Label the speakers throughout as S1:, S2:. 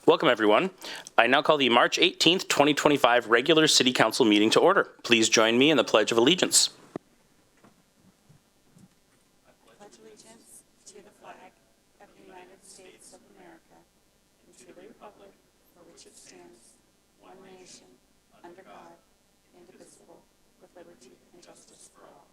S1: Welcome, everyone. I now call the March 18th, 2025 regular City Council meeting to order. Please join me in the Pledge of Allegiance.
S2: I pledge allegiance to the flag of the United States of America and to the republic for which it stands, one nation, under God, indivisible, with liberty and justice for all.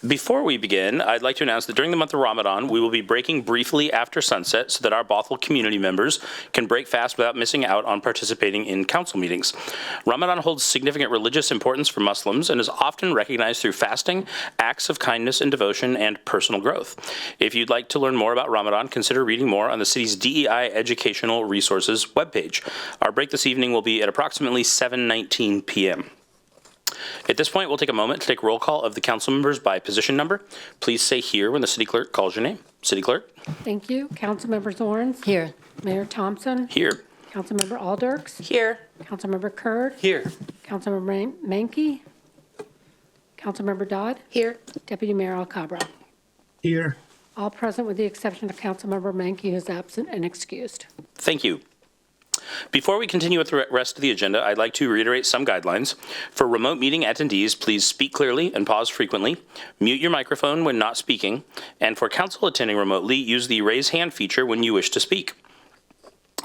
S1: Before we begin, I'd like to announce that during the month of Ramadan, we will be breaking briefly after sunset so that our Bothell community members can break fast without missing out on participating in council meetings. Ramadan holds significant religious importance for Muslims and is often recognized through fasting, acts of kindness and devotion, and personal growth. If you'd like to learn more about Ramadan, consider reading more on the city's DEI Educational Resources webpage. Our break this evening will be at approximately 7:19 p.m. At this point, we'll take a moment to take roll call of the council members by position number. Please say here when the city clerk calls your name. City clerk.
S3: Thank you. Councilmember Zorns.
S4: Here.
S3: Mayor Thompson.
S1: Here.
S3: Councilmember Alderks.
S4: Here.
S3: Councilmember Kurd.
S5: Here.
S3: Councilmember Mankey. Councilmember Dodd.
S4: Here.
S3: Deputy Mayor Alcabra.
S5: Here.
S3: All present with the exception of Councilmember Mankey, who is absent and excused.
S1: Thank you. Before we continue with the rest of the agenda, I'd like to reiterate some guidelines. For remote meeting attendees, please speak clearly and pause frequently. Mute your microphone when not speaking. And for council attending remotely, use the raise hand feature when you wish to speak.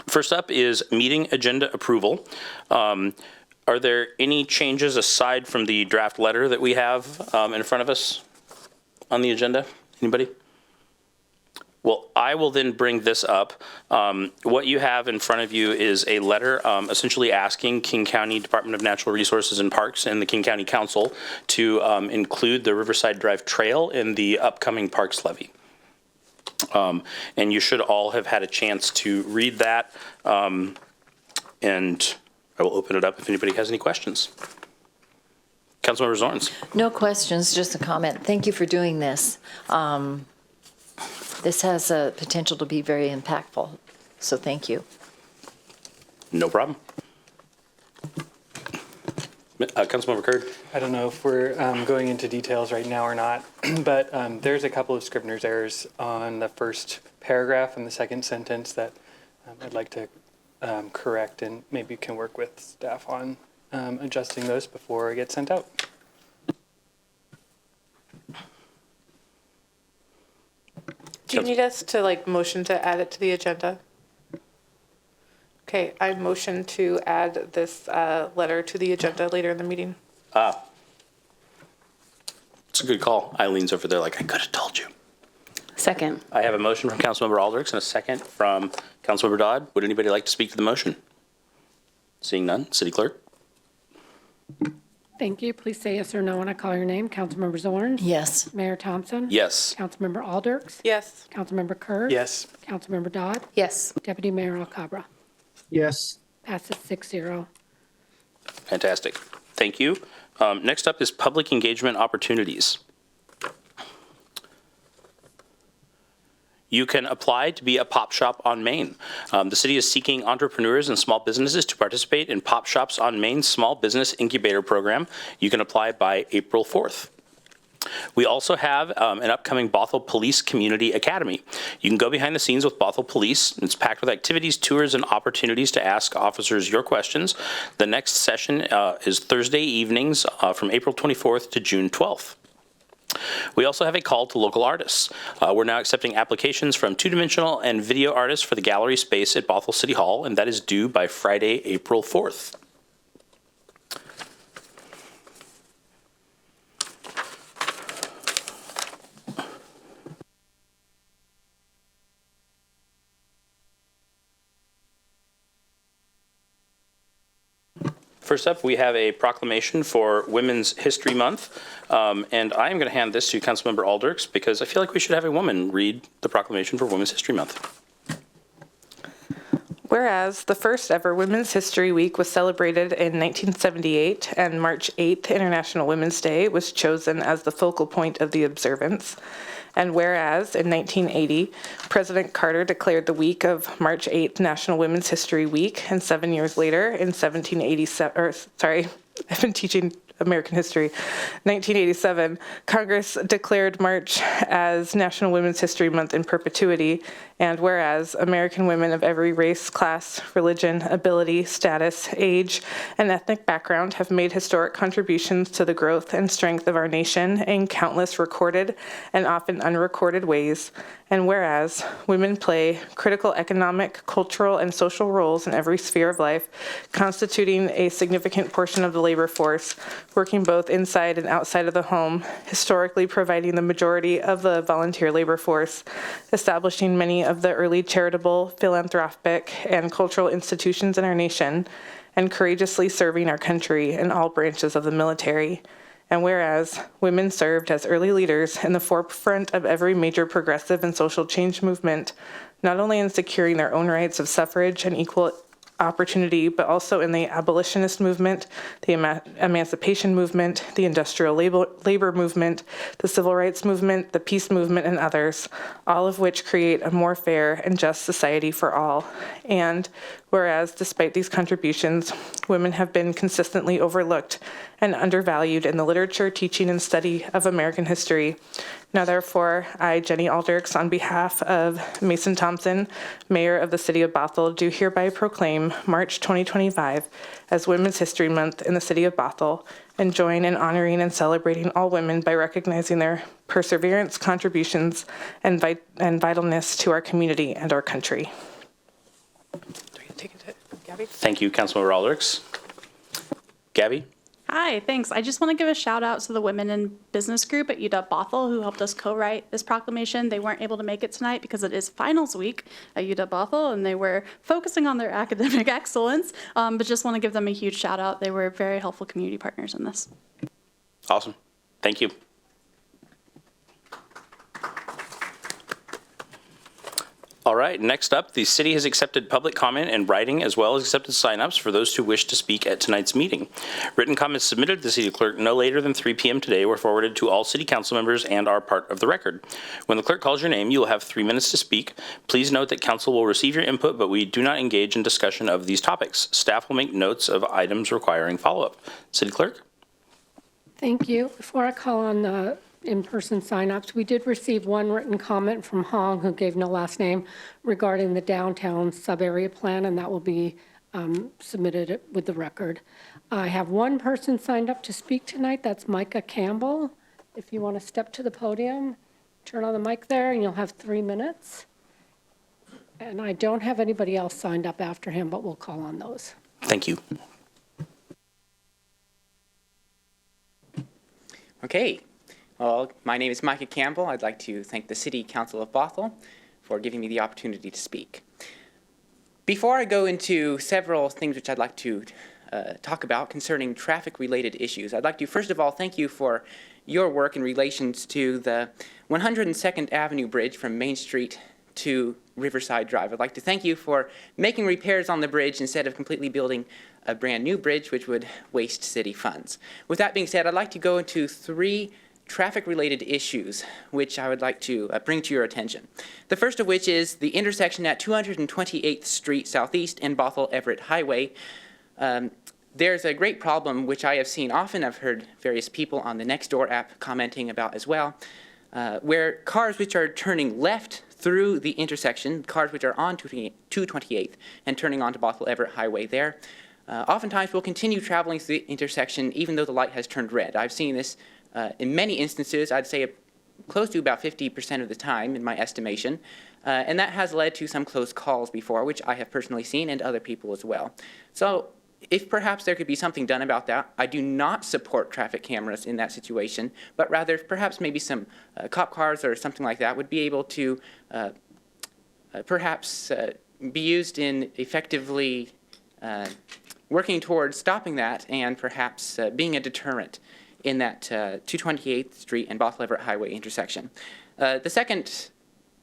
S1: First up is meeting agenda approval. Are there any changes aside from the draft letter that we have in front of us on the agenda? Anybody? Well, I will then bring this up. What you have in front of you is a letter essentially asking King County Department of Natural Resources and Parks and the King County Council to include the Riverside Drive Trail in the upcoming parks levy. And you should all have had a chance to read that. And I will open it up if anybody has any questions. Councilmember Zorns.
S4: No questions, just a comment. Thank you for doing this. This has a potential to be very impactful, so thank you.
S1: No problem. Councilmember Kurd.
S5: I don't know if we're going into details right now or not, but there's a couple of Scrivener's errors on the first paragraph and the second sentence that I'd like to correct, and maybe can work with staff on adjusting those before it gets sent out.
S6: Do you need us to motion to add it to the agenda? Okay, I motion to add this letter to the agenda later in the meeting.
S1: It's a good call. Eileen's over there like, I could have told you.
S3: Second.
S1: I have a motion from Councilmember Alderks and a second from Councilmember Dodd. Would anybody like to speak to the motion? Seeing none, City Clerk.
S3: Thank you. Please say yes or no when I call your name. Councilmember Zorns.
S4: Yes.
S3: Mayor Thompson.
S1: Yes.
S3: Councilmember Alderks.
S6: Yes.
S3: Councilmember Kurd.
S5: Yes.
S3: Councilmember Dodd.
S4: Yes.
S3: Deputy Mayor Alcabra.
S5: Yes.
S3: Passes 6-0.
S1: Fantastic. Thank you. Next up is public engagement opportunities. You can apply to be a pop shop on Main. The city is seeking entrepreneurs and small businesses to participate in Pop Shops on Main Small Business Incubator Program. You can apply by April 4th. We also have an upcoming Bothell Police Community Academy. You can go behind the scenes with Bothell Police. It's packed with activities, tours, and opportunities to ask officers your questions. The next session is Thursday evenings from April 24th to June 12th. We also have a call to local artists. We're now accepting applications from two-dimensional and video artists for the gallery space at Bothell City Hall, and that is due by Friday, April 4th. First up, we have a proclamation for Women's History Month, and I am going to hand this to Councilmember Alderks because I feel like we should have a woman read the proclamation for Women's History Month.
S6: Whereas the first ever Women's History Week was celebrated in 1978 and March 8th, International Women's Day, was chosen as the focal point of the observance. And whereas in 1980, President Carter declared the week of March 8th National Women's History Week, and 7 years later, in 1787, I've been teaching American history, 1987, Congress declared March as National Women's History Month in perpetuity. And whereas American women of every race, class, religion, ability, status, age, and ethnic background have made historic contributions to the growth and strength of our nation in countless recorded and often unrecorded ways. And whereas women play critical economic, cultural, and social roles in every sphere of life, constituting a significant portion of the labor force, working both inside and outside of the home, historically providing the majority of the volunteer labor force, establishing many of the early charitable, philanthropic, and cultural institutions in our nation, and courageously serving our country in all branches of the military. And whereas women served as early leaders in the forefront of every major progressive and social change movement, not only in securing their own rights of suffrage and equal opportunity, but also in the abolitionist movement, the emancipation movement, the industrial labor movement, the civil rights movement, the peace movement, and others, all of which create a more fair and just society for all. And whereas, despite these contributions, women have been consistently overlooked and undervalued in the literature, teaching, and study of American history. Now, therefore, I, Jenny Aldrichs, on behalf of Mason Thompson, Mayor of the City of Bothell, do hereby proclaim March 2025 as Women's History Month in the City of Bothell, and join in honoring and celebrating all women by recognizing their perseverance, contributions, and vitalness to our community and our country.
S1: Thank you, Councilmember Aldrichs. Gabby?
S7: Hi, thanks. I just want to give a shout out to the Women in Business group at UW Bothell who helped us co-write this proclamation. They weren't able to make it tonight because it is finals week at UW Bothell and they were focusing on their academic excellence, but just want to give them a huge shout out. They were very helpful community partners in this.
S1: Awesome. Thank you. All right, next up, the city has accepted public comment in writing as well as accepted signups for those who wish to speak at tonight's meeting. Written comments submitted to the city clerk no later than 3 p.m. today were forwarded to all city council members and are part of the record. When the clerk calls your name, you will have 3 minutes to speak. Please note that council will receive your input, but we do not engage in discussion of these topics. Staff will make notes of items requiring follow-up. City clerk?
S3: Thank you. Before I call on the in-person signups, we did receive one written comment from Hong, who gave no last name, regarding the downtown sub-area plan, and that will be submitted with the record. I have one person signed up to speak tonight. That's Micah Campbell. If you want to step to the podium, turn on the mic there, and you'll have 3 minutes. And I don't have anybody else signed up after him, but we'll call on those.
S1: Thank you.
S8: Okay. Well, my name is Micah Campbell. I'd like to thank the City Council of Bothell for giving me the opportunity to speak. Before I go into several things which I'd like to talk about concerning traffic-related issues, I'd like to first of all thank you for your work in relations to the 102nd Avenue Bridge from Main Street to Riverside Drive. I'd like to thank you for making repairs on the bridge instead of completely building a brand new bridge, which would waste city funds. With that being said, I'd like to go into 3 traffic-related issues which I would like to bring to your attention. The first of which is the intersection at 228th Street Southeast and Bothell Everett Highway. There's a great problem which I have seen often. I've heard various people on the Nextdoor app commenting about as well, where cars which are turning left through the intersection, cars which are on 228th and turning onto Bothell Everett Highway there, oftentimes will continue traveling through the intersection even though the light has turned red. I've seen this in many instances, I'd say close to about 50% of the time in my estimation, and that has led to some close calls before, which I have personally seen and other people as well. So if perhaps there could be something done about that, I do not support traffic cameras in that situation, but rather perhaps maybe some cop cars or something like that would be able to perhaps be used in effectively working towards stopping that and perhaps being a deterrent in that 228th Street and Bothell Everett Highway intersection. The second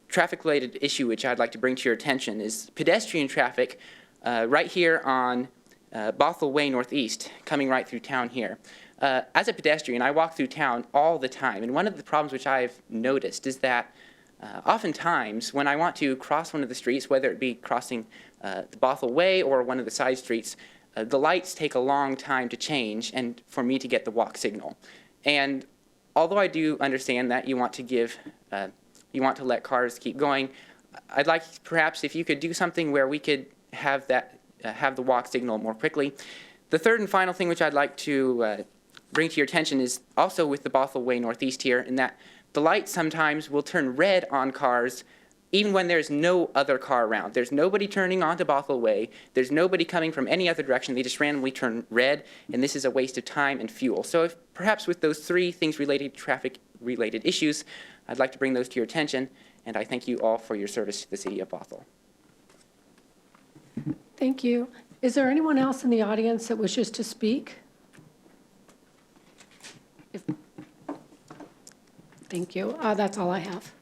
S8: traffic-related issue which I'd like to bring to your attention is pedestrian traffic right here on Bothell Way Northeast, coming right through town here. As a pedestrian, I walk through town all the time, and one of the problems which I've noticed is that oftentimes when I want to cross one of the streets, whether it be crossing the Bothell Way or one of the side streets, the lights take a long time to change and for me to get the walk signal. And although I do understand that you want to let cars keep going, I'd like perhaps if you could do something where we could have the walk signal more quickly. The third and final thing which I'd like to bring to your attention is also with the Bothell Way Northeast here, in that the lights sometimes will turn red on cars even when there's no other car around. There's nobody turning onto Bothell Way. There's nobody coming from any other direction. They just randomly turn red, and this is a waste of time and fuel. So if perhaps with those three things related to traffic-related issues, I'd like to bring those to your attention, and I thank you all for your service to the city of Bothell.
S3: Thank you. Is there anyone else in the audience that wishes to speak? Thank you. That's all I have.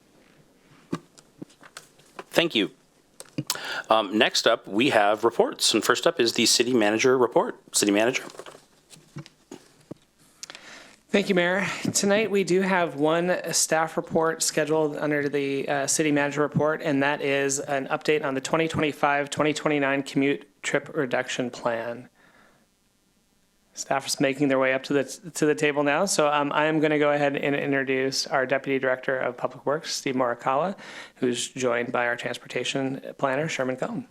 S1: Thank you. Next up, we have reports. And first up is the city manager report. City manager.
S9: Thank you, Mayor. Tonight we do have one staff report scheduled under the city manager report, and that is an update on the 2025-2029 commute trip reduction plan. Staff is making their way up to the table now, so I am going to go ahead and introduce our Deputy Director of Public Works, Steve Morikawa, who's joined by our Transportation Planner, Sherman Cohn.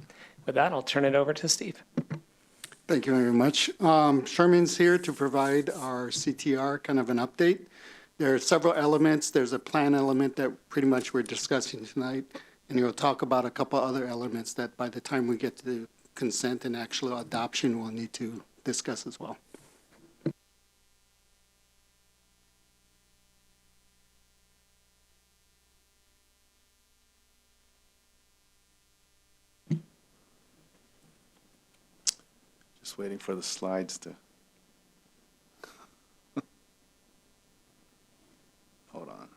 S9: With that, I'll turn it over to Steve.
S10: Thank you very much. Sherman's here to provide our CTR kind of an update. There are several elements. There's a plan element that pretty much we're discussing tonight, and he'll talk about a couple other elements that by the time we get to the consent and actual adoption, we'll need to discuss as well.
S11: Just waiting for the slides to. Hold on.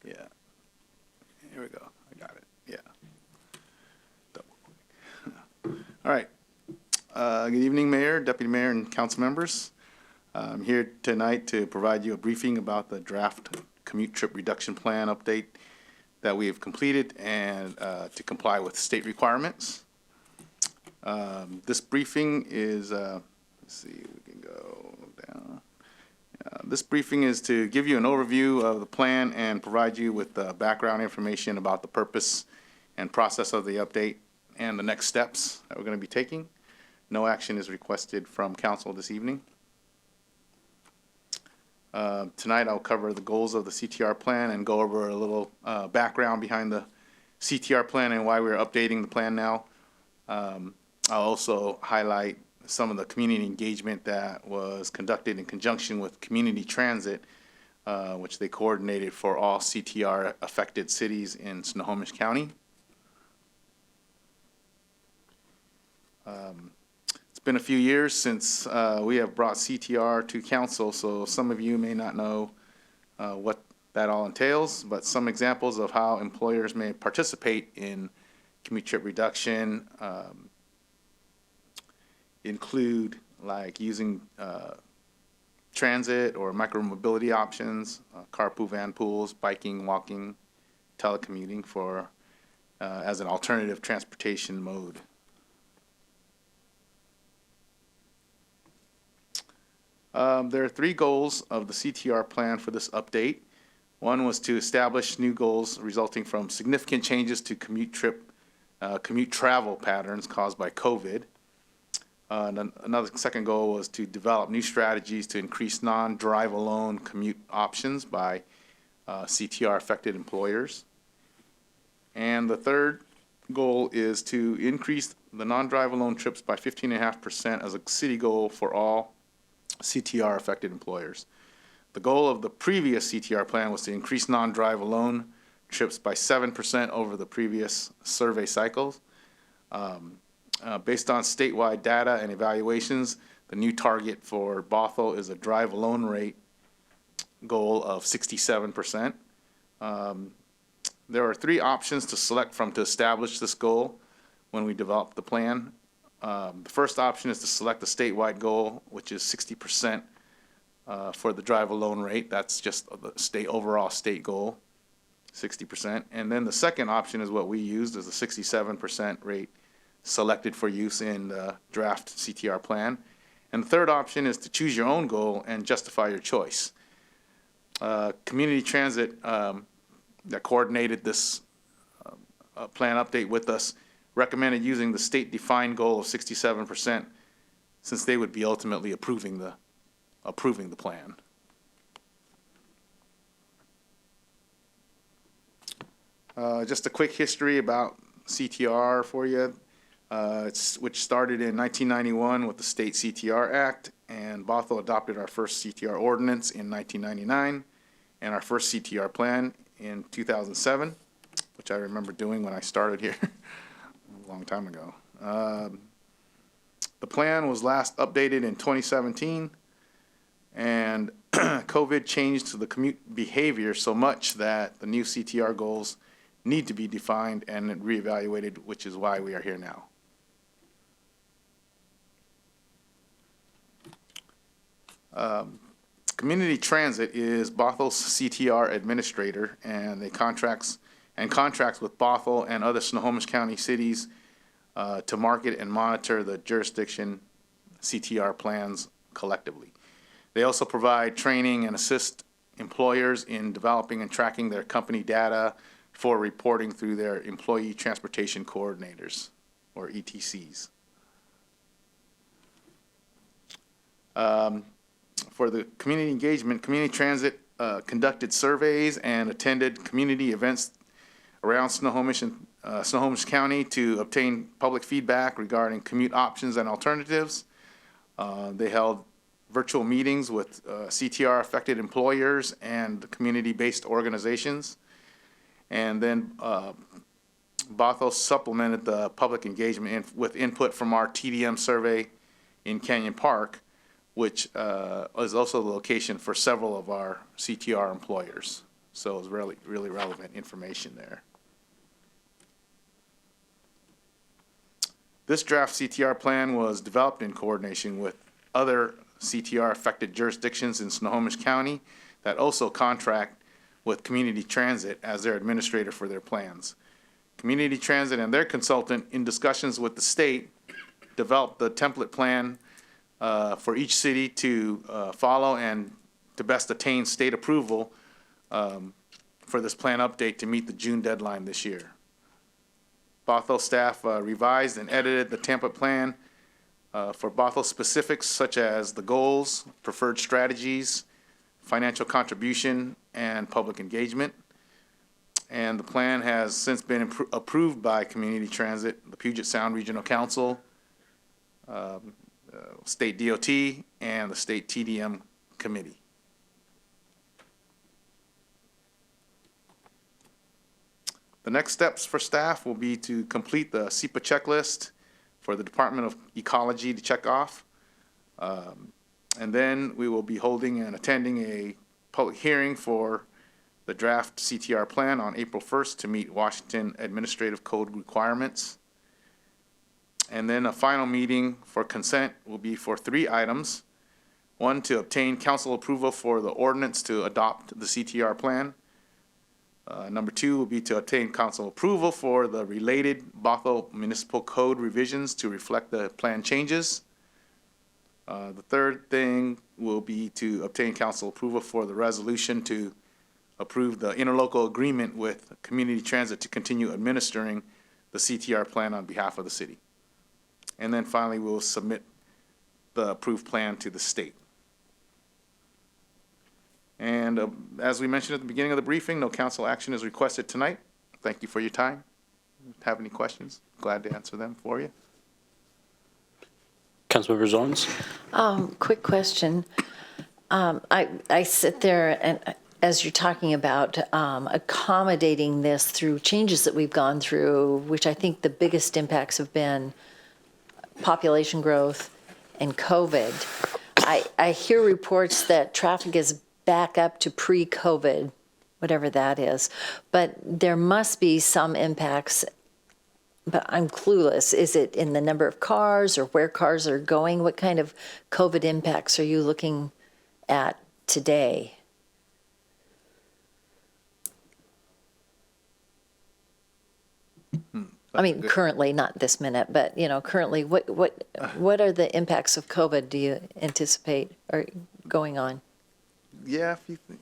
S11: Yeah. Here we go. I got it. Yeah. Double click. All right. Good evening, Mayor, Deputy Mayor, and council members. I'm here tonight to provide you a briefing about the draft commute trip reduction plan update that we have completed and to comply with state requirements. This briefing is, let's see, we can go down. This briefing is to give you an overview of the plan and provide you with background information about the purpose and process of the update and the next steps that we're going to be taking. No action is requested from council this evening. Tonight I'll cover the goals of the CTR plan and go over a little background behind the CTR plan and why we're updating the plan now. I'll also highlight some of the community engagement that was conducted in conjunction with Community Transit, which they coordinated for all CTR affected cities in Snohomish County. It's been a few years since we have brought CTR to council, so some of you may not know what that all entails, but some examples of how employers may participate in commute trip reduction include like using transit or micromobility options, carpool van pools, biking, walking, telecommuting for as an alternative transportation mode. There are three goals of the CTR plan for this update. One was to establish new goals resulting from significant changes to commute travel patterns caused by COVID. Another second goal was to develop new strategies to increase non-drive alone commute options by CTR affected employers. And the third goal is to increase the non-drive alone trips by 15.5% as a city goal for all CTR affected employers. The goal of the previous CTR plan was to increase non-drive alone trips by 7% over the previous survey cycles. Based on statewide data and evaluations, the new target for Bothell is a drive alone rate goal of 67%. There are three options to select from to establish this goal when we develop the plan. The first option is to select the statewide goal, which is 60% for the drive alone rate. That's just the overall state goal. 60%. And then the second option is what we used, is a 67% rate selected for use in the draft CTR plan. And the third option is to choose your own goal and justify your choice. Community Transit that coordinated this plan update with us recommended using the state-defined goal of 67%, since they would be ultimately approving the plan. Just a quick history about CTR for you, which started in 1991 with the State CTR Act, and Bothell adopted our first CTR ordinance in 1999, and our first CTR plan in 2007, which I remember doing when I started here a long time ago. The plan was last updated in 2017, and COVID changed the commute behavior so much that the new CTR goals need to be defined and reevaluated, which is why we are here now. Community Transit is Bothell's CTR administrator, and they contracts with Bothell and other Snohomish County cities to market and monitor the jurisdiction CTR plans collectively. They also provide training and assist employers in developing and tracking their company data for reporting through their Employee Transportation Coordinators, or ETCs. For the community engagement, Community Transit conducted surveys and attended community events around Snohomish and Snohomish County to obtain public feedback regarding commute options and alternatives. They held virtual meetings with CTR affected employers and community-based organizations. And then Bothell supplemented the public engagement with input from our TDM survey in Canyon Park, which is also the location for several of our CTR employers. So it was really, really relevant information there. This draft CTR plan was developed in coordination with other CTR-affected jurisdictions in Snohomish County that also contract with Community Transit as their administrator for their plans. Community Transit and their consultant, in discussions with the state, developed the template plan for each city to follow and to best attain state approval for this plan update to meet the June deadline this year. Bothell staff revised and edited the template plan for Bothell specifics such as the goals, preferred strategies, financial contribution, and public engagement. And the plan has since been approved by Community Transit, the Puget Sound Regional Council, State DOT, and the State TDM Committee. The next steps for staff will be to complete the SEPA checklist for the Department of Ecology to check off. And then we will be holding and attending a public hearing for the draft CTR plan on April 1st to meet Washington Administrative Code requirements. And then a final meeting for consent will be for 3 items. 1, to obtain council approval for the ordinance to adopt the CTR plan. Number 2 will be to obtain council approval for the related Bothell Municipal Code revisions to reflect the plan changes. The third thing will be to obtain council approval for the resolution to approve the interlocal agreement with Community Transit to continue administering the CTR plan on behalf of the city. And then finally, we'll submit the approved plan to the state. And as we mentioned at the beginning of the briefing, no council action is requested tonight. Thank you for your time. Have any questions? Glad to answer them for you.
S1: Councilmember Zorns?
S4: Quick question. I sit there and as you're talking about accommodating this through changes that we've gone through, which I think the biggest impacts have been population growth and COVID. I hear reports that traffic is back up to pre-COVID, whatever that is, but there must be some impacts, but I'm clueless. Is it in the number of cars or where cars are going? What kind of COVID impacts are you looking at today? I mean, currently, not this minute, but, currently, what are the impacts of COVID do you anticipate are going on?
S11: Yeah, if you think,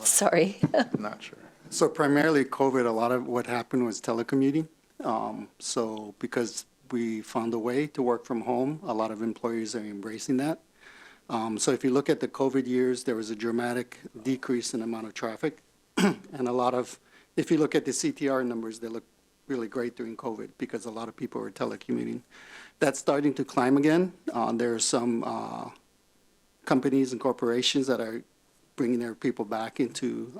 S4: Sorry.
S11: not sure.
S10: So primarily COVID, a lot of what happened was telecommuting. So because we found a way to work from home, a lot of employees are embracing that. So if you look at the COVID years, there was a dramatic decrease in the amount of traffic. And if you look at the CTR numbers, they look really great during COVID because a lot of people were telecommuting. That's starting to climb again. There are some companies and corporations that are bringing their people back into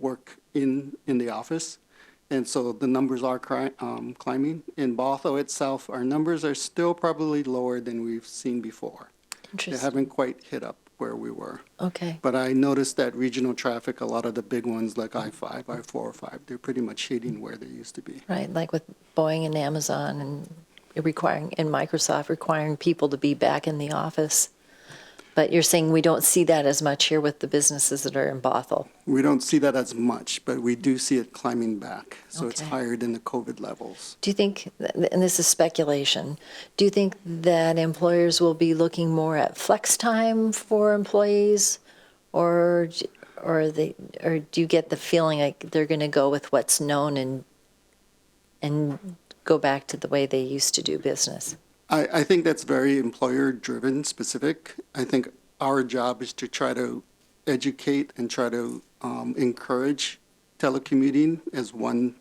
S10: work in the office. And so the numbers are climbing. In Bothell itself, our numbers are still probably lower than we've seen before. They
S4: Interesting.
S10: haven't quite hit up where we were.
S4: Okay.
S10: But I noticed that regional traffic, a lot of the big ones like I-5, I-405, they're pretty much hitting where they used to be.
S4: Right, like with Boeing and Amazon and Microsoft requiring people to be back in the office. But you're saying we don't see that as much here with the businesses that are in Bothell.
S10: We don't see that as much, but we do see it climbing back. So it's
S4: Okay.
S10: higher than the COVID levels.
S4: Do you think, and this is speculation, do you think that employers will be looking more at flex time for employees? Or do you get the feeling like they're going to go with what's known and go back to the way they used to do business?
S10: I think that's very employer-driven specific. I think our job is to try to educate and try to encourage telecommuting as one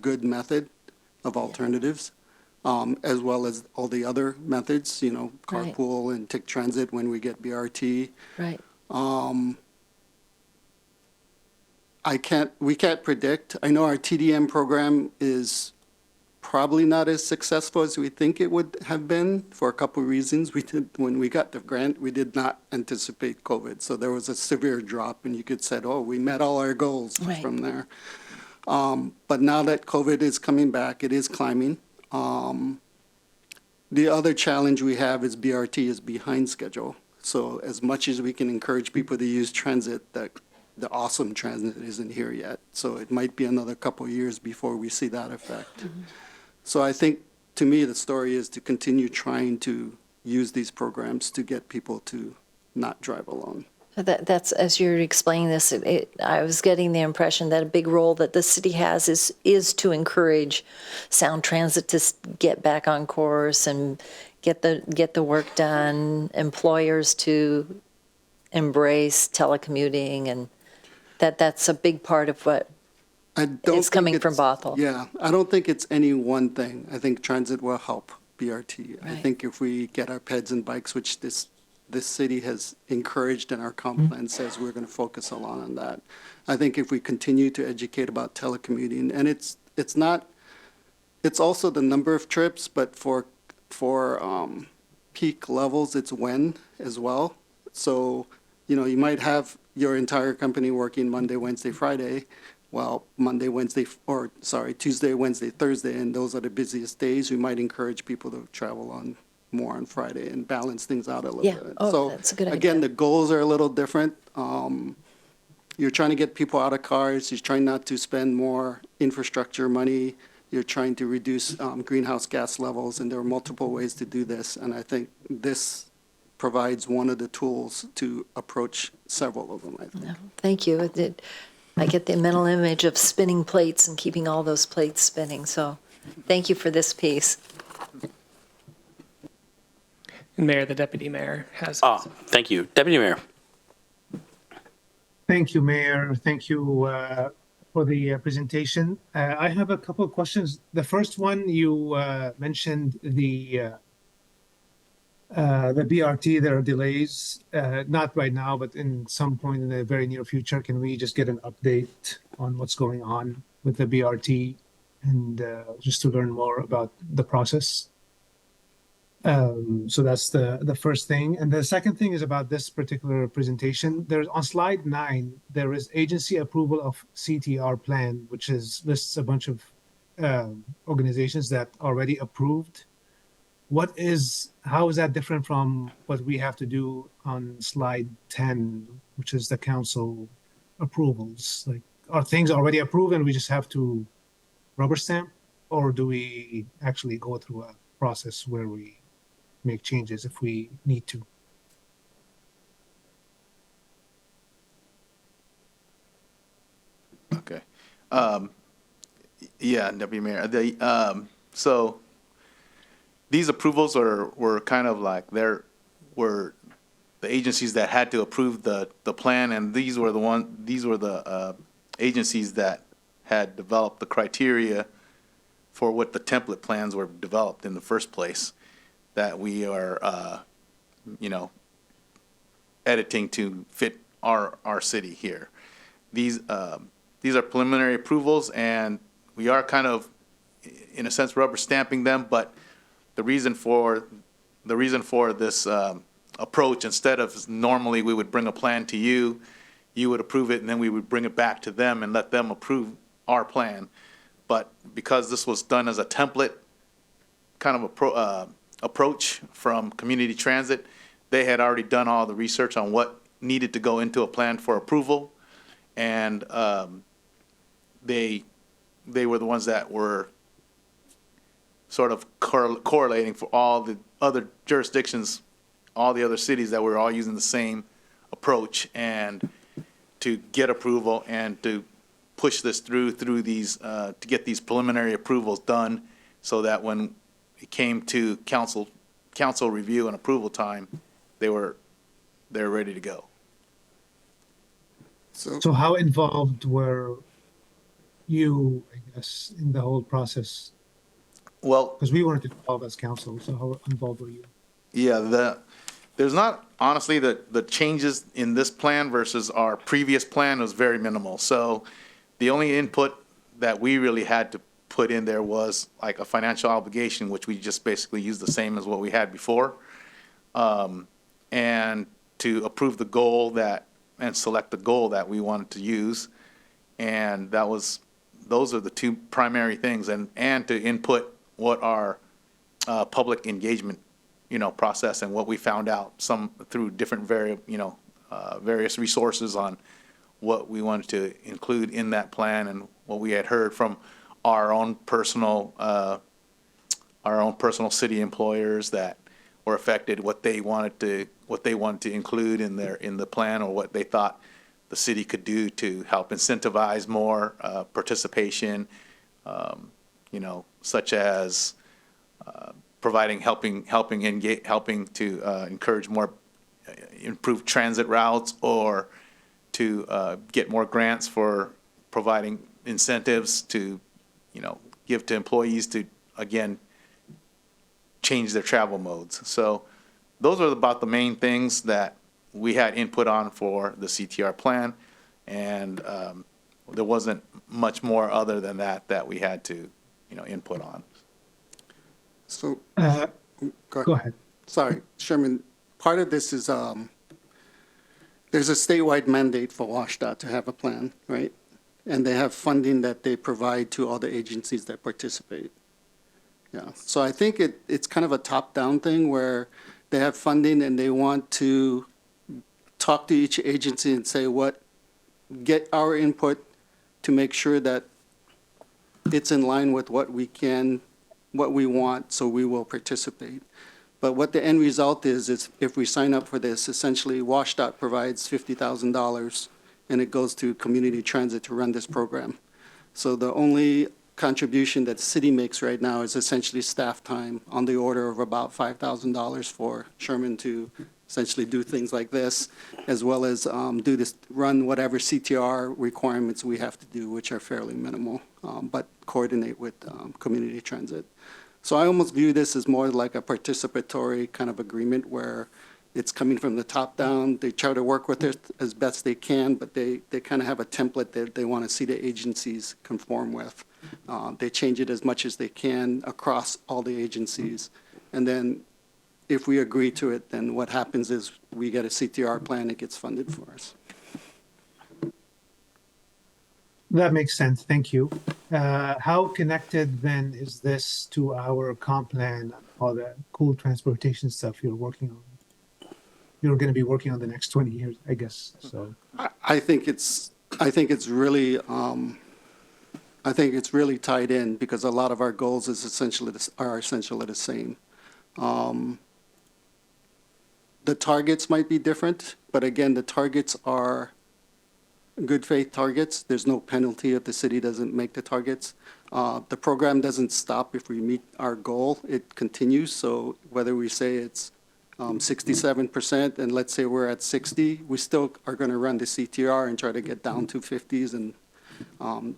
S10: good method of alternatives, as well as all the other methods, carpool and take transit when we get BRT.
S4: Right.
S10: We can't predict. I know our TDM program is probably not as successful as we think it would have been for a couple of reasons. When we got the grant, we did not anticipate COVID. So there was a severe drop and you could say, oh, we met all our goals from there. But now that COVID is coming back, it is climbing. The other challenge we have is BRT is behind schedule. So as much as we can encourage people to use transit, the awesome transit isn't here yet. So it might be another couple of years before we see that effect. Mm-hmm. So I think, to me, the story is to continue trying to use these programs to get people to not drive alone.
S4: That's, as you're explaining this, I was getting the impression that a big role that the city has is to encourage sound transit to get back on course and get the work done, employers to embrace telecommuting, and that's a big part of what is coming from Bothell.
S10: Yeah, I don't think it's any one thing. I think transit will help BRT. Right. I think if we get our peds and bikes, which this city has encouraged and our comp plan says we're going to focus a lot on that. I think if we continue to educate about telecommuting, and it's also the number of trips, but for peak levels, it's when as well. So, you might have your entire company working Monday, Wednesday, Friday. Well, Tuesday, Wednesday, Thursday, and those are the busiest days. We might encourage people to travel more on Friday and balance things out a little bit. So
S4: that's a good idea.
S10: Again, the goals are a little different. You're trying to get people out of cars. You're trying not to spend more infrastructure money. You're trying to reduce greenhouse gas levels, and there are multiple ways to do this. And I think this provides one of the tools to approach several of them, I think.
S4: Thank you. I get the mental image of spinning plates and keeping all those plates spinning. So thank you for this piece.
S9: And Mayor, the Deputy Mayor has.
S1: Thank you. Deputy Mayor.
S12: Thank you, Mayor. Thank you for the presentation. I have a couple of questions. The first one, you mentioned the BRT. There are delays, not right now, but in some point in the very near future. Can we just get an update on what's going on with the BRT and just to learn more about the process? So that's the first thing. And the second thing is about this particular presentation. There's on slide 9, there is agency approval of CTR plan, which lists a bunch of organizations that already approved. How is that different from what we have to do on slide 10, which is the council approvals? Like, are things already approved and we just have to rubber stamp, or do we actually go through a process where we make changes if we need to?
S11: Okay. Yeah, Deputy Mayor. So these approvals were kind of like were the agencies that had to approve the plan, and these were the agencies that had developed the criteria for what the template plans were developed in the first place, that we are, editing to fit our city here. These are preliminary approvals, and we are kind of, in a sense, rubber stamping them, but the reason for this approach, instead of normally we would bring a plan to you, you would approve it, and then we would bring it back to them and let them approve our plan. But because this was done as a template kind of approach from Community Transit, they had already done all the research on what needed to go into a plan for approval, and they were the ones that were sort of correlating for all the other jurisdictions, all the other cities that were all using the same approach, and to get approval and to push this through these, to get these preliminary approvals done, so that when it came to council review and approval time, they're ready to go.
S12: So how involved were you, I guess, in the whole process?
S11: Well,
S12: Because we weren't involved as council, so how involved were you?
S11: yeah, there's not, honestly, the changes in this plan versus our previous plan was very minimal. So the only input that we really had to put in there was like a financial obligation, which we just basically used the same as what we had before. And to approve the goal and select the goal that we wanted to use. And those are the two primary things, and to input what our public engagement, process, and what we found out through different various resources on what we wanted to include in that plan, and what we had heard from our own personal city employers that were affected, what they wanted to include in the plan, or what they thought the city could do to help incentivize more participation, such as helping to encourage more improved transit routes, or to get more grants for providing incentives to, give to employees to, again, change their travel modes. So those are about the main things that we had input on for the CTR plan, and there wasn't much more other than that we had to, input on.
S10: So,
S12: Go ahead.
S10: sorry, Sherman, part of this is, there's a statewide mandate for WashDOT to have a plan, right? And they have funding that they provide to all the agencies that participate. Yeah, so I think it's kind of a top-down thing where they have funding and they want to talk to each agency and say get our input to make sure that it's in line with what we want, so we will participate. But what the end result is if we sign up for this, essentially WashDOT provides $50,000 and it goes to Community Transit to run this program. So the only contribution that the city makes right now is essentially staff time on the order of about $5,000 for Sherman to essentially do things like this, as well as run whatever CTR requirements we have to do, which are fairly minimal, but coordinate with Community Transit. So I almost view this as more like a participatory kind of agreement where it's coming from the top down. They try to work with it as best they can, but they kind of have a template that they want to see the agencies conform with. They change it as much as they can across all the agencies. And then if we agree to it, then what happens is we get a CTR plan, it gets funded for us.
S12: That makes sense. Thank you. How connected then is this to our comp plan, all the cool transportation stuff you're working on? You're going to be working on the next 20 years, I guess. So
S10: I think it's really I think it's really tied in because a lot of our goals are essentially the same. The targets might be different, but again, the targets are good faith targets. There's no penalty if the city doesn't make the targets. The program doesn't stop if we meet our goal. It continues. So whether we say it's 67% and let's say we're at 60, we still are going to run the CTR and try to get down to 50s and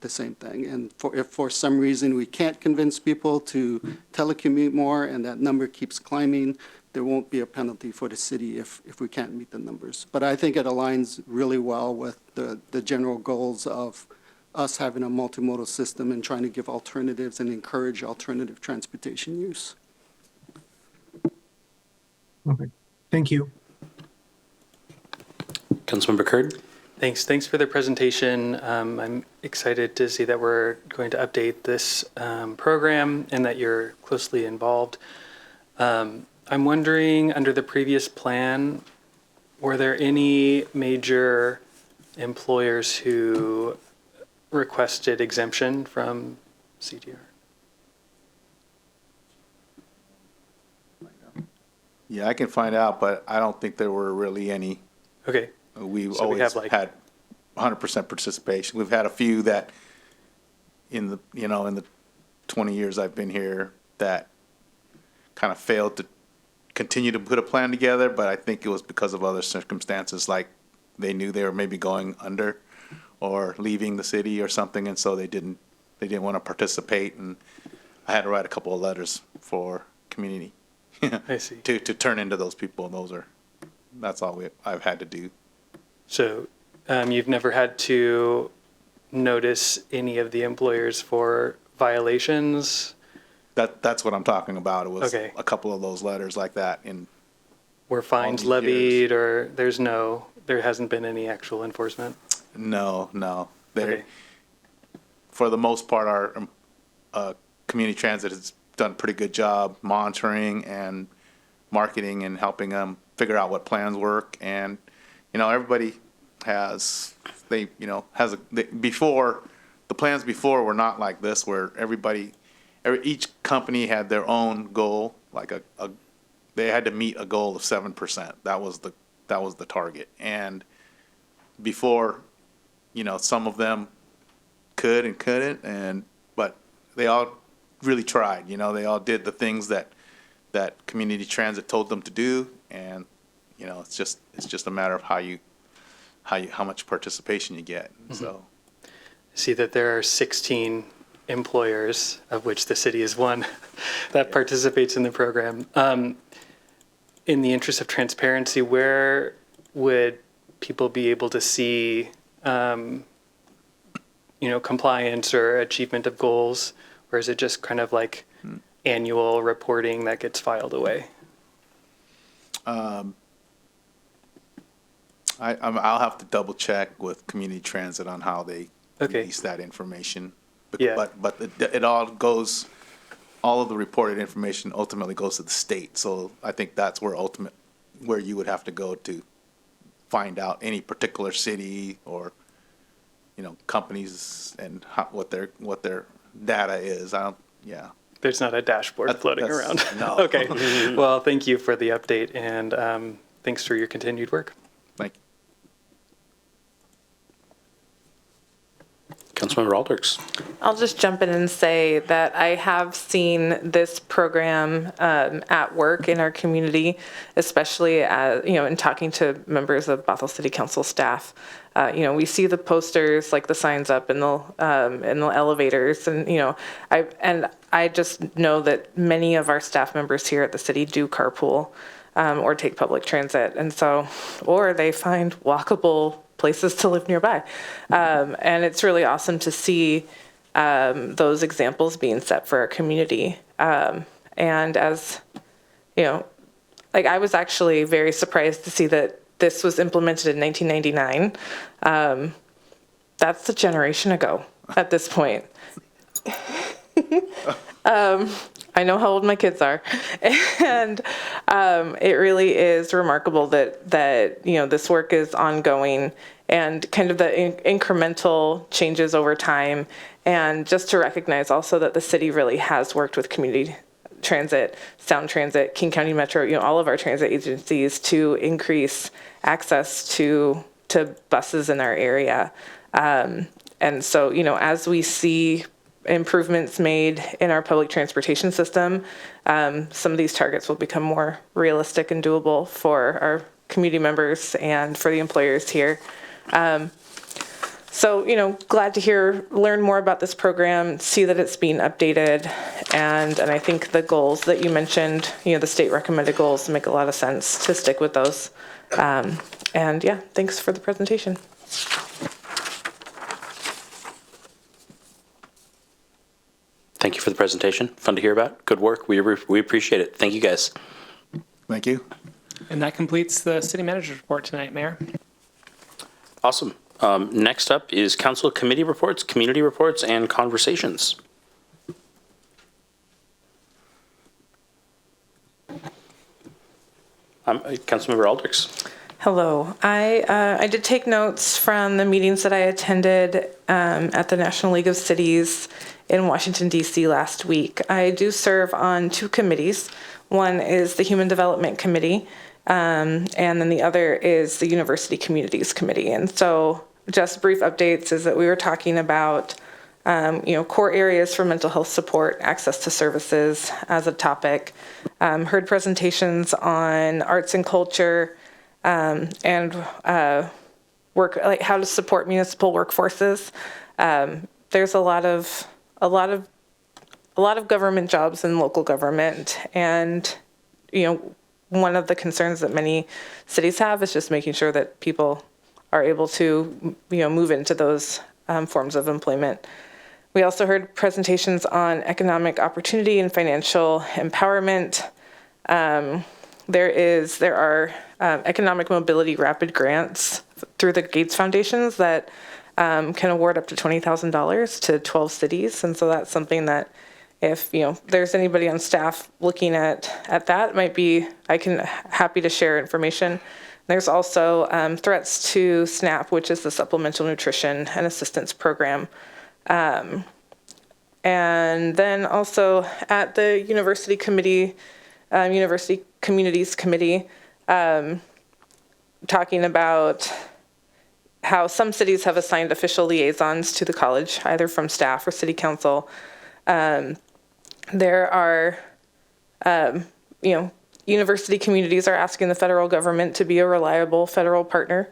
S10: the same thing. And if for some reason we can't convince people to telecommute more and that number keeps climbing, there won't be a penalty for the city if we can't meet the numbers. But I think it aligns really well with the general goals of us having a multimodal system and trying to give alternatives and encourage alternative transportation use.
S12: Okay. Thank you.
S1: Councilmember Curd?
S5: Thanks for the presentation. I'm excited to see that we're going to update this program and that you're closely involved. I'm wondering, under the previous plan, were there any major employers who requested exemption from CTR?
S11: Yeah, I can find out, but I don't think there were really any.
S5: Okay.
S11: We've
S5: So we
S11: always
S5: have, like,
S11: had 100% participation. We've had a few that in the 20 years I've been here that kind of failed to continue to put a plan together, but I think it was because of other circumstances, like they knew they were maybe going under or leaving the city or something, and so they didn't want to participate, and I had to write a couple of letters for community
S5: I see.
S11: to turn into those people, and that's all I've had to do.
S5: So you've never had to notice any of the employers for violations?
S11: That's what I'm talking about. It was
S5: Okay.
S11: a couple of those letters like that in
S5: Were fines
S11: these
S5: levied, or there hasn't been any actual enforcement?
S11: No.
S5: Okay.
S11: For the most part, our community transit has done a pretty good job monitoring and marketing and helping them figure out what plans work. And, everybody before, the plans before were not like this, where each company had their own goal, like they had to meet a goal of 7%. That was the target. And before, some of them could and couldn't, but they all really tried. They all did the things that community transit told them to do, and it's just a matter of how much participation you get. So,
S5: See that there are 16 employers, of which the city is one, that participates in the program. In the interest of transparency, where would people be able to see, compliance or achievement of goals? Or is it just kind of like annual reporting that gets filed away?
S11: I'll have to double check with community transit on how they
S5: Okay.
S11: release that information.
S5: Yeah.
S11: But it all of the reported information ultimately goes to the state. So I think that's where you would have to go to find out any particular city or, companies and what their data is. Yeah.
S5: There's not a dashboard floating around.
S11: No.
S5: Okay. Well, thank you for the update, and thanks for your continued work.
S11: Thank you.
S1: Councilmember Alders?
S6: I'll just jump in and say that I have seen this program at work in our community, especially in talking to members of Bothell City Council staff. We see the posters, like the signs up in the elevators, and I just know that many of our staff members here at the city do carpool or take public transit, or they find walkable places to live nearby. And it's really awesome to see those examples being set for our community. And as, I was actually very surprised to see that this was implemented in 1999. That's a generation ago at this point. I know how old my kids are, and it really is remarkable that this work is ongoing and kind of the incremental changes over time, And just to recognize also that the city really has worked with community transit, Sound Transit, King County Metro, all of our transit agencies to increase access to buses in our area. And so, as we see improvements made in our public transportation system, some of these targets will become more realistic and doable for our community members and for the employers here. So, glad to learn more about this program, see that it's being updated, and I think the goals that you mentioned, the state recommended goals make a lot of sense to stick with those. And yeah, thanks for the presentation.
S1: Thank you for the presentation. Fun to hear about. Good work. We appreciate it. Thank you, guys.
S11: Thank you.
S9: And that completes the city manager's report tonight, Mayor.
S1: Awesome. Next up is council committee reports, community reports, and conversations. Councilmember Aldrichs.
S6: Hello. I did take notes from the meetings that I attended at the National League of Cities in Washington, D.C. last week. I do serve on two committees. One is the Human Development Committee, and then the other is the University Communities Committee. And so just brief updates is that we were talking about core areas for mental health support, access to services as a topic. Heard presentations on arts and culture, and work, like how to support municipal workforces. There's a lot of government jobs in local government, and one of the concerns that many cities have is just making sure that people are able to move into those forms of employment. We also heard presentations on economic opportunity and financial empowerment. There are economic mobility rapid grants through the Gates Foundations that can award up to $20,000 to 12 cities. And so that's something that if there's anybody on staff looking at that, might be happy to share information. There's also threats to SNAP, which is the Supplemental Nutrition and Assistance Program. And then also at the University Committee, University Communities Committee, talking about how some cities have assigned official liaisons to the college, either from staff or city council. There are, university communities are asking the federal government to be a reliable federal partner,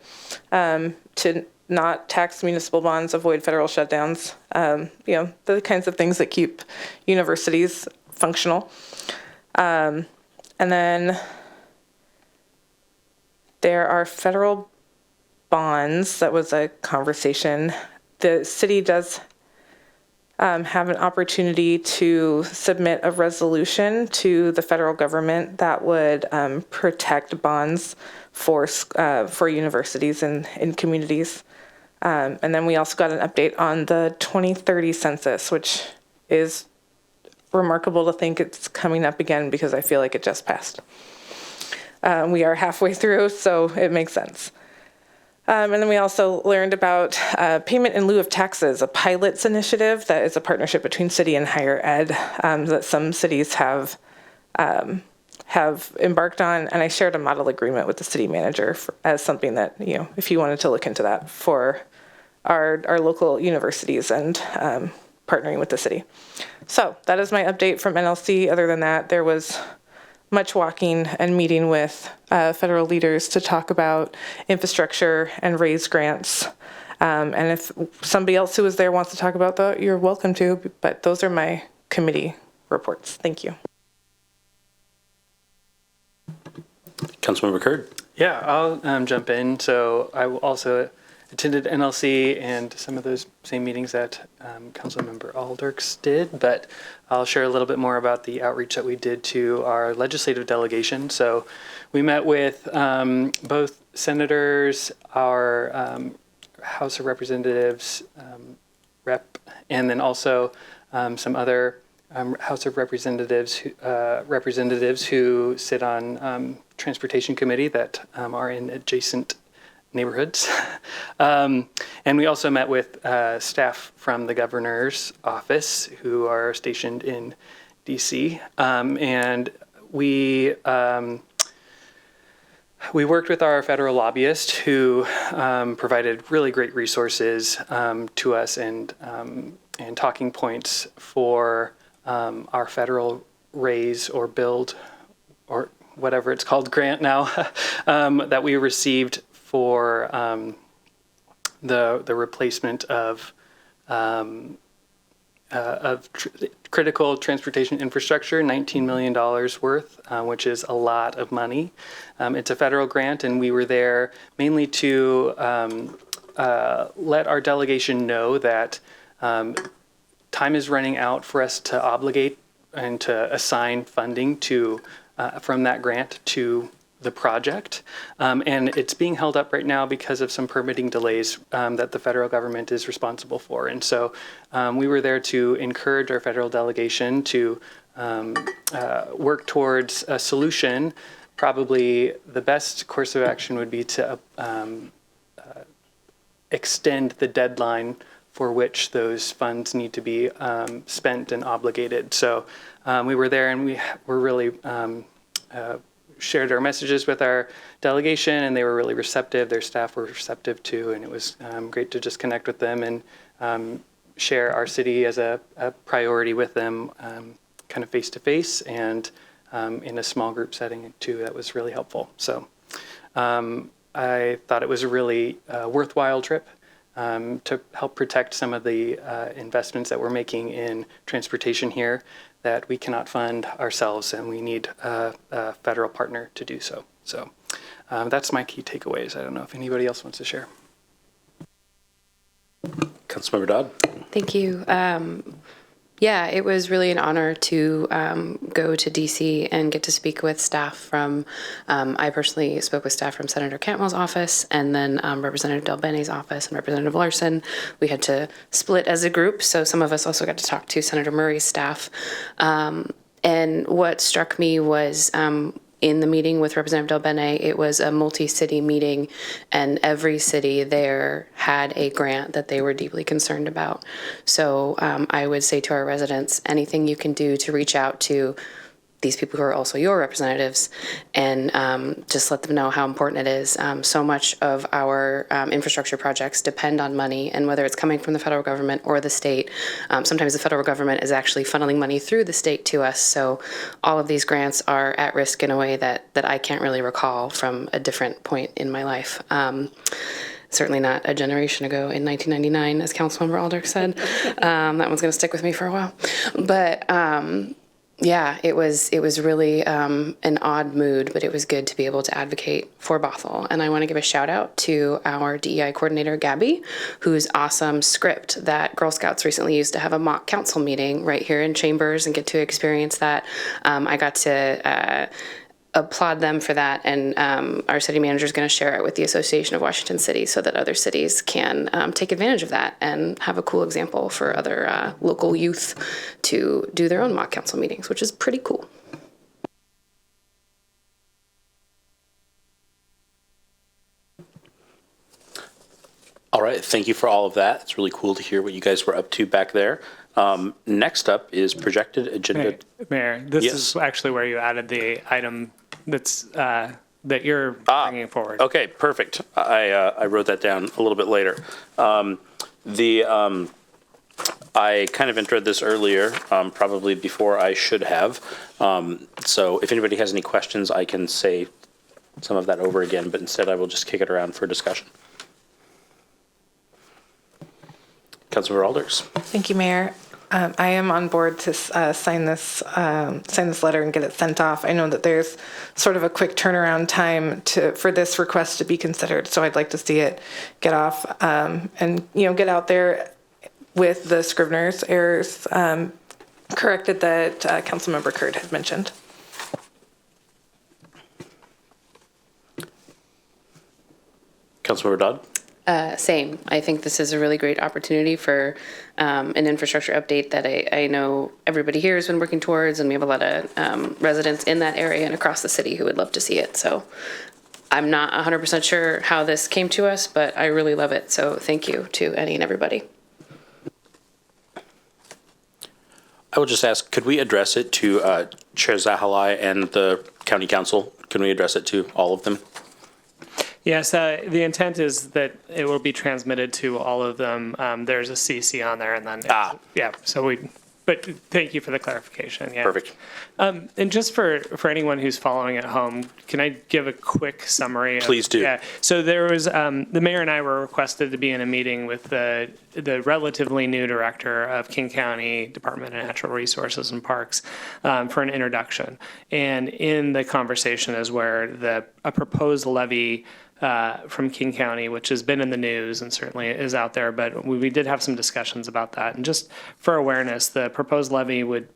S6: to not tax municipal bonds, avoid federal shutdowns, the kinds of things that keep universities functional. And then there are federal bonds. That was a conversation. The city does have an opportunity to submit a resolution to the federal government that would protect bonds for universities and communities. And then we also got an update on the 2030 census, which is remarkable to think it's coming up again because I feel like it just passed. We are halfway through, so it makes sense. And then we also learned about payment in lieu of taxes, a pilots initiative that is a partnership between city and higher ed that some cities have embarked on. And I shared a model agreement with the city manager as something that, if you wanted to look into that for our local universities and partnering with the city. So that is my update from NLC. Other than that, there was much walking and meeting with federal leaders to talk about infrastructure and raise grants. And if somebody else who was there wants to talk about that, you're welcome to, but those are my committee reports. Thank you.
S1: Councilmember Curd.
S5: Yeah, I'll jump in. So I also attended NLC and some of those same meetings that Councilmember Aldrichs did, but I'll share a little bit more about the outreach that we did to our legislative delegation. So we met with both senators, our House of Representatives rep, and then also some other House of Representatives who sit on Transportation Committee that are in adjacent neighborhoods. And we also met with staff from the governor's office who are stationed in DC. And we worked with our federal lobbyist who provided really great resources to us and talking points for our federal raise or build or whatever it's called grant now that we received for the replacement of critical transportation infrastructure, $19 million worth, which is a lot of money. It's a federal grant, and we were there mainly to let our delegation know that time is running out for us to obligate and to assign funding to from that grant to the project. And it's being held up right now because of some permitting delays that the federal government is responsible for. And so we were there to encourage our federal delegation to work towards a solution. Probably the best course of action would be to extend the deadline for which those funds need to be spent and obligated. So we were there, and we were really shared our messages with our delegation, and they were really receptive. Their staff were receptive too, and it was great to just connect with them and share our city as a priority with them, kind of face to face and in a small group setting too. That was really helpful. So I thought it was a really worthwhile trip to help protect some of the investments that we're making in transportation here that we cannot fund ourselves, and we need a federal partner to do so. So that's my key takeaways. I don't know if anybody else wants to share.
S1: Councilmember Dodd.
S13: Thank you. Yeah, it was really an honor to go to DC and get to speak with staff from, I personally spoke with staff from Senator Cantwell's office, and then Representative Del Bene's office and Representative Larson. We had to split as a group, so some of us also got to talk to Senator Murray's staff. And what struck me was in the meeting with Representative Del Bene, it was a multi-city meeting, and every city there had a grant that they were deeply concerned about. So I would say to our residents, anything you can do to reach out to these people who are also your representatives and just let them know how important it is. So much of our infrastructure projects depend on money, and whether it's coming from the federal government or the state, sometimes the federal government is actually funneling money through the state to us. So all of these grants are at risk in a way that I can't really recall from a different point in my life. Certainly not a generation ago in 1999, as Councilmember Aldrich said. That one's going to stick with me for a while. But yeah, it was really an odd mood, but it was good to be able to advocate for Bothell. And I want to give a shout out to our DEI coordinator, Gabby, whose awesome script that Girl Scouts recently used to have a mock council meeting right here in Chambers and get to experience that. I got to applaud them for that, and our city manager is going to share it with the Association of Washington Cities so that other cities can take advantage of that and have a cool example for other local youth to do their own mock council meetings, which is pretty cool.
S1: All right, thank you for all of that. It's really cool to hear what you guys were up to back there. Next up is projected agenda.
S9: Mayor, this
S1: Yes.
S9: is actually where you added the item that's that you're bringing forward.
S1: Okay, perfect. I wrote that down a little bit later. I kind of introed this earlier, probably before I should have. So if anybody has any questions, I can say some of that over again, but instead I will just kick it around for discussion. Councilmember Alders.
S6: Thank you, Mayor. I am on board to sign this letter and get it sent off. I know that there's sort of a quick turnaround time for this request to be considered, so I'd like to see it get off and get out there with the Scrivener's errors corrected that Councilmember Curd had mentioned.
S1: Councilmember Dodd.
S13: Same. I think this is a really great opportunity for an infrastructure update that I know everybody here has been working towards, and we have a lot of residents in that area and across the city who would love to see it. So I'm not 100% sure how this came to us, but I really love it. So thank you to any and everybody.
S1: I will just ask, could we address it to Chair Zahalai and the county council? Can we address it to all of them?
S9: Yes, the intent is that it will be transmitted to all of them. There's a CC on there, and then yeah. So but thank you for the clarification. Yeah.
S1: Perfect.
S9: And just for anyone who's following at home, can I give a quick summary?
S1: Please do.
S9: Yeah. So there was the mayor and I were requested to be in a meeting with the relatively new director of King County Department of Natural Resources and Parks for an introduction. And in the conversation is where a proposed levy from King County, which has been in the news and certainly is out there, but we did have some discussions about that. And just for awareness, the proposed levy would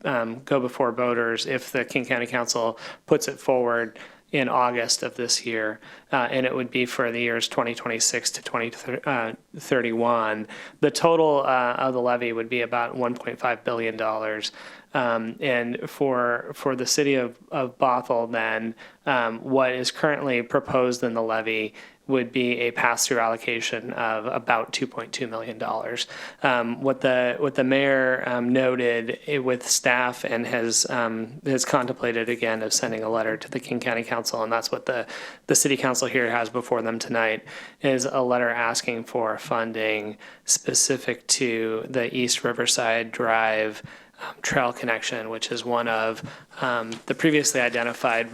S9: go before voters if the King County Council puts it forward in August of this year, and it would be for the years 2026 to 2031. The total of the levy would be about $1.5 billion. And for the city of Bothell, then what is currently proposed in the levy would be a pass-through allocation of about $2.2 million. What the mayor noted with staff and has contemplated again of sending a letter to the King County Council, and that's what the city council here has before them tonight, is a letter asking for funding specific to the East Riverside Drive trail connection, which is one of the previously identified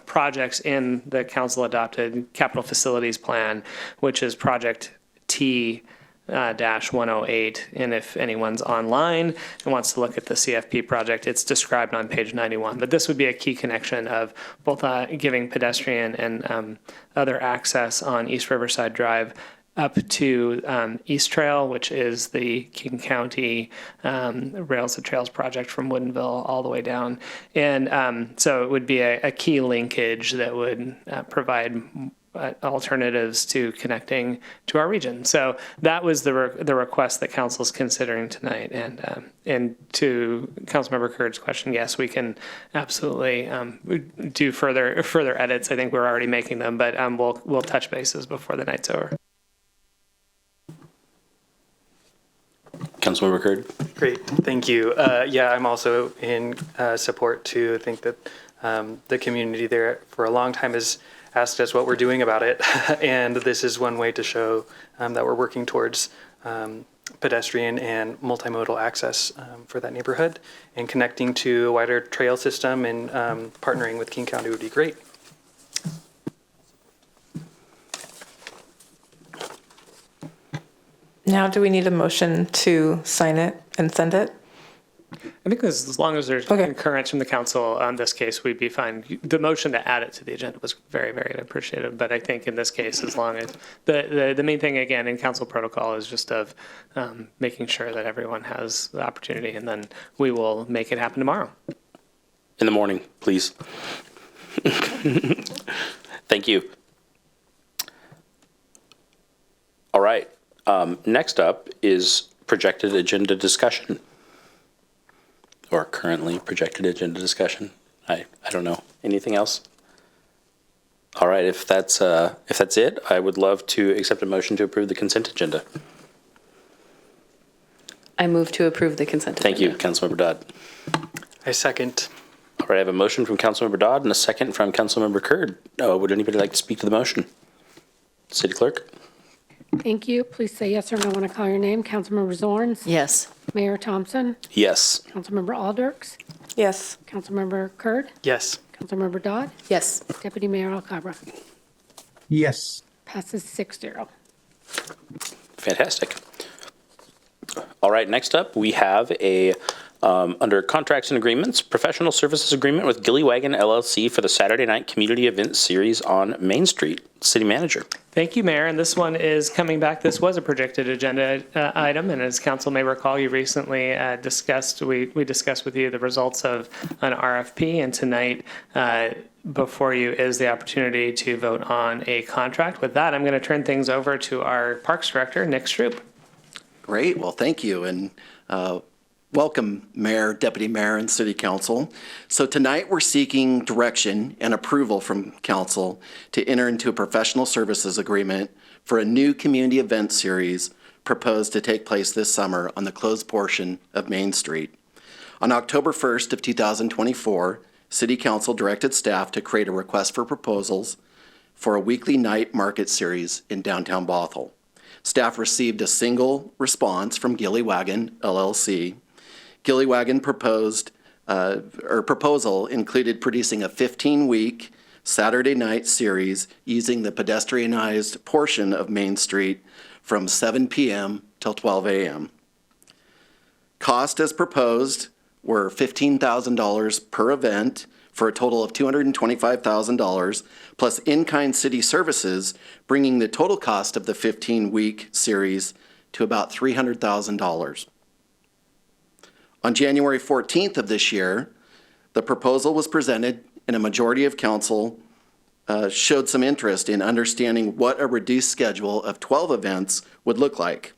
S9: projects in the council adopted capital facilities plan, which is project T -108. And if anyone's online and wants to look at the CFP project, it's described on page 91. But this would be a key connection of both giving pedestrian and other access on East Riverside Drive up to East Trail, which is the King County Rails to Trails project from Woodinville all the way down. And so it would be a key linkage that would provide alternatives to connecting to our region. So that was the request that council's considering tonight. And to Councilmember Curd's question, yes, we can absolutely do further edits. I think we're already making them, but we'll touch bases before the night's over.
S1: Councilmember Curd.
S5: Great, thank you. Yeah, I'm also in support to think that the community there for a long time has asked us what we're doing about it. And this is one way to show that we're working towards pedestrian and multimodal access for that neighborhood, and connecting to a wider trail system and partnering with King County would be great.
S6: Now, do we need a motion to sign it and send it?
S9: I think as long as there's concurrence from the council on this case, we'd be fine. The motion to add it to the agenda was very, very appreciative. But I think in this case, as long as the main thing, again, in council protocol is just of making sure that everyone has the opportunity, and then we will make it happen tomorrow.
S1: In the morning, please. Thank you. All right. Next up is projected agenda discussion, or currently projected agenda discussion. I don't know. Anything else? All right. If that's it, I would love to accept a motion to approve the consent agenda.
S13: I move to approve the consent agenda.
S1: Thank you, Councilmember Dodd.
S5: I second.
S1: All right. I have a motion from Councilmember Dodd and a second from Councilmember Curd. Would anybody like to speak to the motion? City Clerk.
S3: Thank you. Please say yes or no when I call your name. Councilmember Zorns?
S4: Yes.
S3: Mayor Thompson?
S1: Yes.
S3: Councilmember Alders?
S6: Yes.
S3: Councilmember Curd?
S5: Yes.
S3: Councilmember Dodd?
S13: Yes.
S3: Deputy Mayor Alcabra?
S12: Yes.
S3: Passes 6-0.
S1: Fantastic. All right, next up, we have a, under contracts and agreements, professional services agreement with Gilly, Wagon, LLC for the Saturday Night Community Event Series on Main Street. City Manager.
S9: Thank you, Mayor. And this one is coming back. This was a projected agenda item. And as council may recall, you recently discussed, we discussed with you the results of an RFP. And tonight, before you is the opportunity to vote on a contract. With that, I'm going to turn things over to our Parks Director, Nick Stroop.
S14: Great. Well, thank you. And Welcome, Mayor, Deputy Mayor, and City Council. So tonight we're seeking direction and approval from Council to enter into a professional services agreement for a new community event series proposed to take place this summer on the closed portion of Main Street. On October 1st of 2024, City Council directed staff to create a request for proposals for a weekly night market series in downtown Bothell. Staff received a single response from Gilly, Wagon, LLC. Gilly Wagon proposal included producing a 15-week Saturday night series using the pedestrianized portion of Main Street from 7 p.m. till 12 a.m. Cost as proposed were $15,000 per event for a total of $225,000 plus in-kind city services, bringing the total cost of the 15-week series to about $300,000. On January 14th of this year, the proposal was presented and a majority of council showed some interest in understanding what a reduced schedule of 12 events would look like.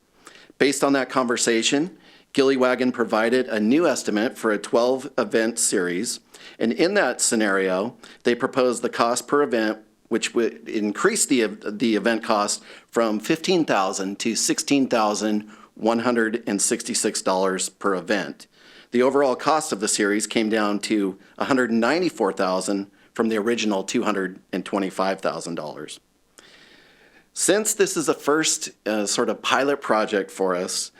S14: Based on that conversation, Gilly Wagon provided a new estimate for a 12-event series, and in that scenario, they proposed the cost per event, which would increase the event cost from $15,000 to $16,166 per event. The overall cost of the series came down to $194,000 from the original $225,000. Since this is a first sort of pilot project for us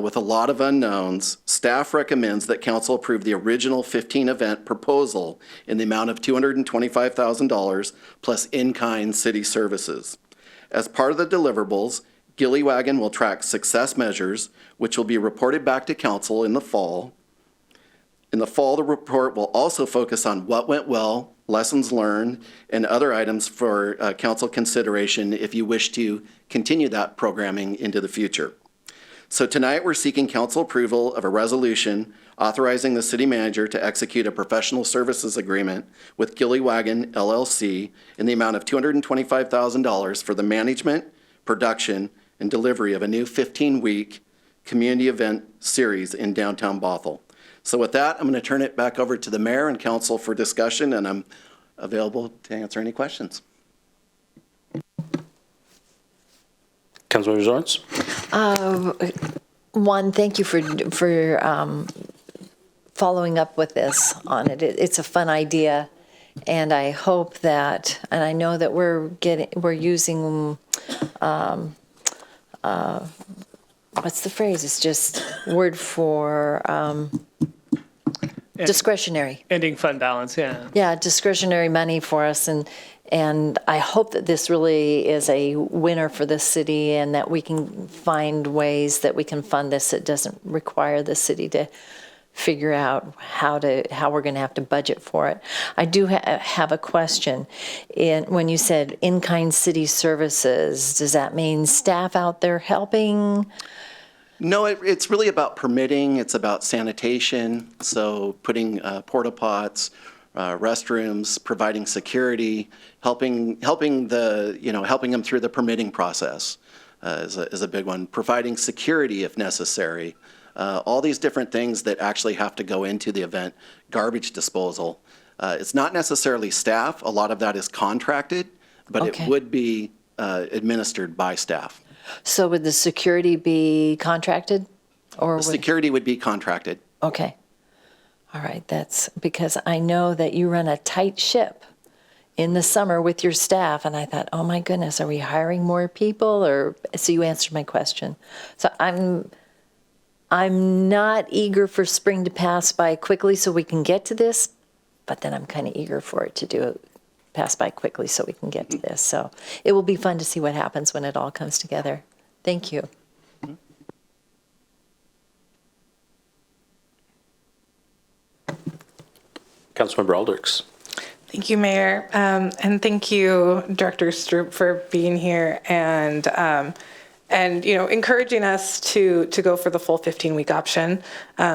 S14: with a lot of unknowns, staff recommends that council approve the original 15-event proposal in the amount of $225,000 plus in-kind city services. As part of the deliverables, Gilly Wagon will track success measures, which will be reported back to council in the fall. In the fall, the report will also focus on what went well, lessons learned, and other items for council consideration if you wish to continue that programming into the future. So tonight, we're seeking council approval of a resolution authorizing the city manager to execute a professional services agreement with Gilly Wagon, LLC, in the amount of $225,000 for the management, production, and delivery of a new 15-week community event series in downtown Bothell. So with that, I'm going to turn it back over to the mayor and council for discussion, and I'm available to answer any questions.
S1: Councilmember Zorns?
S4: One, thank you for following up with this on it. It's a fun idea, and I hope that, and I know that we're using, what's the phrase? It's just word for discretionary.
S9: Ending fund balance, yeah.
S4: Yeah, discretionary money for us, and I hope that this really is a winner for the city and that we can find ways that we can fund this. It doesn't require the city to figure out how we're going to have to budget for it. I do have a question. When you said in-kind city services, does that mean staff out there helping?
S14: No, it's really about permitting. It's about sanitation. So putting porta pots, restrooms, providing security, helping them through the permitting process is a big one. Providing security if necessary. All these different things that actually have to go into the event. Garbage disposal. It's not necessarily staff. A lot of that is contracted, but
S4: Okay.
S14: it would be administered by staff.
S4: So would the security be contracted? Or
S14: The security would be contracted.
S4: Okay. All right, that's because I know that you run a tight ship in the summer with your staff, and I thought, oh my goodness, are we hiring more people? So you answered my question. So I'm not eager for spring to pass by quickly so we can get to this, but then I'm kind of eager for it to pass by quickly so we can get to this. So it will be fun to see what happens when it all comes together. Thank you.
S1: Councilmember Alders.
S6: Thank you, Mayor. And thank you, Director Stroop, for being here and encouraging us to go for the full 15-week option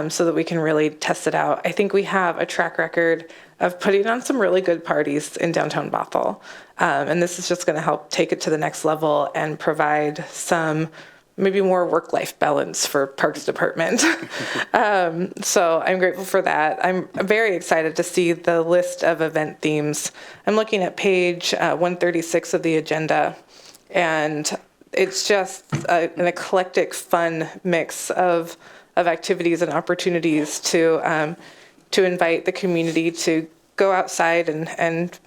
S6: so that we can really test it out. I think we have a track record of putting on some really good parties in downtown Bothell. And this is just going to help take it to the next level and provide some maybe more work-life balance for Parks Department. So I'm grateful for that. I'm very excited to see the list of event themes. I'm looking at page 136 of the agenda, and it's just an eclectic, fun mix of activities and opportunities to invite the community to go outside and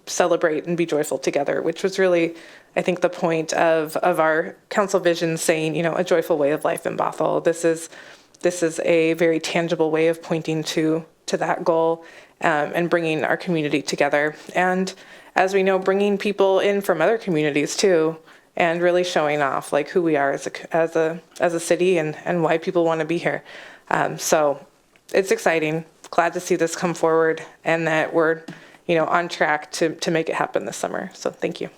S6: celebrate and be joyful together, which was really, I think, the point of our council vision saying, a joyful way of life in Bothell. This is a very tangible way of pointing to that goal and bringing our community together. And as we know, bringing people in from other communities too, and really showing off like who we are as a city and why people want to be here. So it's exciting. Glad to see this come forward and that we're, on track to make it happen this summer. So thank you.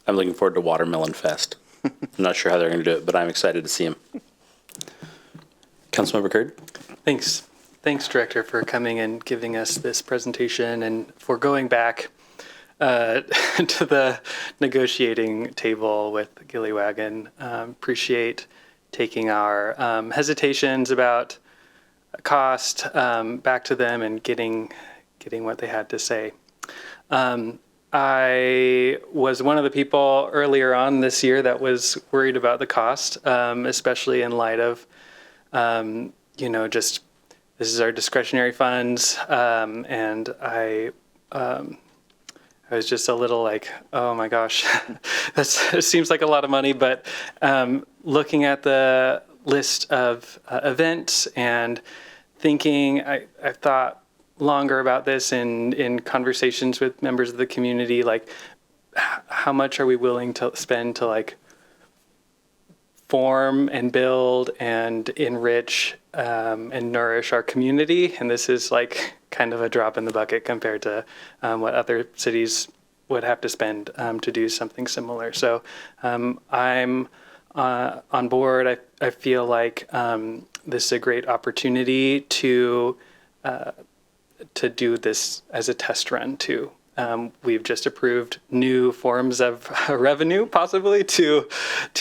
S1: I'm looking forward to Watermelon Fest. I'm not sure how they're going to do it, but I'm excited to see him. Councilmember Curd?
S5: Thanks. Thanks, Director, for coming and giving us this presentation and for going back to the negotiating table with Gilly Wagon. Appreciate taking our hesitations about cost back to them and getting what they had to say. I was one of the people earlier on this year that was worried about the cost, especially in light of, just this is our discretionary funds, and I was just a little like, oh my gosh, it seems like a lot of money. But looking at the list of events and thinking, I thought longer about this in conversations with members of the community, like how much are we willing to spend to like form and build and enrich and nourish our community. And this is like kind of a drop in the bucket compared to what other cities would have to spend to do something similar. So I'm on board. I feel like this is a great opportunity to do this as a test run too. We've just approved new forms of revenue possibly to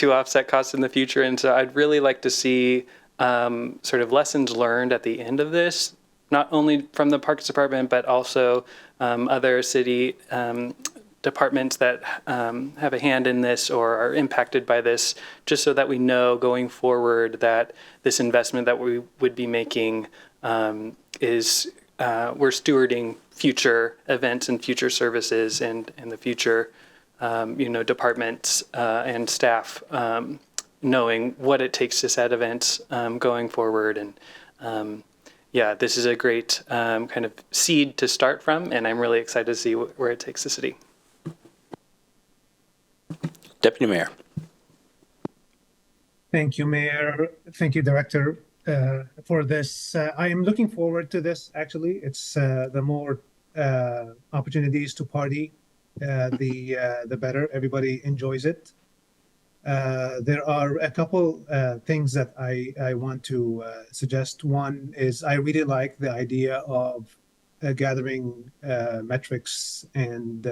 S5: offset costs in the future. And so I'd really like to see sort of lessons learned at the end of this, not only from the Parks Department, but also other city departments that have a hand in this or are impacted by this, just so that we know going forward that this investment that we would be making is we're stewarding future events and future services and the future departments and staff knowing what it takes to set events going forward. And this is a great kind of seed to start from, and I'm really excited to see where it takes the city.
S1: Deputy Mayor.
S12: Thank you, Mayor. Thank you, Director, for this. I am looking forward to this, actually. It's the more opportunities to party, the better. Everybody enjoys it. There are a couple things that I want to suggest. One is I really like the idea of gathering metrics and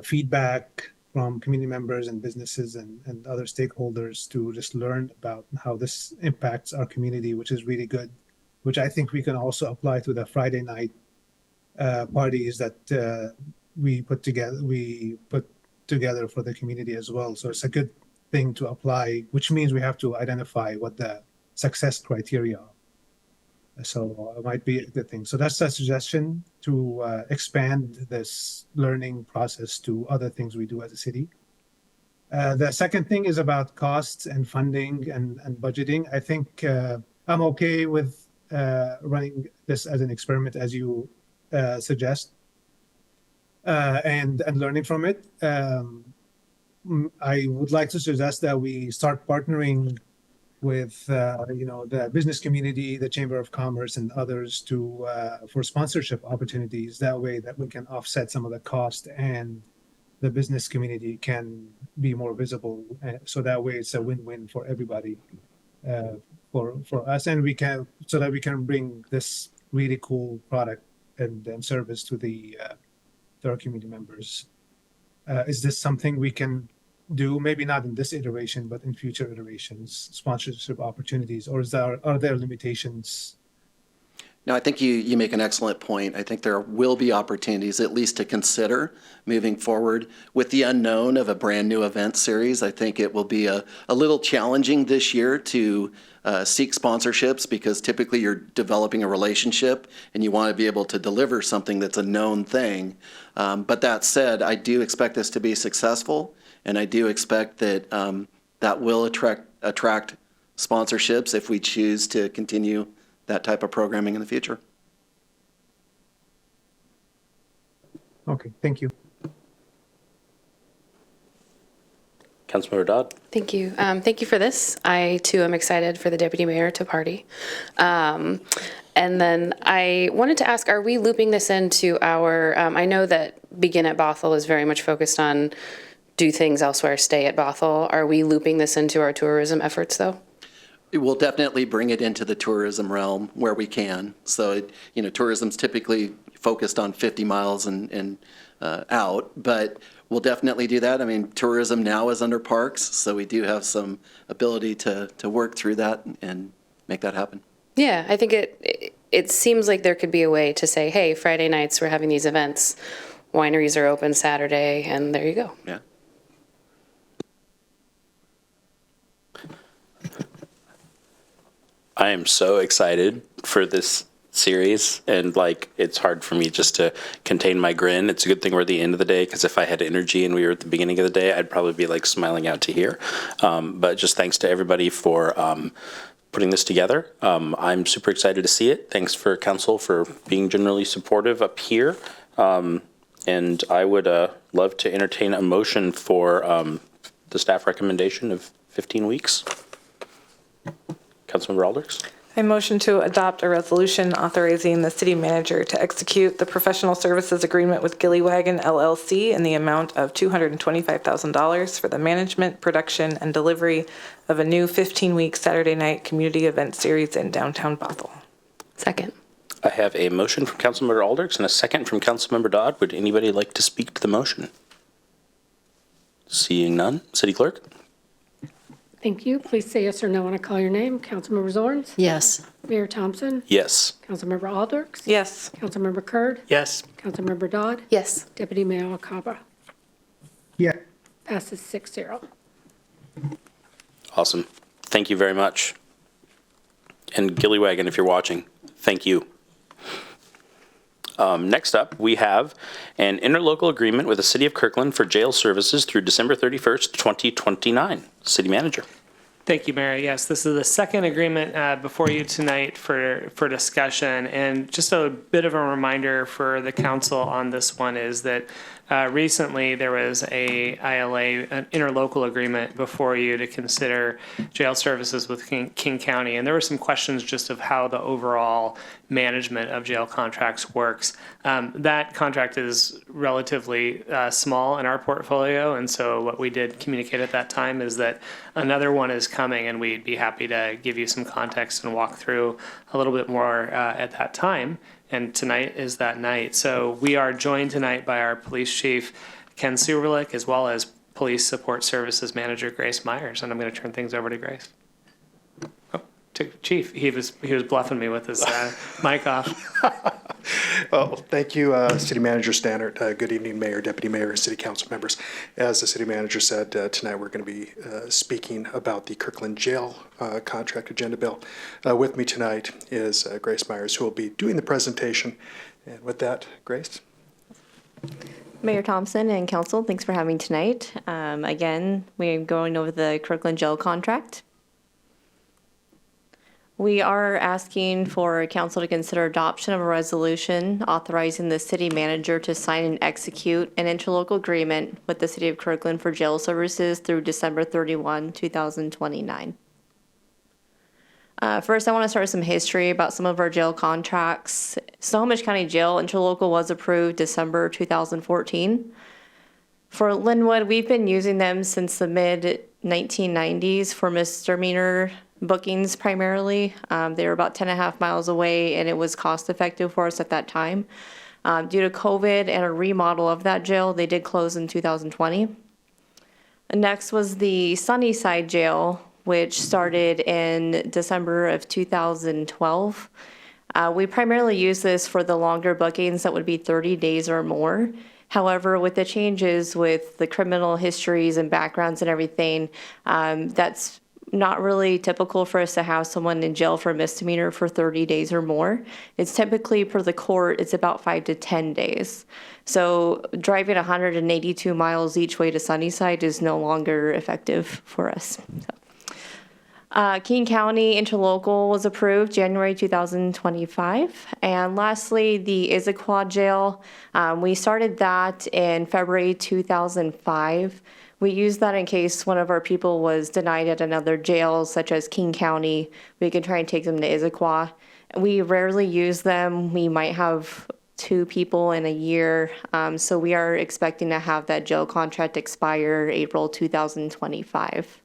S12: feedback from community members and businesses and other stakeholders to just learn about how this impacts our community, which is really good, which I think we can also apply to the Friday night parties that we put together for the community as well. So it's a good thing to apply, which means we have to identify what the success criteria are. So it might be a good thing. So that's a suggestion to expand this learning process to other things we do as a city. The second thing is about costs and funding and budgeting. I think I'm okay with running this as an experiment, as you suggest, and learning from it. I would like to suggest that we start partnering with the business community, the Chamber of Commerce, and others for sponsorship opportunities. That way, that we can offset some of the cost, and the business community can be more visible. So that way, it's a win-win for everybody, for us, and so that we can bring this really cool product and service to our community members. Is this something we can do? Maybe not in this iteration, but in future iterations, sponsorship opportunities, or are there limitations?
S14: No, I think you make an excellent point. I think there will be opportunities, at least to consider moving forward. With the unknown of a brand-new event series, I think it will be a little challenging this year to seek sponsorships, because typically you're developing a relationship and you want to be able to deliver something that's a known thing. But that said, I do expect this to be successful, and I do expect that that will attract sponsorships if we choose to continue that type of programming in the future.
S12: Okay, thank you.
S1: Councilmember Dodd?
S13: Thank you. Thank you for this. I, too, am excited for the deputy mayor to party. And then I wanted to ask, are we looping this into our, I know that Begin at Bothell is very much focused on do things elsewhere, stay at Bothell. Are we looping this into our tourism efforts, though?
S14: We'll definitely bring it into the tourism realm where we can. So, tourism's typically focused on 50 miles and out, but we'll definitely do that. I mean, tourism now is under parks, so we do have some ability to work through that and make that happen.
S13: Yeah, I think it seems like there could be a way to say, hey, Friday nights we're having these events, wineries are open Saturday, and there you go.
S14: Yeah.
S1: I am so excited for this series, and it's hard for me just to contain my grin. It's a good thing we're at the end of the day, because if I had energy and we were at the beginning of the day, I'd probably be smiling out to here. But just thanks to everybody for putting this together. I'm super excited to see it. Thanks for council for being generally supportive up here. And I would love to entertain a motion for the staff recommendation of 15 weeks. Councilmember Alders?
S6: I motion to adopt a resolution authorizing the city manager to execute the professional services agreement with Gilly, Wagon LLC in the amount of $225,000 for the management, production, and delivery of a new 15-week Saturday night community event series in downtown Bothell.
S13: Second.
S1: I have a motion from Councilmember Alders and a second from Councilmember Dodd. Would anybody like to speak to the motion? Seeing none. City Clerk?
S3: Thank you. Please say yes or no when I call your name. Councilmember Zorns?
S4: Yes.
S3: Mayor Thompson?
S1: Yes.
S3: Councilmember Alders?
S6: Yes.
S3: Councilmember Kurd?
S5: Yes.
S3: Councilmember Dodd?
S13: Yes.
S3: Deputy Mayor Alcaba?
S12: Yeah.
S3: Passes 6-0.
S1: Awesome. Thank you very much. And Gilly Wagon, if you're watching, thank you. Next up, we have an interlocal agreement with the City of Kirkland for jail services through December 31st, 2029. City Manager.
S9: Thank you, Mayor. Yes, this is the second agreement before you tonight for discussion. And just a bit of a reminder for the council on this one is that recently there was an interlocal agreement before you to consider jail services with King County. And there were some questions just of how the overall management of jail contracts works. That contract is relatively small in our portfolio. And so what we did communicate at that time is that another one is coming, and we'd be happy to give you some context and walk through a little bit more at that time. And tonight is that night. So we are joined tonight by our police chief, Ken Suberlick, as well as police support services manager, Grace Myers. And I'm going to turn things over to Grace. Oh, to Chief, he was bluffing me with his mic off.
S15: Well, thank you, City Manager Stannard. Good evening, Mayor, Deputy Mayor, and City Council members. As the City Manager said, tonight we're going to be speaking about the Kirkland Jail Contract Agenda Bill. With me tonight is Grace Myers, who will be doing the presentation. And with that, Grace.
S16: Mayor Thompson and Council, thanks for having me tonight. Again, we're going over the Kirkland Jail Contract. We are asking for Council to consider adoption of a resolution authorizing the city manager to sign and execute an interlocal agreement with the City of Kirkland for jail services through December 31, 2029. First, I want to start with some history about some of our jail contracts. Snohomish County Jail interlocal was approved December 2014. For Linwood, we've been using them since the mid-1990s for misdemeanor bookings primarily. They were about 10.5 miles away, and it was cost effective for us at that time. Due to COVID and a remodel of that jail, they did close in 2020. Next was the Sunnyside Jail, which started in December of 2012. We primarily use this for the longer bookings that would be 30 days or more. However, with the changes with the criminal histories and backgrounds and everything, that's not really typical for us to have someone in jail for a misdemeanor for 30 days or more. It's typically, per the court, it's about 5 to 10 days. So driving 182 miles each way to Sunnyside is no longer effective for us. King County Interlocal was approved January 2025. And lastly, the Issaquah Jail. We started that in February 2005. We used that in case one of our people was denied at another jail, such as King County. We could try and take them to Issaquah. We rarely use them. We might have 2 people in a year. So we are expecting to have that jail contract expire April 2025.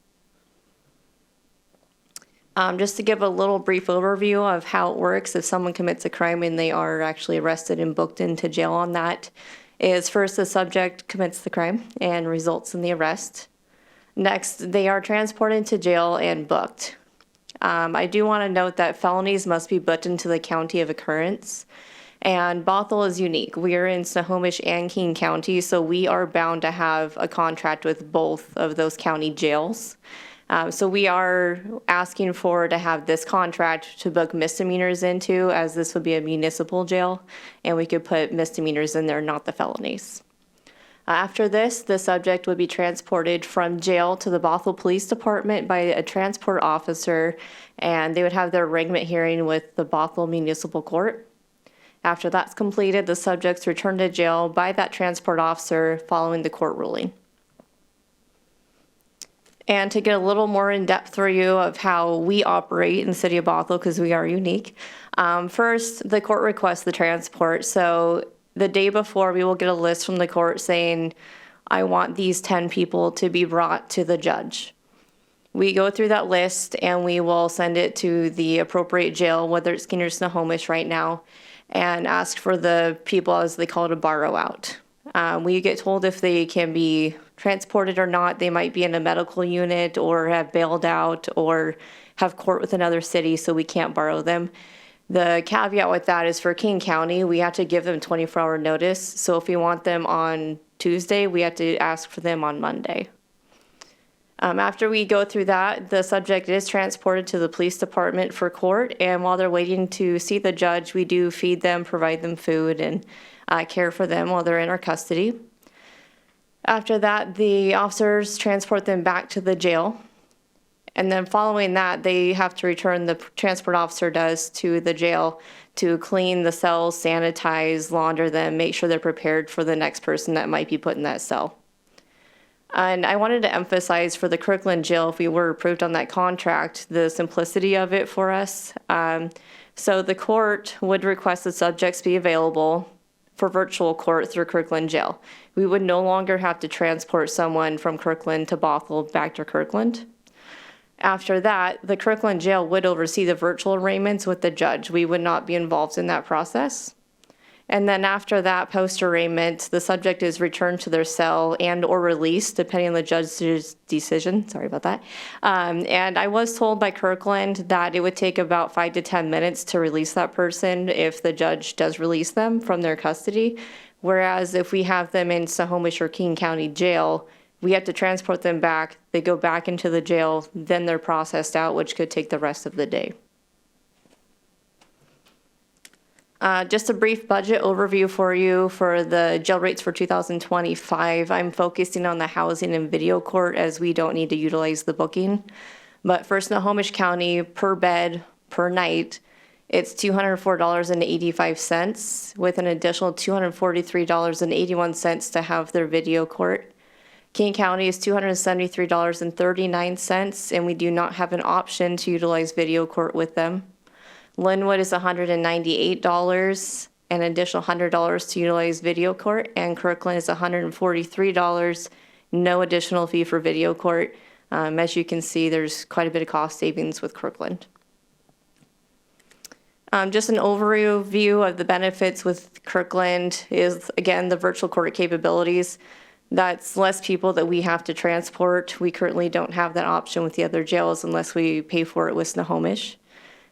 S16: Just to give a little brief overview of how it works if someone commits a crime and they are actually arrested and booked into jail on that, is first the subject commits the crime and results in the arrest. Next, they are transported to jail and booked. I do want to note that felonies must be booked into the county of occurrence. And Bothell is unique. We are in Snohomish and King County, so we are bound to have a contract with both of those county jails. So we are asking to have this contract to book misdemeanors into, as this would be a municipal jail, and we could put misdemeanors in there, not the felonies. After this, the subject would be transported from jail to the Bothell Police Department by a transport officer, and they would have their arraignment hearing with the Bothell Municipal Court. After that's completed, the subject's returned to jail by that transport officer following the court ruling. And to get a little more in-depth for you of how we operate in the city of Bothell, because we are unique, first, the court requests the transport. So the day before, we will get a list from the court saying, I want these 10 people to be brought to the judge. We go through that list and we will send it to the appropriate jail, whether it's King or Snohomish right now, and ask for the people, as they call it, a borrow out. We get told if they can be transported or not. They might be in a medical unit or have bailed out or have court with another city, so we can't borrow them. The caveat with that is for King County, we have to give them 24-hour notice. So if we want them on Tuesday, we have to ask for them on Monday. After we go through that, the subject is transported to the police department for court, and while they're waiting to see the judge, we do feed them, provide them food, and care for them while they're in our custody. After that, the officers transport them back to the jail. And then following that, they have to return, the transport officer does, to the jail to clean the cells, sanitize, launder them, make sure they're prepared for the next person that might be put in that cell. And I wanted to emphasize for the Kirkland jail, if we were approved on that contract, the simplicity of it for us. So the court would request the subjects be available for virtual court through Kirkland jail. We would no longer have to transport someone from Kirkland to Bothell back to Kirkland. After that, the Kirkland jail would oversee the virtual arraignments with the judge. We would not be involved in that process. And then after that post-arraignment, the subject is returned to their cell and or released, depending on the judge's decision. Sorry about that. And I was told by Kirkland that it would take about 5 to 10 minutes to release that person if the judge does release them from their custody. Whereas if we have them in Snohomish or King County jail, we have to transport them back. They go back into the jail, then they're processed out, which could take the rest of the day. Just a brief budget overview for you for the jail rates for 2025. I'm focusing on the housing and video court as we don't need to utilize the booking. But for Snohomish County, per bed, per night, it's $204.85 with an additional $243.81 to have their video court. King County is $273.39, and we do not have an option to utilize video court with them. Linwood is $198, an additional $100 to utilize video court, and Kirkland is $143, no additional fee for video court. As you can see, there's quite a bit of cost savings with Kirkland. Just an overview of the benefits with Kirkland is, again, the virtual court capabilities. That's less people that we have to transport. We currently don't have that option with the other jails unless we pay for it with Snohomish.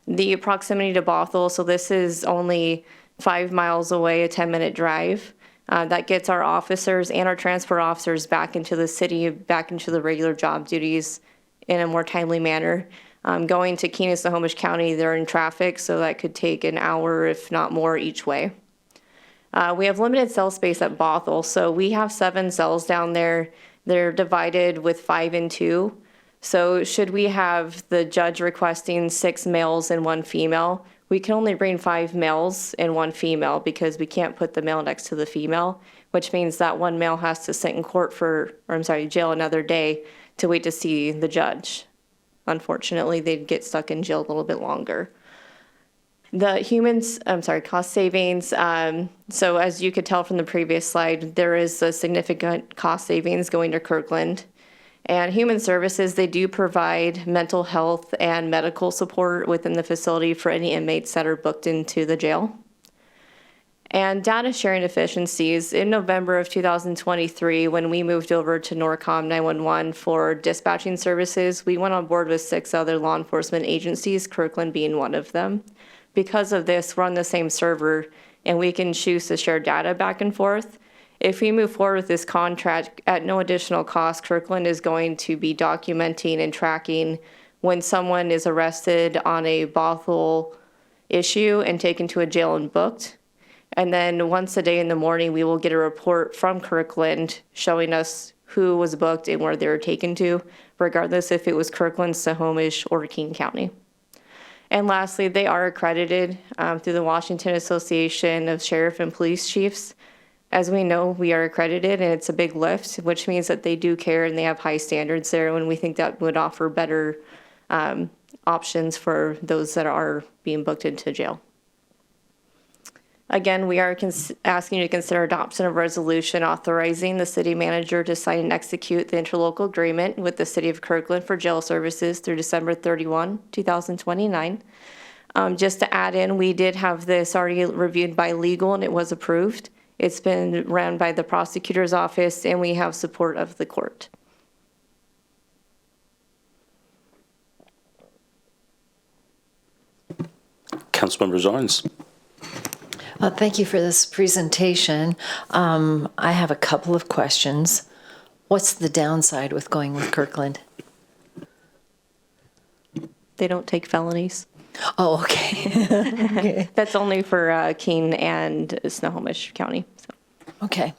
S16: The proximity to Bothell, so this is only 5 miles away, a 10-minute drive. That gets our officers and our transport officers back into the city, back into the regular job duties in a more timely manner. Going to Keene and Snohomish County, they're in traffic, so that could take an hour, if not more, each way. We have limited cell space at Bothell, so we have 7 cells down there. They're divided with 5 and 2. So should we have the judge requesting 6 males and 1 female, we can only bring 5 males and 1 female because we can't put the male next to the female, which means that 1 male has to sit in court jail another day to wait to see the judge. Unfortunately, they'd get stuck in jail a little bit longer. The cost savings. So as you could tell from the previous slide, there is a significant cost savings going to Kirkland. And Human Services, they do provide mental health and medical support within the facility for any inmates that are booked into the jail. And data sharing efficiencies. In November of 2023, when we moved over to Norcom 911 for dispatching services, we went on board with 6 other law enforcement agencies, Kirkland being one of them. Because of this, we're on the same server, and we can choose to share data back and forth. If we move forward with this contract at no additional cost, Kirkland is going to be documenting and tracking when someone is arrested on a Bothell issue and taken to a jail and booked. And then once a day in the morning, we will get a report from Kirkland showing us who was booked and where they were taken to, regardless if it was Kirkland, Snohomish, or Keene County. And lastly, they are accredited through the Washington Association of Sheriff and Police Chiefs. As we know, we are accredited, and it's a big lift, which means that they do care and they have high standards there, and we think that would offer better options for those that are being booked into jail. Again, we are asking you to consider adoption of a resolution authorizing the city manager to sign and execute the interlocal agreement with the city of Kirkland for jail services through December 31, 2029. Just to add in, we did have this already reviewed by legal and it was approved. It's been ran by the prosecutor's office and we have support of the court.
S1: Councilmember Zorns.
S4: Thank you for this presentation. I have a couple of questions. What's the downside with going with Kirkland?
S16: They don't take felonies.
S4: Oh, okay.
S16: That's only for Keene and Snohomish County. So.
S4: Okay.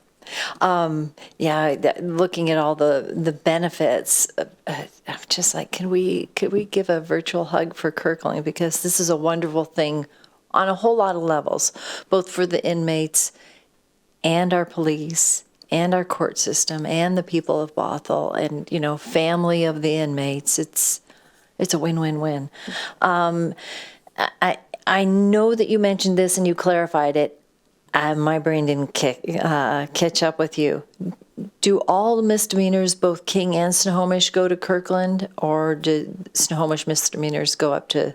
S4: Looking at all the benefits, I'm just like, could we give a virtual hug for Kirkland, because this is a wonderful thing on a whole lot of levels, both for the inmates and our police and our court system and the people of Bothell and, family of the inmates. It's a win-win-win. I know that you mentioned this and you clarified it. My brain didn't catch up with you. Do all the misdemeanors, both King and Snohomish, go to Kirkland, or do Snohomish misdemeanors go up to?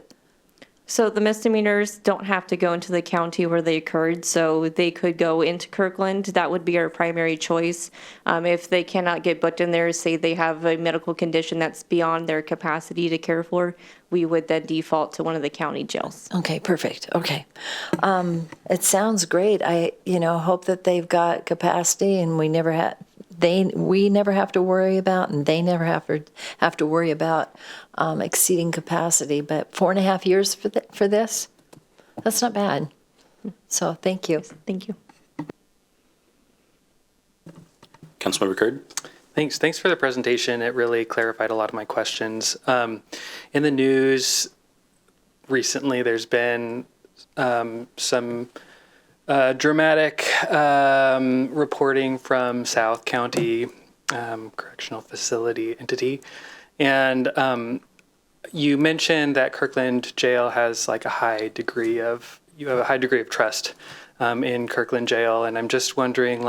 S16: So the misdemeanors don't have to go into the county where they occurred, so they could go into Kirkland. That would be our primary choice. If they cannot get booked in there, say they have a medical condition that's beyond their capacity to care for, we would then default to one of the county jails.
S4: Okay, perfect. Okay. It sounds great. I, hope that they've got capacity and we never have to worry about, and they never have to worry about exceeding capacity. But 4.5 years for this, that's not bad. So thank you.
S16: Thank you.
S1: Councilmember Curd.
S5: Thanks for the presentation. It really clarified a lot of my questions. In the news recently, there's been some dramatic reporting from South County Correctional Facility entity. And you mentioned that Kirkland Jail has you have a high degree of trust in Kirkland Jail. And I'm just wondering,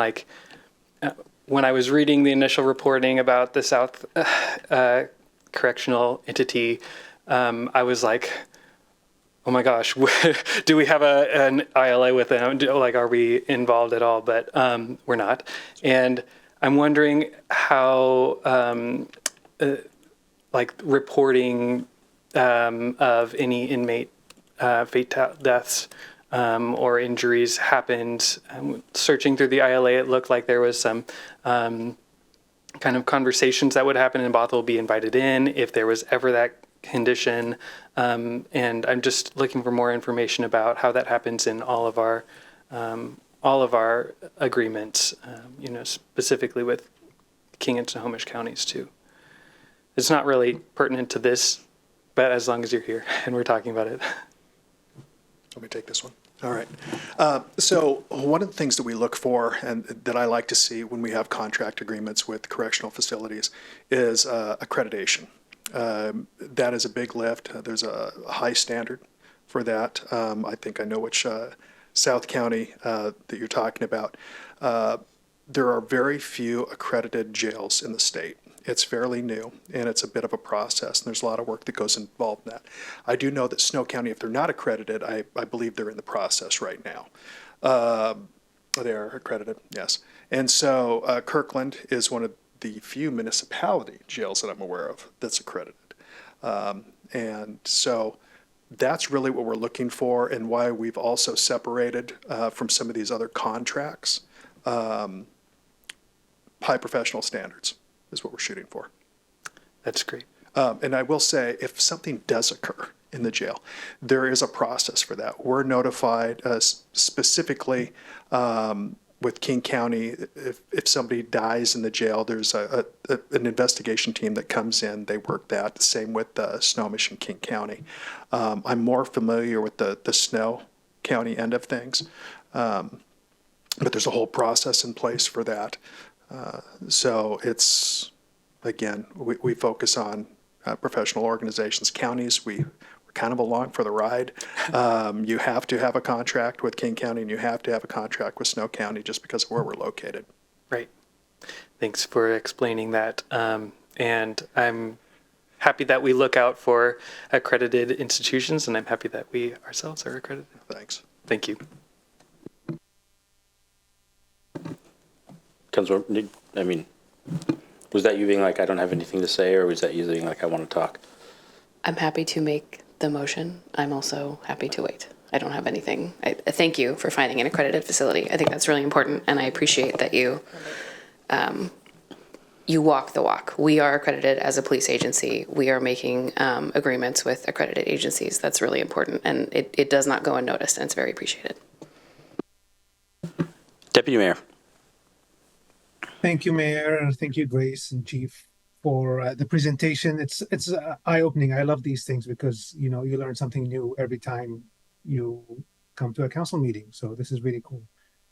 S5: when I was reading the initial reporting about the South Correctional entity, I was like, oh my gosh, do we have an ILA with them? Are we involved at all? But we're not. And I'm wondering how, reporting of any inmate fatal deaths or injuries happened. Searching through the ILA, it looked like there was some kind of conversations that would happen, and Bothell would be invited in if there was ever that condition. And I'm just looking for more information about how that happens in all of our agreements, specifically with King and Snohomish counties too. It's not really pertinent to this, but as long as you're here and we're talking about it.
S15: Let me take this one. All right. So one of the things that we look for and that I like to see when we have contract agreements with correctional facilities is accreditation. That is a big lift. There's a high standard for that. I think I know which South County that you're talking about. There are very few accredited jails in the state. It's fairly new, and it's a bit of a process, and there's a lot of work that goes involved in that. I do know that Snow County, if they're not accredited, I believe they're in the process right now. They are accredited, yes. And so Kirkland is one of the few municipality jails that I'm aware of that's accredited. And so that's really what we're looking for, and why we've also separated from some of these other contracts. High professional standards is what we're shooting for.
S5: That's great.
S15: And I will say, if something does occur in the jail, there is a process for that. We're notified specifically with King County. If somebody dies in the jail, there's an investigation team that comes in. They work that. Same with Snohomish and King County. I'm more familiar with the Snow County end of things, but there's a whole process in place for that. So it's, again, we focus on professional organizations. Counties, we're kind of along for the ride. You have to have a contract with King County, and you have to have a contract with Snow County just because of where we're located.
S5: Right. Thanks for explaining that. And I'm happy that we look out for accredited institutions, and I'm happy that we ourselves are accredited.
S15: Thanks.
S5: Thank you.
S1: Councilor, was that you being like, I don't have anything to say, or was that you being like, I want to talk?
S13: I'm happy to make the motion. I'm also happy to wait. I don't have anything. I thank you for finding an accredited facility. I think that's really important, and I appreciate that you walk the walk. We are accredited as a police agency. We are making agreements with accredited agencies. That's really important, and it does not go unnoticed, and it's very appreciated.
S1: Deputy Mayor.
S12: Thank you, Mayor. Thank you, Grace and Chief, for the presentation. It's eye-opening. I love these things because, you learn something new every time you come to a council meeting. So this is really cool.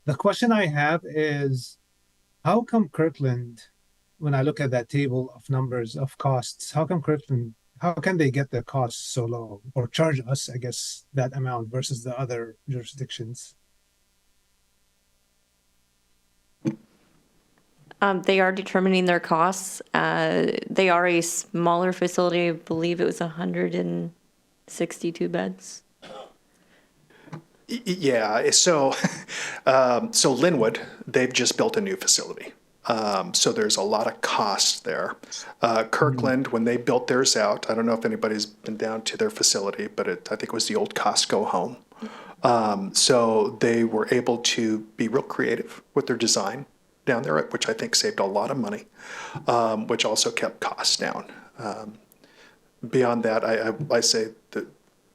S12: The question I have is, how come Kirkland, when I look at that table of numbers of costs, how can they get their costs so low, or charge us, I guess, that amount versus the other jurisdictions?
S16: They are determining their costs. They are a smaller facility. I believe it was 162 beds.
S15: Yeah, so Linwood, they've just built a new facility. So there's a lot of cost there. Kirkland, when they built theirs out, I don't know if anybody's been down to their facility, but I think it was the old Costco home. So they were able to be real creative with their design down there, which I think saved a lot of money, which also kept costs down. Beyond that, I say that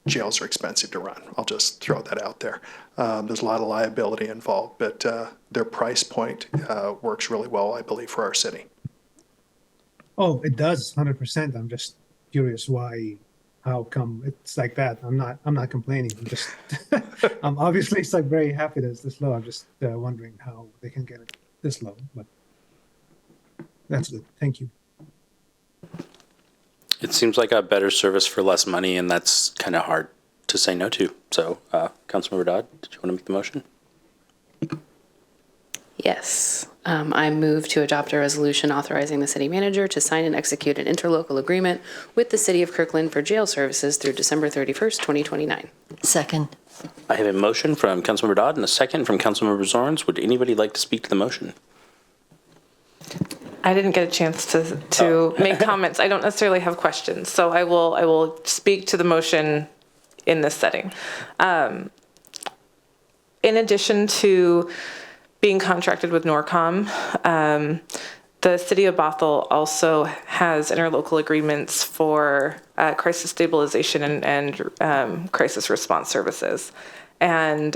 S15: jails are expensive to run. I'll just throw that out there. There's a lot of liability involved, but their price point works really well, I believe, for our city.
S12: Oh, it does, 100%. I'm just curious how come it's like that. I'm not complaining. I'm just, I'm obviously very happy that it's this low. I'm just wondering how they can get it this low, but that's good. Thank you.
S1: It seems like a better service for less money, and that's kind of hard to say no to. So, Councilmember Dodd, did you want to make the motion?
S13: Yes. I move to adopt a resolution authorizing the city manager to sign and execute an interlocal agreement with the city of Kirkland for jail services through December 31st, 2029.
S4: Second.
S1: I have a motion from Councilmember Dodd and a second from Councilmember Zorns. Would anybody like to speak to the motion?
S6: I didn't get a chance to make comments. I don't necessarily have questions, so I will speak to the motion in this setting. In addition to being contracted with Norcom, the city of Bothell also has interlocal agreements for crisis stabilization and crisis response services. And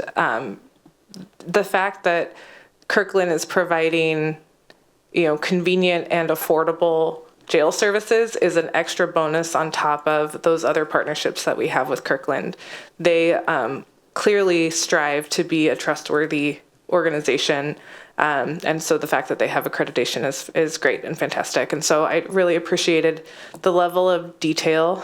S6: the fact that Kirkland is providing, convenient and affordable jail services is an extra bonus on top of those other partnerships that we have with Kirkland. They clearly strive to be a trustworthy organization. And so the fact that they have accreditation is great and fantastic. And so I really appreciated the level of detail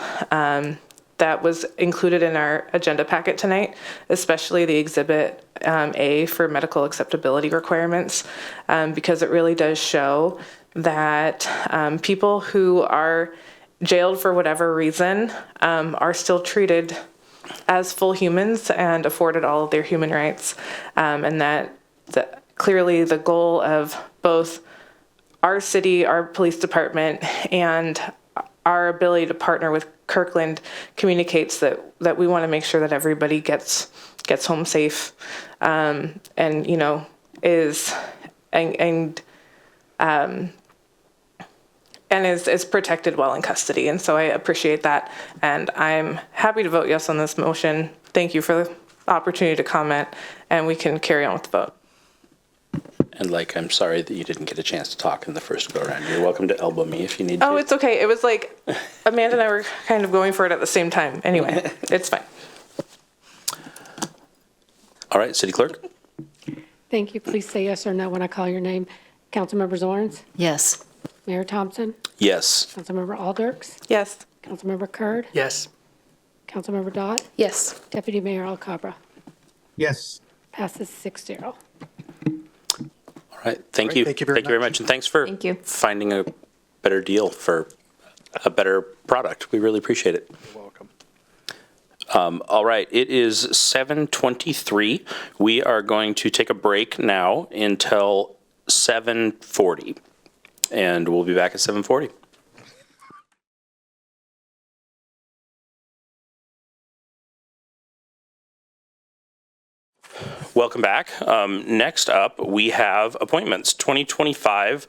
S6: that was included in our agenda packet tonight, especially the Exhibit A for medical acceptability requirements, because it really does show that people who are jailed for whatever reason are still treated as full humans and afforded all of their human rights, and that clearly the goal of both our city, our police department, and our ability to partner with Kirkland communicates that we want to make sure that everybody gets home safe, and is protected while in custody. And so I appreciate that, and I'm happy to vote yes on this motion. Thank you for the opportunity to comment, and we can carry on with the vote.
S1: And I'm sorry that you didn't get a chance to talk in the first go around. You're welcome to elbow me if you need to.
S6: Oh, it's okay. It was like Amanda and I were kind of going for it at the same time. Anyway, it's fine.
S1: All right, City Clerk?
S3: Thank you. Please say yes or no when I call your name. Councilmember Zorns?
S4: Yes.
S3: Mayor Thompson?
S1: Yes.
S3: Councilmember Alders?
S6: Yes.
S3: Councilmember Kurd?
S5: Yes.
S3: Councilmember Dodd?
S13: Yes.
S3: Deputy Mayor Alcabra?
S12: Yes.
S3: Passes 6-0.
S1: All right, thank you.
S15: Thank you very
S1: much. And thanks for
S16: Thank you.
S1: finding a better deal for a better product. We really appreciate it.
S15: You're welcome.
S1: All right, it is 7:23. We are going to take a break now until 7:40, and we'll be back at 7:40. Welcome back. Next up, we have appointments. 2025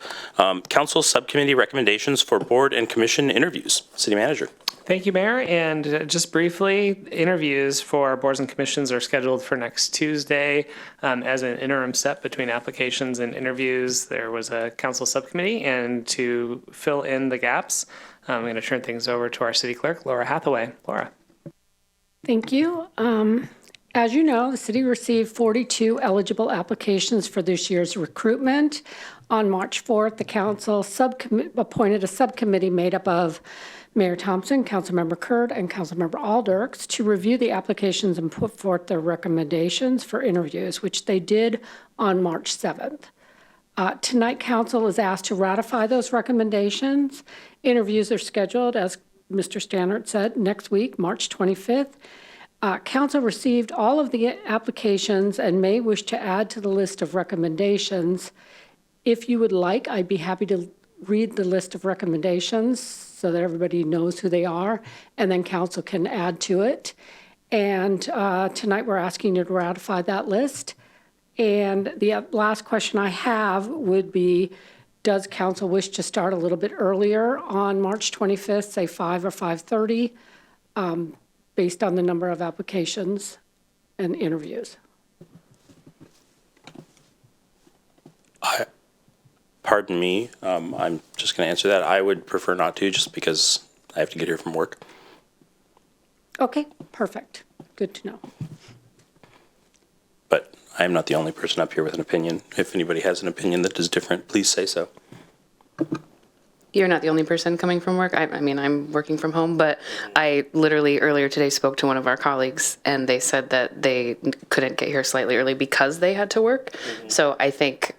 S1: Council Subcommittee recommendations for board and commission interviews. City Manager.
S9: Thank you, Mayor. And just briefly, interviews for boards and commissions are scheduled for next Tuesday. As an interim step between applications and interviews, there was a council subcommittee, and to fill in the gaps, I'm going to turn things over to our city clerk, Laura Hathaway. Laura.
S3: Thank you. As you know, the city received 42 eligible applications for this year's recruitment. On March 4th, the council appointed a subcommittee made up of Mayor Thompson, Councilmember Kurd, and Councilmember Alders to review the applications and put forth their recommendations for interviews, which they did on March 7th. Tonight, council is asked to ratify those recommendations. Interviews are scheduled, as Mr. Stannard said, next week, March 25th. Council received all of the applications and may wish to add to the list of recommendations. If you would like, I'd be happy to read the list of recommendations so that everybody knows who they are, and then council can add to it. And tonight we're asking you to ratify that list. And the last question I have would be, does council wish to start a little bit earlier on March 25th, say 5 or 5:30? Based on the number of applications and interviews.
S1: Pardon me, I'm just going to answer that. I would prefer not to, just because I have to get here from work.
S3: Okay, perfect. Good to know.
S1: But I am not the only person up here with an opinion. If anybody has an opinion that is different, please say so.
S13: You're not the only person coming from work. I mean, I'm working from home, but I literally earlier today spoke to one of our colleagues, and they said that they couldn't get here slightly early because they had to work. So I think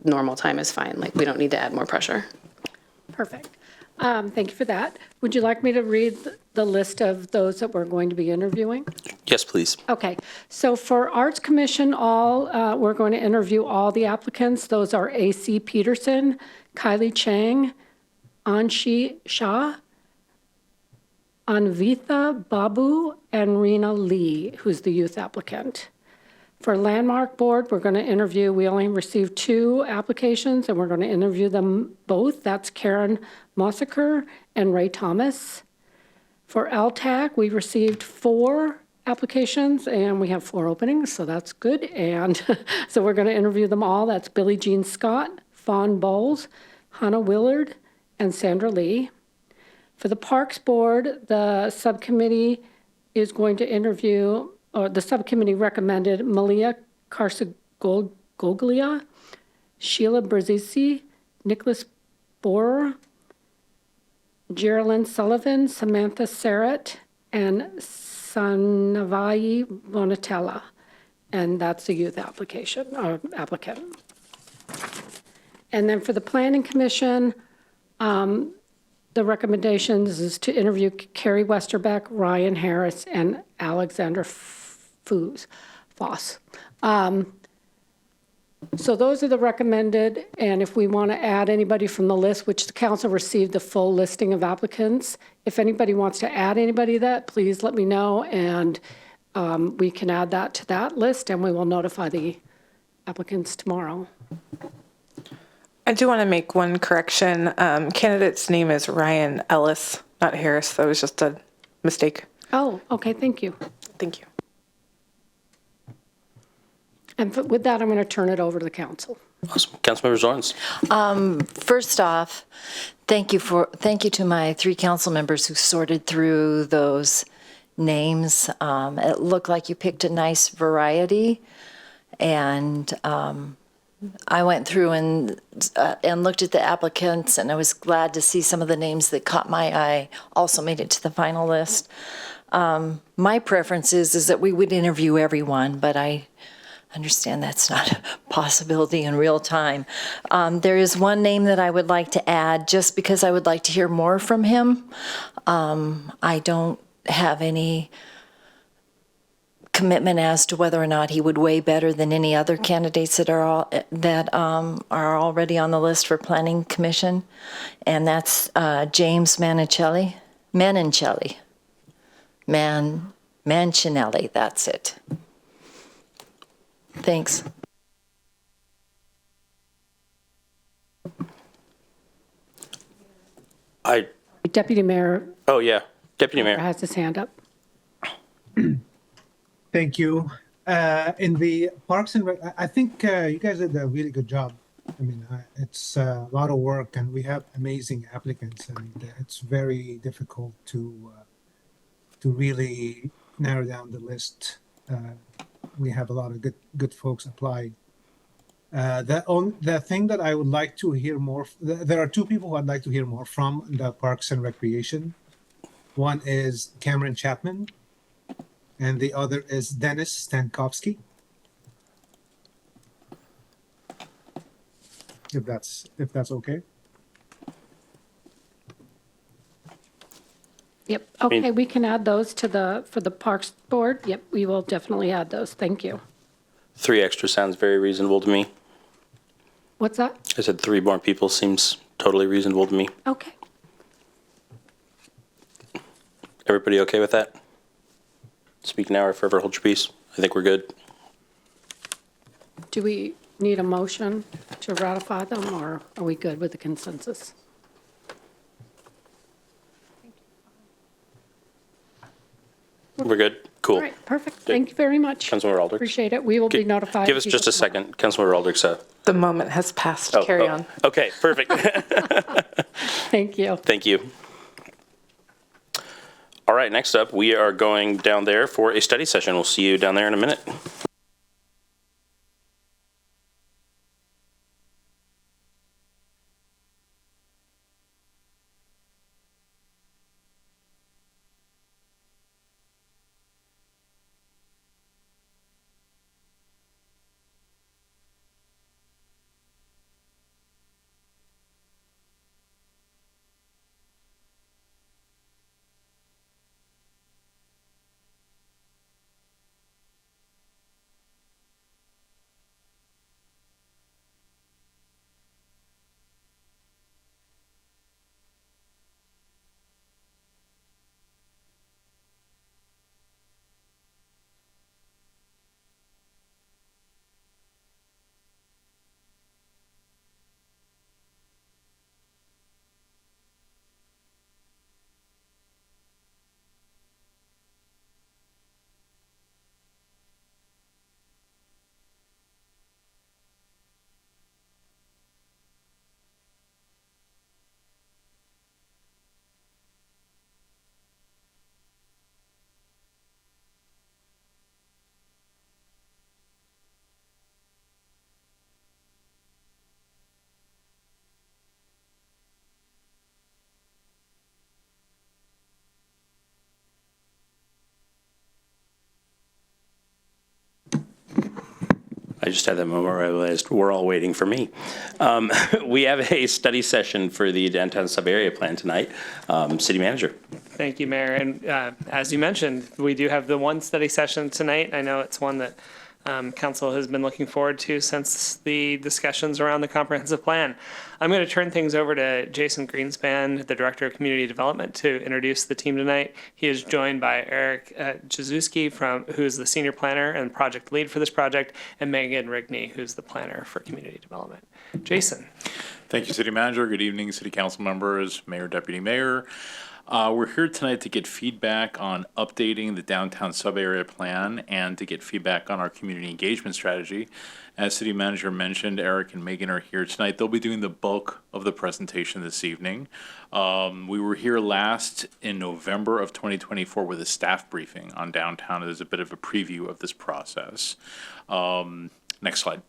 S13: normal time is fine. Like, we don't need to add more pressure.
S3: Perfect. Thank you for that. Would you like me to read the list of those that we're going to be interviewing?
S1: Yes, please.
S3: Okay, so for Arts Commission, we're going to interview all the applicants. Those are A.C. Peterson, Kylie Chang, Anshi Shah, Anvitha Babu, and Reena Lee, who's the youth applicant. For Landmark Board, we're going to interview, we only received 2 applications, and we're going to interview them both. That's Karen Mossaker and Ray Thomas. For LTAC, we received 4 applications, and we have 4 openings, so that's good. And so we're going to interview them all. That's Billie Jean Scott, Fawn Bowles, Hannah Willard, and Sandra Lee. For the Parks Board, the subcommittee is going to interview, or the subcommittee recommended Malia Carsagoglia, Sheila Brzezzi, Nicholas Borer, Geraldine Sullivan, Samantha Serrett, and Sanavayi Bonatella. And that's the youth applicant. And then for the Planning Commission, the recommendations is to interview Carrie Westerbeck, Ryan Harris, and Alexander Foss. So those are the recommended, and if we want to add anybody from the list, which the council received the full listing of applicants, if anybody wants to add anybody to that, please let me know, and we can add that to that list, and we will notify the applicants tomorrow.
S6: I do want to make one correction. Candidate's name is Ryan Ellis, not Harris. That was just a mistake.
S3: Oh, okay, thank you.
S6: Thank you.
S3: And with that, I'm going to turn it over to the council.
S1: Awesome. Councilmember Zorns.
S4: First off, thank you to my 3 council members who sorted through those names. It looked like you picked a nice variety, and I went through and looked at the applicants, and I was glad to see some of the names that caught my eye also made it to the final list. My preference is that we would interview everyone, but I understand that's not a possibility in real time. There is one name that I would like to add just because I would like to hear more from him. I don't have any commitment as to whether or not he would weigh better than any other candidates that are already on the list for Planning Commission, and that's James Manchinelli. Manchinelli, that's it. Thanks.
S3: Deputy Mayor.
S1: Oh, yeah. Deputy Mayor
S3: has his hand up.
S12: Thank you. In the Parks and Rec, I think you guys did a really good job. I mean, it's a lot of work, and we have amazing applicants, and it's very difficult to really narrow down the list. We have a lot of good folks apply. The thing that I would like to hear more, there are 2 people who I'd like to hear more from in the Parks and Recreation. One is Cameron Chapman, and the other is Dennis Stankovsky. If that's okay.
S3: Yep, okay, we can add those for the Parks Board. Yep, we will definitely add those. Thank you.
S1: 3 extra sounds very reasonable to me.
S3: What's that?
S1: I said 3 more people seems totally reasonable to me.
S3: Okay.
S1: Everybody okay with that? Speak now or forever hold your peace. I think we're good.
S3: Do we need a motion to ratify them, or are we good with the consensus?
S1: We're good? Cool.
S3: All right, perfect. Thank you very much.
S1: Councilmember Aldrich.
S3: Appreciate it. We will be notified.
S1: Give us just a second. Councilmember Aldrich.
S6: The moment has passed. Carry on.
S1: Okay, perfect.
S3: Thank you.
S1: Thank you. All right, next up, we are going down there for a study session. We'll see you down there in a minute. just had that moment where I realized we're all waiting for me. We have a study session for the downtown Subarea plan tonight. City Manager.
S9: Thank you, Mayor. And as you mentioned, we do have the one study session tonight. I know it's one that Council has been looking forward to since the discussions around the comprehensive plan. I'm going to turn things over to Jason Greenspan, the Director of Community Development, to introduce the team tonight. He is joined by Eric Jazuski, who is the Senior Planner and Project Lead for this project, and Megan Rigney, who's the Planner for Community Development. Jason.
S17: Thank you, City Manager. Good evening, City Council members, Mayor, Deputy Mayor. We're here tonight to get feedback on updating the downtown sub-area plan and to get feedback on our community engagement strategy. As City Manager mentioned, Eric and Megan are here tonight. They'll be doing the bulk of the presentation this evening. We were here last in November of 2024 with a staff briefing on downtown. There's a bit of a preview of this process. Next slide.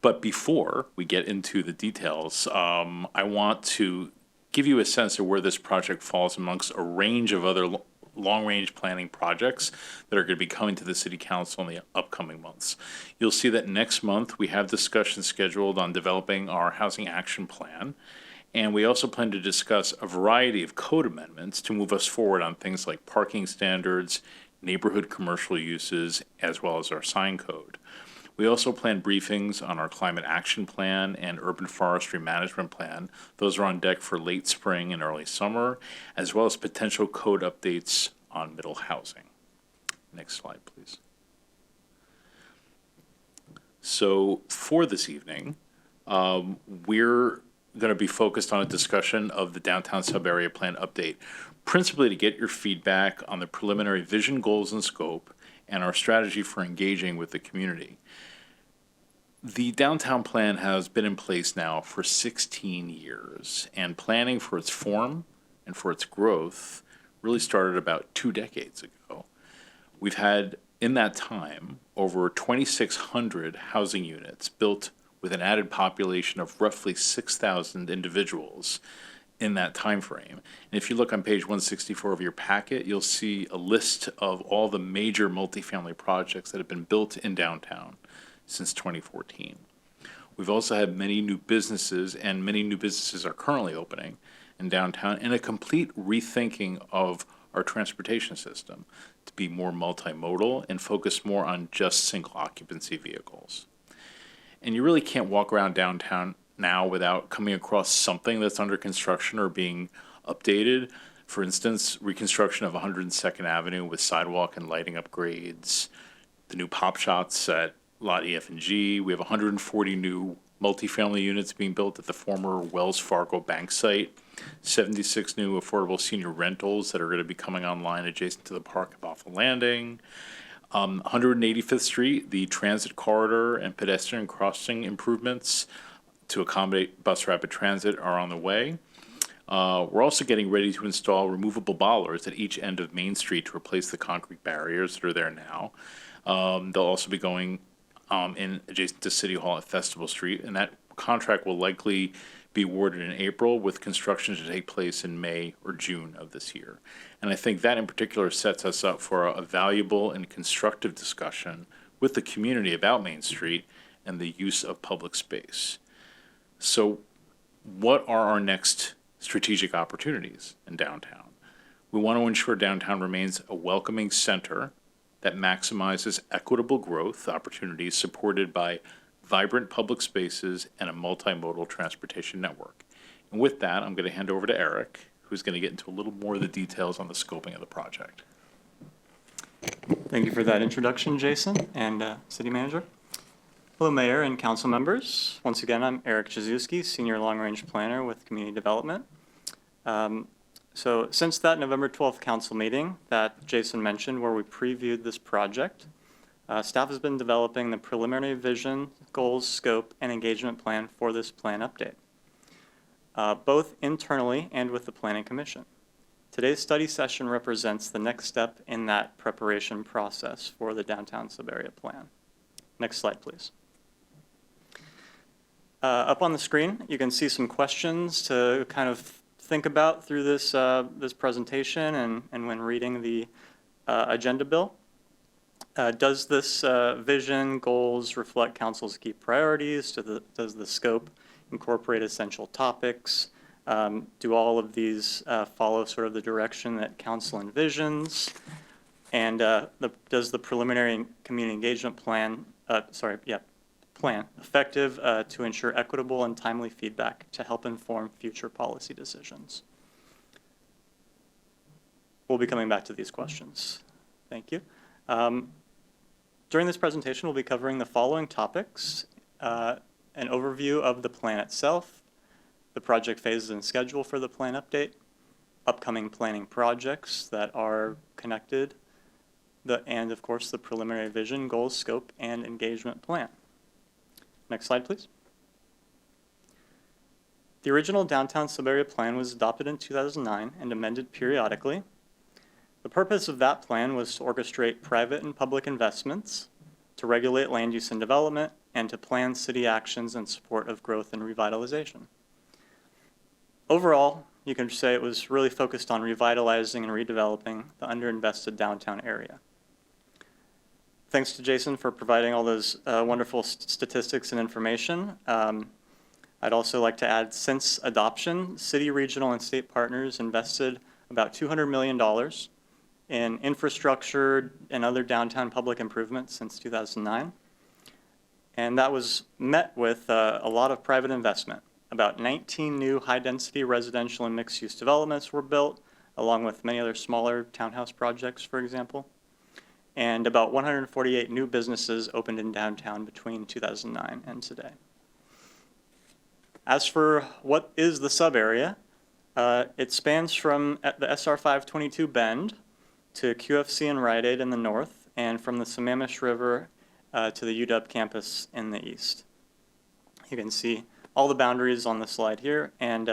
S17: But before we get into the details, I want to give you a sense of where this project falls amongst a range of other long-range planning projects that are going to be coming to the City Council in the upcoming months. You'll see that next month we have discussions scheduled on developing our housing action plan, and we also plan to discuss a variety of code amendments to move us forward on things like parking standards, neighborhood commercial uses, as well as our sign code. We also plan briefings on our climate action plan and urban forestry management plan. Those are on deck for late spring and early summer, as well as potential code updates on middle housing. Next slide, please. So for this evening, we're going to be focused on a discussion of the downtown sub-area plan update, principally to get your feedback on the preliminary vision, goals, and scope, and our strategy for engaging with the community. The downtown plan has been in place now for 16 years, and planning for its form and for its growth really started about 2 decades ago. We've had, in that time, over 2,600 housing units built with an added population of roughly 6,000 individuals in that time frame. And if you look on page 164 of your packet, you'll see a list of all the major multifamily projects that have been built in downtown since 2014. We've also had many new businesses, and many new businesses are currently opening in downtown, and a complete rethinking of our transportation system to be more multimodal and focus more on just single occupancy vehicles. And you really can't walk around downtown now without coming across something that's under construction or being updated. For instance, reconstruction of 102nd Avenue with sidewalk and lighting upgrades, the new Pop Shots at Lot E, F, and G. We have 140 new multifamily units being built at the former Wells Fargo Bank site, 76 new affordable senior rentals that are going to be coming online adjacent to the park at Bothell Landing. 185th Street, the transit corridor and pedestrian crossing improvements to accommodate bus rapid transit are on the way. We're also getting ready to install removable bollards at each end of Main Street to replace the concrete barriers that are there now. They'll also be going in adjacent to City Hall at Festival Street, and that contract will likely be awarded in April with construction to take place in May or June of this year. And I think that in particular sets us up for a valuable and constructive discussion with the community about Main Street and the use of public space. So what are our next strategic opportunities in downtown? We want to ensure downtown remains a welcoming center that maximizes equitable growth opportunities supported by vibrant public spaces and a multimodal transportation network. And with that, I'm going to hand over to Eric, who's going to get into a little more of the details on the scoping of the project.
S18: Thank you for that introduction, Jason and City Manager. Hello, Mayor and Council members. Once again, I'm Eric Jazuski, Senior Long Range Planner with Community Development. So since that November 12th Council meeting that Jason mentioned where we previewed this project, staff has been developing the preliminary vision, goals, scope, and engagement plan for this plan update, both internally and with the Planning Commission. Today's study session represents the next step in that preparation process for the downtown sub-area plan. Next slide, please. Up on the screen, you can see some questions to kind of think about through this, this presentation and when reading the agenda bill. Does this vision, goals reflect council's key priorities? Does the scope incorporate essential topics? Do all of these follow sort of the direction that council envisions? And does the preliminary community engagement plan, plan effective to ensure equitable and timely feedback to help inform future policy decisions? We'll be coming back to these questions. Thank you. During this presentation, we'll be covering the following topics: an overview of the plan itself, the project phases and schedule for the plan update, upcoming planning projects that are connected, and of course the preliminary vision, goals, scope, and engagement plan. Next slide, please. The original Downtown Subarea plan was adopted in 2009 and amended periodically. The purpose of that plan was to orchestrate private and public investments, to regulate land use and development, and to plan city actions in support of growth and revitalization. Overall, you can say it was really focused on revitalizing and redeveloping the underinvested downtown area. Thanks to Jason for providing all those wonderful statistics and information. I'd also like to add, since adoption, city, regional, and state partners invested about $200 million in infrastructure and other downtown public improvements since 2009. And that was met with a lot of private investment. About 19 new high-density residential and mixed-use developments were built, along with many other smaller townhouse projects, for example. And about 148 new businesses opened in downtown between 2009 and today. As for what is the sub-area, it spans from the SR 522 Bend to QFC and Rite Aid in the north, and from the Sammamish River to the UW campus in the east. You can see all the boundaries on the slide here, and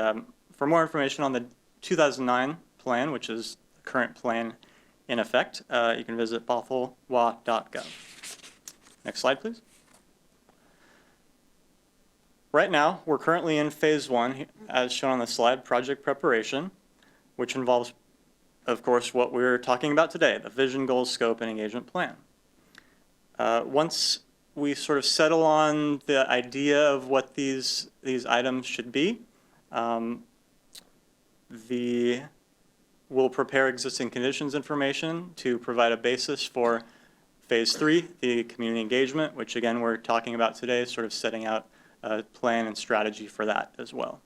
S18: for more information on the 2009 plan, which is the current plan in effect, you can visit bothellwa.gov. Next slide, please. Right now, we're currently in phase 1, as shown on the slide, project preparation, which involves, of course, what we're talking about today, the vision, goals, scope, and engagement plan. Once we sort of settle on the idea of what these items should be, we'll prepare existing conditions information to provide a basis for phase 3, the community engagement, which again we're talking about today, sort of setting out a plan and strategy for that as well.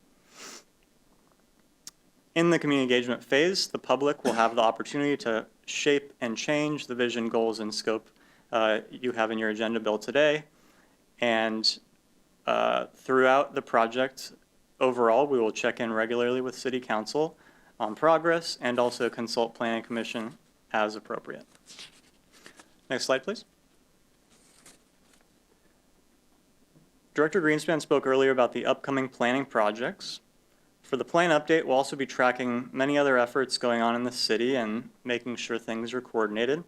S18: In the community engagement phase, the public will have the opportunity to shape and change the vision, goals, and scope you have in your agenda bill today. And throughout the project, overall, we will check in regularly with City Council on progress and also consult Planning Commission as appropriate. Next slide, please. Director Greenspan spoke earlier about the upcoming planning projects. For the plan update, we'll also be tracking many other efforts going on in the city and making sure things are coordinated.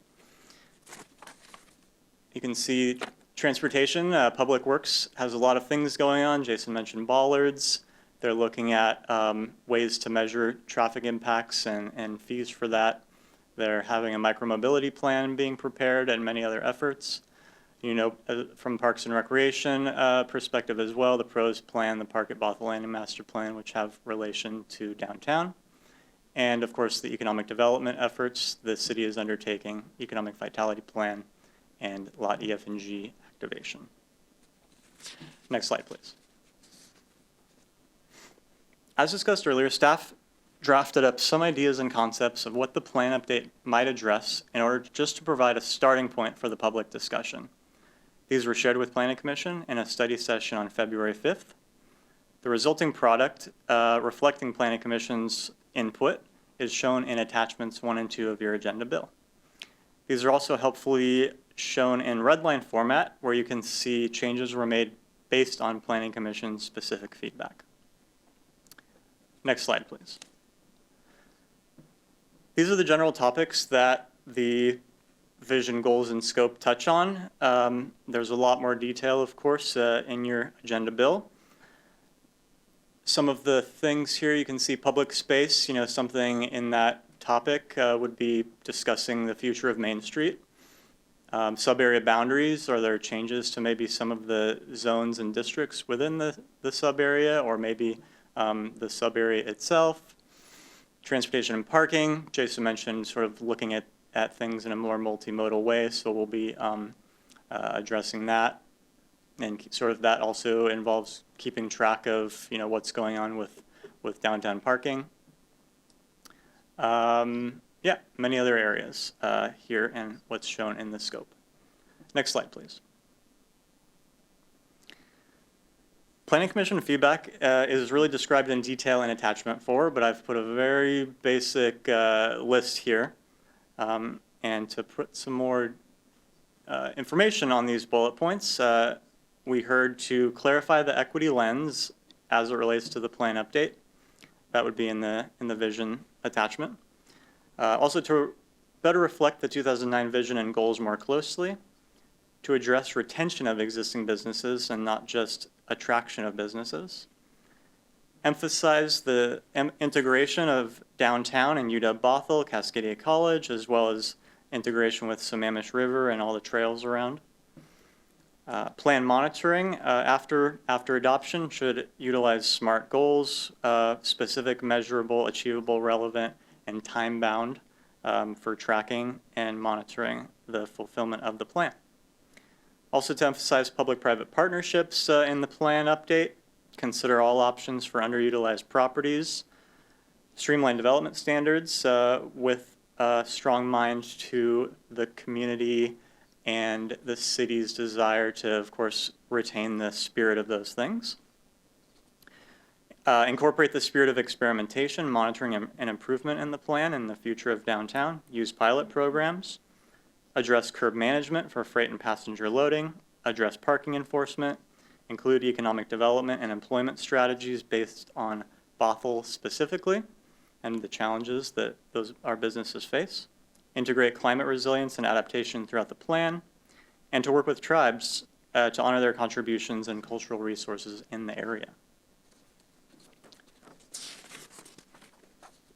S18: You can see transportation, Public Works has a lot of things going on. Jason mentioned bollards. They're looking at ways to measure traffic impacts and fees for that. They're having a micromobility plan being prepared and many other efforts. You know, from Parks and Recreation perspective as well, the PROS plan, the Park at Bothell and Master Plan, which have relation to downtown. And of course, the economic development efforts the city is undertaking, Economic Vitality Plan, and Lot EF and G activation. Next slide, please. As discussed earlier, staff drafted up some ideas and concepts of what the plan update might address in order just to provide a starting point for the public discussion. These were shared with Planning Commission in a study session on February 5th. The resulting product, reflecting Planning Commission's input, is shown in attachments 1 and 2 of your agenda bill. These are also helpfully shown in redline format, where you can see changes were made based on Planning Commission's specific feedback. Next slide, please. These are the general topics that the vision, goals, and scope touch on. There's a lot more detail, of course, in your agenda bill. Some of the things here, you can see public space, something in that topic would be discussing the future of Main Street. Sub-area boundaries, are there changes to maybe some of the zones and districts within the sub-area, or maybe the sub-area itself? Transportation and parking, Jason mentioned sort of looking at things in a more multimodal way, so we'll be addressing that. And sort of that also involves keeping track of, what's going on with downtown parking. Yeah, many other areas here and what's shown in the scope. Next slide, please. Planning Commission feedback is really described in detail in attachment 4, but I've put a very basic list here. And to put some more information on these bullet points, we heard to clarify the equity lens as it relates to the plan update. That would be in the vision attachment. Also to better reflect the 2009 vision and goals more closely, to address retention of existing businesses and not just attraction of businesses. Emphasize the integration of downtown and UW Bothell, Cascadia College, as well as integration with Sammamish River and all the trails around. Plan monitoring after adoption should utilize SMART goals, specific, measurable, achievable, relevant, and time-bound for tracking and monitoring the fulfillment of the plan. Also to emphasize public-private partnerships in the plan update, consider all options for underutilized properties, streamline development standards with a strong mind to the community and the city's desire to, of course, retain the spirit of those things. Incorporate the spirit of experimentation, monitoring, and improvement in the plan and the future of downtown. Use pilot programs. Address curb management for freight and passenger loading. Address parking enforcement. Include economic development and employment strategies based on Bothell specifically and the challenges that our businesses face. Integrate climate resilience and adaptation throughout the plan, and to work with tribes to honor their contributions and cultural resources in the area.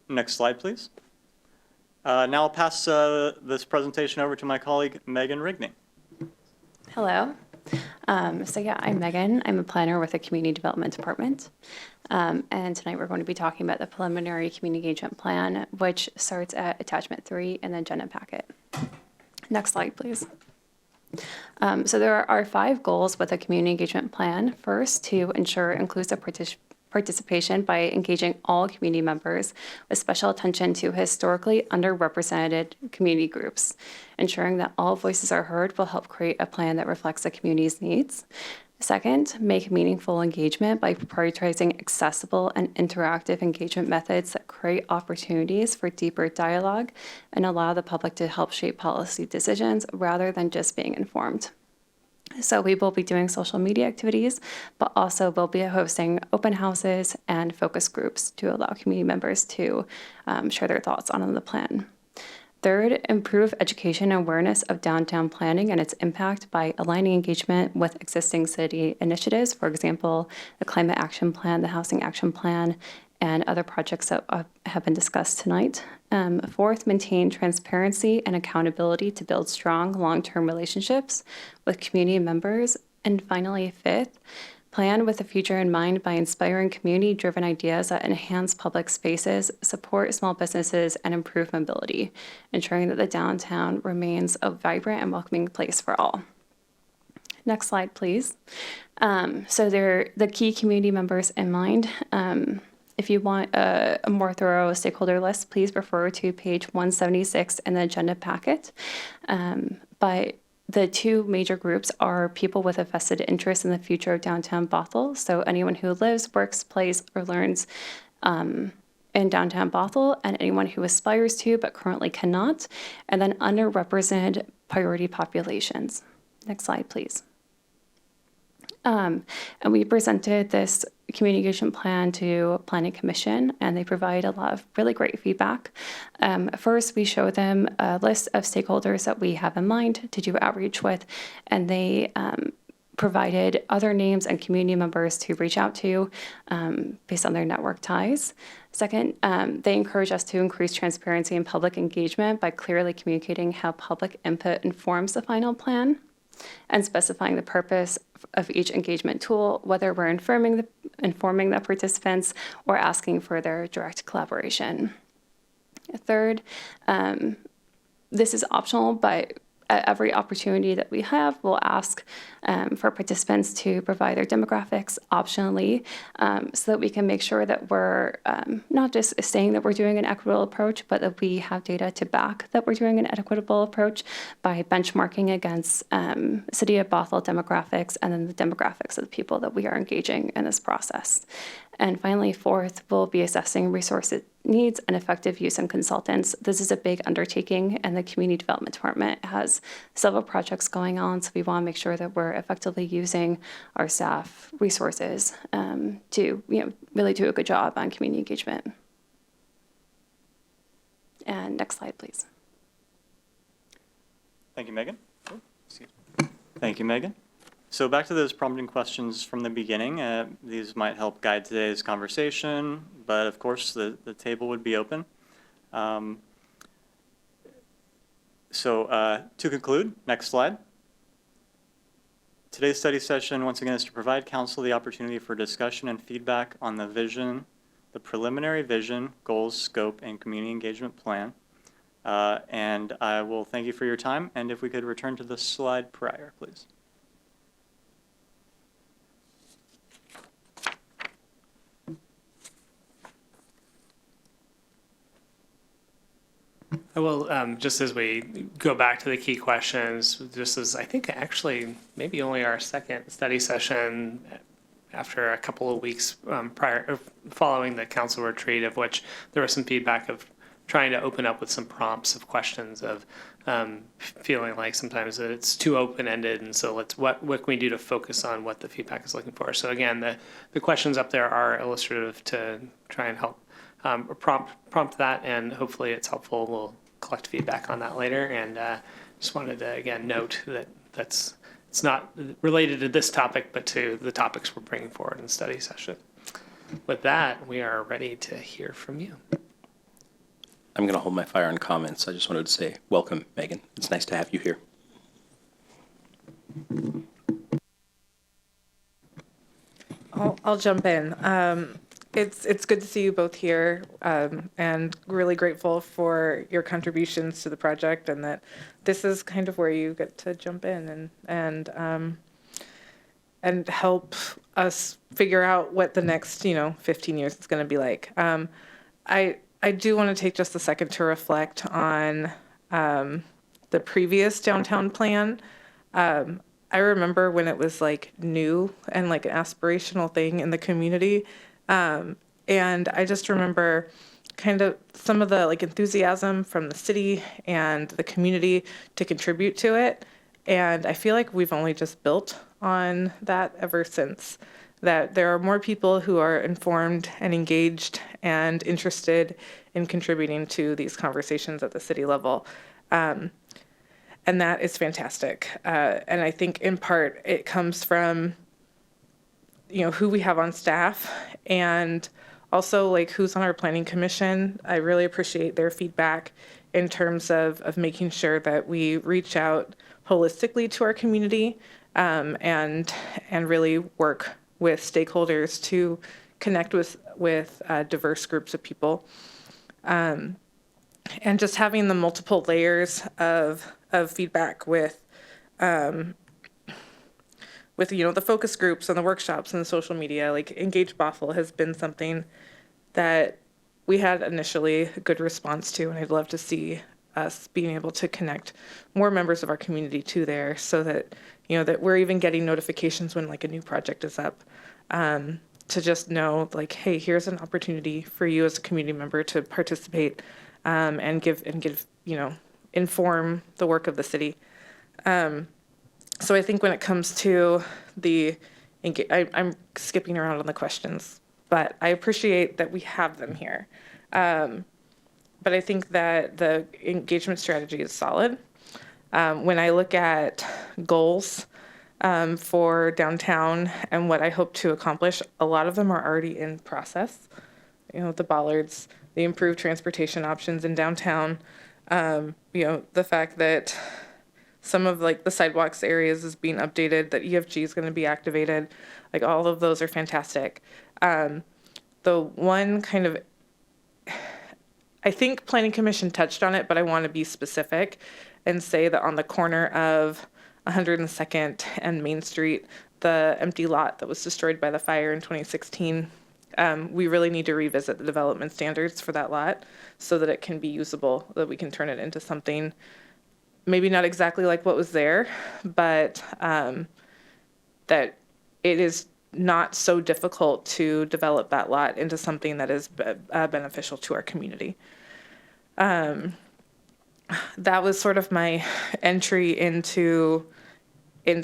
S18: Next slide, please. Now I'll pass this presentation over to my colleague, Megan Rigney.
S19: Hello. So yeah, I'm Megan. I'm a planner with the Community Development Department. And tonight we're going to be talking about the preliminary community engagement plan, which starts at attachment 3 in the agenda packet. Next slide, please. So there are 5 goals with a community engagement plan. First, to ensure inclusive participation by engaging all community members with special attention to historically underrepresented community groups. Ensuring that all voices are heard will help create a plan that reflects the community's needs. Second, make meaningful engagement by prioritizing accessible and interactive engagement methods that create opportunities for deeper dialogue and allow the public to help shape policy decisions rather than just being informed. So we will be doing social media activities, but also we'll be hosting open houses and focus groups to allow community members to share their thoughts on the plan. Third, improve education and awareness of downtown planning and its impact by aligning engagement with existing city initiatives, for example, the Climate Action Plan, the Housing Action Plan, and other projects that have been discussed tonight. Fourth, maintain transparency and accountability to build strong long-term relationships with community members. And finally, fifth, plan with the future in mind by inspiring community-driven ideas that enhance public spaces, support small businesses, and improve mobility, ensuring that the downtown remains a vibrant and welcoming place for all. Next slide, please. So they're the key community members in mind. If you want a more thorough stakeholder list, please refer to page 176 in the agenda packet. But the 2 major groups are people with a vested interest in the future of downtown Bothell. So anyone who lives, works, plays, or learns in downtown Bothell, and anyone who aspires to but currently cannot, and then underrepresented priority populations. Next slide, please. And we presented this community engagement plan to Planning Commission, and they provide a lot of really great feedback. First, we show them a list of stakeholders that we have in mind to do outreach with, and they provided other names and community members to reach out to based on their network ties. Second, they encourage us to increase transparency and public engagement by clearly communicating how public input informs the final plan and specifying the purpose of each engagement tool, whether we're informing the participants or asking for their direct collaboration. Third, this is optional, but at every opportunity that we have, we'll ask for participants to provide their demographics optionally so that we can make sure that we're not just saying that we're doing an equitable approach, but that we have data to back that we're doing an equitable approach by benchmarking against City of Bothell demographics and then the demographics of the people that we are engaging in this process. And finally, fourth, we'll be assessing resource needs and effective use and consultants. This is a big undertaking, and the Community Development Department has several projects going on, so we want to make sure that we're effectively using our staff resources to really do a good job on community engagement. And next slide, please.
S18: Thank you, Megan. Thank you, Megan. So back to those prompting questions from the beginning. These might help guide today's conversation, but of course the table would be open. To conclude, next slide. Today's study session, once again, is to provide council the opportunity for discussion and feedback on the vision, the preliminary vision, goals, scope, and community engagement plan. And I will thank you for your time. And if we could return to the slide prior, please.
S9: I will, just as we go back to the key questions, this is, I think, actually maybe only our second study session after a couple of weeks following the council retreat, of which there was some feedback of trying to open up with some prompts of questions of feeling like sometimes it's too open-ended, and so what can we do to focus on what the feedback is looking for. So again, the questions up there are illustrative to try and help prompt that, and hopefully it's helpful. We'll collect feedback on that later, and just wanted to again note that it's not related to this topic, but to the topics we're bringing forward in the study session. With that, we are ready to hear from you.
S1: I'm going to hold my fire on comments. I just wanted to say welcome, Megan. It's nice to have you here.
S6: I'll jump in. It's good to see you both here, and really grateful for your contributions to the project, and that this is kind of where you get to jump in and help us figure out what the next 15 years is going to be like. I do want to take just a second to reflect on the previous downtown plan. I remember when it was like new and like an aspirational thing in the community. And I just remember kind of some of the like enthusiasm from the city and the community to contribute to it. And I feel like we've only just built on that ever since. That there are more people who are informed and engaged and interested in contributing to these conversations at the city level. And that is fantastic. And I think in part it comes from who we have on staff, and also like who's on our planning commission. I really appreciate their feedback in terms of making sure that we reach out holistically to our community, and really work with stakeholders to connect with diverse groups of people. And just having the multiple layers of feedback with the focus groups and the workshops and the social media, like Engage Bothell has been something that we had initially a good response to, and I'd love to see us being able to connect more members of our community to there, so that that we're even getting notifications when like a new project is up, to just know like, hey, here's an opportunity for you as a community member to participate, and give inform the work of the city. So I think when it comes to I'm skipping around on the questions, but I appreciate that we have them here. But I think that the engagement strategy is solid. When I look at goals, for downtown and what I hope to accomplish. A lot of them are already in process. You know, the bollards, the improved transportation options in downtown, you know, the fact that some of like the sidewalks areas is being updated, that EFG is going to be activated, like all of those are fantastic. The one kind of, I think Planning Commission touched on it, but I want to be specific and say that on the corner of 102nd and Main Street, the empty lot that was destroyed by the fire in 2016, we really need to revisit the development standards for that lot so that it can be usable, that we can turn it into something maybe not exactly like what was there, but that it is not so difficult to develop that lot into something that is beneficial to our community. That was sort of my entry into you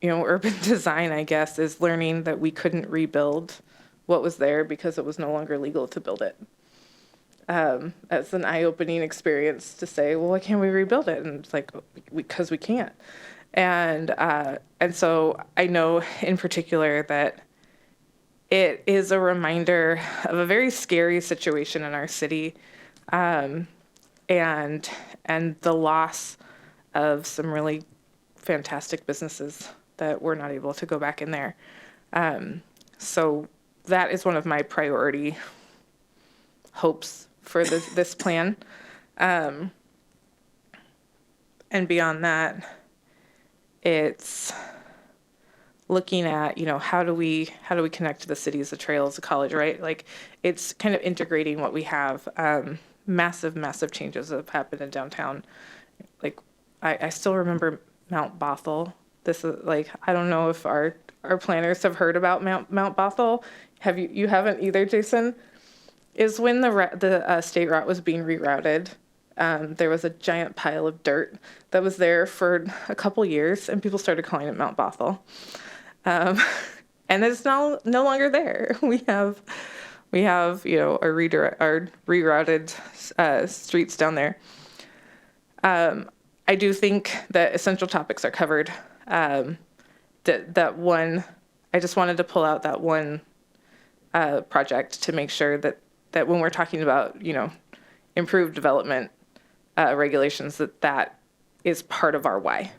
S6: know, urban design, I guess, is learning that we couldn't rebuild what was there because it was no longer legal to build it. It's an eye-opening experience to say, well, why can't we rebuild it? And it's like, because we can't. And so I know in particular that it is a reminder of a very scary situation in our city, and the loss of some really fantastic businesses that we're not able to go back in there. So that is one of my priority hopes for this plan. And beyond that, it's looking at, you know, how do we connect to the city as a trail, as a college, right? Like, it's kind of integrating what we have. Massive changes have happened in downtown. Like, I still remember Mount Bothell. This is like, I don't know if our planners have heard about Mount Bothell. You haven't either, Jason? Is when the state route was being rerouted, there was a giant pile of dirt that was there for a couple years, and people started calling it Mount Bothell. And it's now no longer there. We have you know, our rerouted streets down there. I do think that essential topics are covered. That one, I just wanted to pull out that one project to make sure that when we're talking about, you know, improved development regulations, that is part of our why.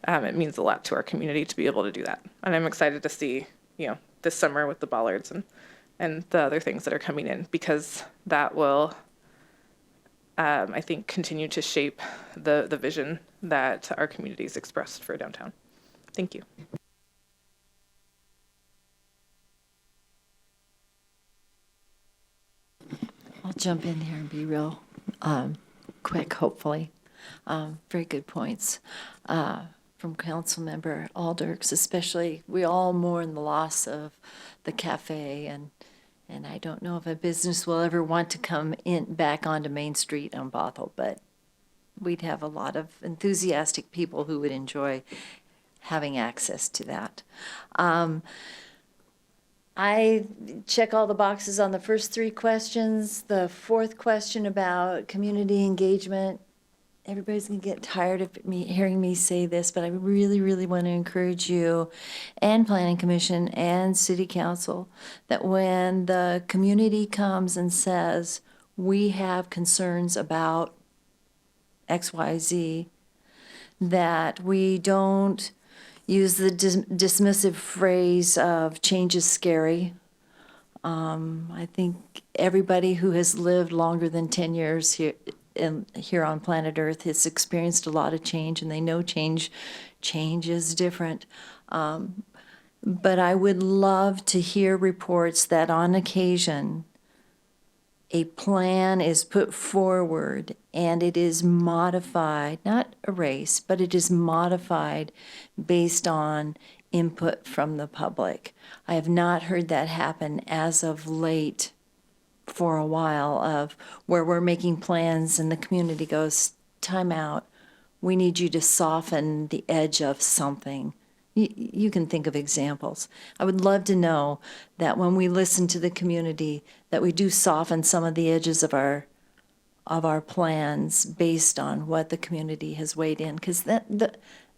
S6: It means a lot to our community to be able to do that. And I'm excited to see, you know, this summer with the bollards and the other things that are coming in, because that will, I think, continue to shape the vision that our communities expressed for downtown. Thank you.
S4: I'll jump in here and be real quick, hopefully. Very good points from Councilmember Alders, especially we all mourn the loss of the cafe, and I don't know if a business will ever want to come in back onto Main Street on Bothell, but we'd have a lot of enthusiastic people who would enjoy having access to that. I check all the boxes on the first three questions. The fourth question about community engagement, everybody's going to get tired of hearing me say this, but I really want to encourage you and Planning Commission and City Council that when the community comes and says, we have concerns about XYZ, that we don't use the dismissive phrase of change is scary. I think everybody who has lived longer than 10 years here on planet Earth has experienced a lot of change, and they know change is different. But I would love to hear reports that on occasion a plan is put forward and it is modified, not erased, but it is modified based on input from the public. I have not heard that happen as of late for a while, of where we're making plans and the community goes, time out, we need you to soften the edge of something. You can think of examples. I would love to know that when we listen to the community, that we do soften some of the edges of our plans based on what the community has weighed in, because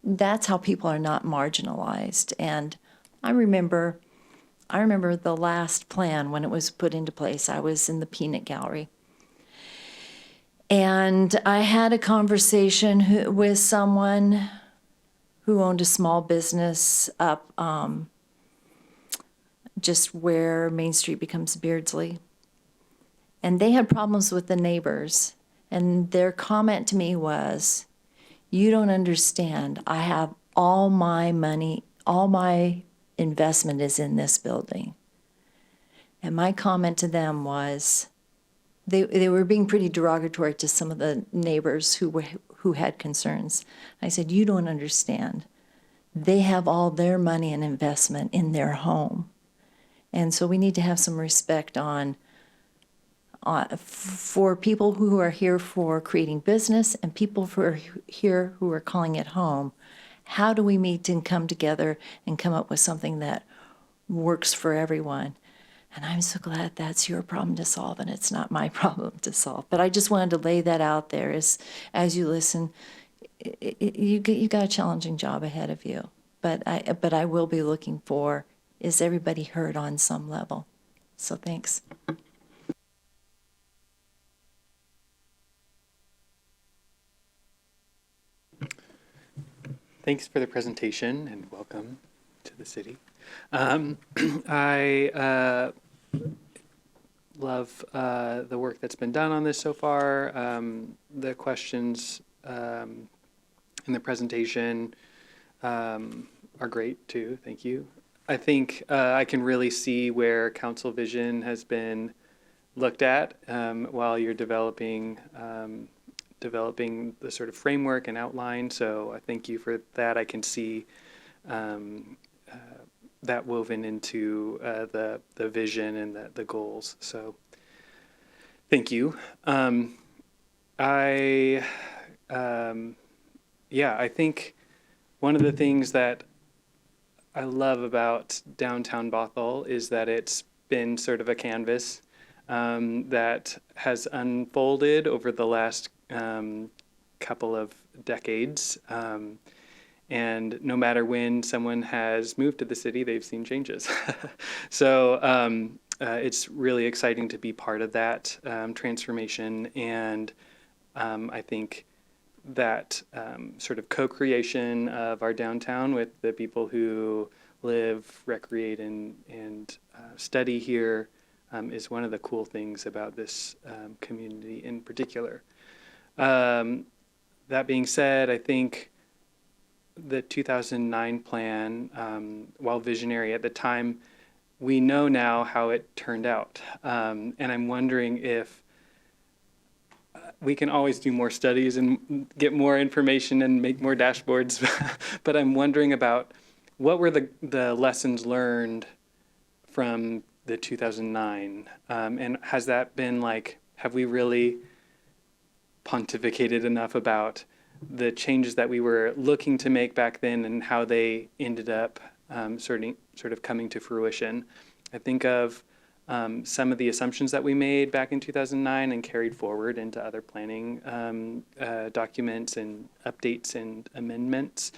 S4: that's how people are not marginalized. And I remember the last plan when it was put into place. I was in the peanut gallery. And I had a conversation with someone who owned a small business up just where Main Street becomes Beardsley. And they had problems with the neighbors. And their comment to me was, "You don't understand. I have all my money, all my investment is in this building." And my comment to them was, they were being pretty derogatory to some of the neighbors who had concerns. I said, "You don't understand. They have all their money and investment in their home." And so we need to have some respect for people who are here for creating business and people who are here who are calling it home. How do we meet and come together and come up with something that works for everyone? And I'm so glad that's your problem to solve and it's not my problem to solve. But I just wanted to lay that out there as you listen. You got a challenging job ahead of you. But I will be looking for, is everybody heard on some level? So thanks.
S5: Thanks for the presentation and welcome to the city. I love the work that's been done on this so far. The questions in the presentation are great too. Thank you. I think I can really see where council vision has been looked at while you're developing the sort of framework and outline. So I thank you for that. I can see that woven into the vision and the goals. So thank you. I think one of the things that I love about downtown Bothell is that it's been sort of a canvas that has unfolded over the last couple of decades. And no matter when someone has moved to the city, they've seen changes. So it's really exciting to be part of that transformation. And I think that sort of co-creation of our downtown with the people who live, recreate, and study here is one of the cool things about this community in particular. That being said, I think the 2009 plan, while visionary at the time, we know now how it turned out. And I'm wondering if we can always do more studies and get more information and make more dashboards, but I'm wondering about what were the lessons learned from the 2009, and has that been like, have we really pontificated enough about the changes that we were looking to make back then and how they ended up sort of coming to fruition? I think of some of the assumptions that we made back in 2009 and carried forward into other planning documents and updates and amendments.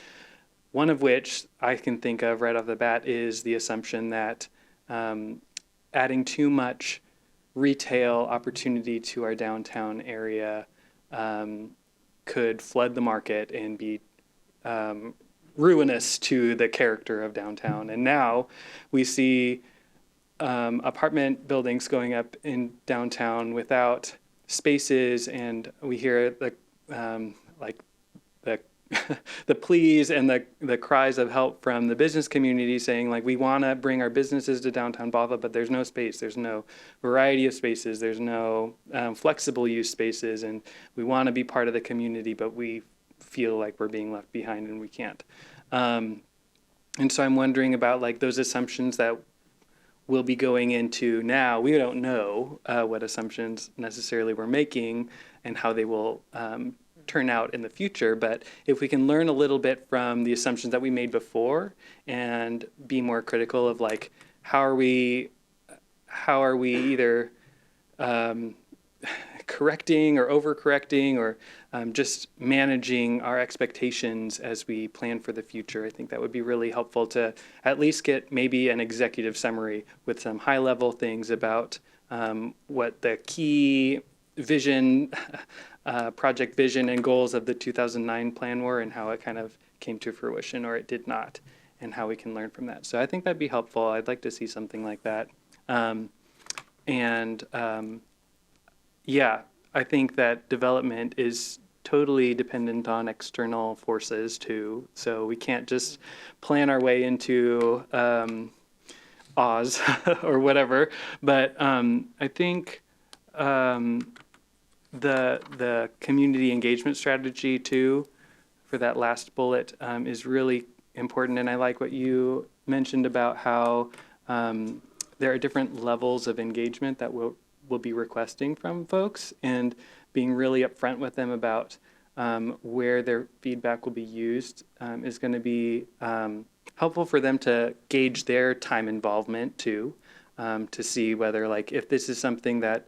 S5: One of which I can think of right off the bat is the assumption that adding too much retail opportunity to our downtown area could flood the market and be ruinous to the character of downtown. And now we see apartment buildings going up in downtown without spaces, and we hear the the pleas and the cries of help from the business community saying, like, we want to bring our businesses to downtown Bothell, but there's no space, there's no variety of spaces, there's no flexible use spaces, and we want to be part of the community, but we feel like we're being left behind and we can't. And so I'm wondering about like those assumptions that we'll be going into now. We don't know what assumptions necessarily we're making and how they will turn out in the future, but if we can learn a little bit from the assumptions that we made before and be more critical of like, how are we either correcting or overcorrecting or just managing our expectations as we plan for the future. I think that would be really helpful to at least get maybe an executive summary with some high-level things about what the key vision, project vision and goals of the 2009 plan were and how it kind of came to fruition or it did not, and how we can learn from that. So I think that'd be helpful. I'd like to see something like that. Yeah, I think that development is totally dependent on external forces too. So we can't just plan our way into Oz or whatever. But I think the community engagement strategy too, for that last bullet, is really important. And I like what you mentioned about how there are different levels of engagement that we'll be requesting from folks, and being really upfront with them about where their feedback will be used is going to be helpful for them to gauge their time involvement too, to see whether, like, if this is something that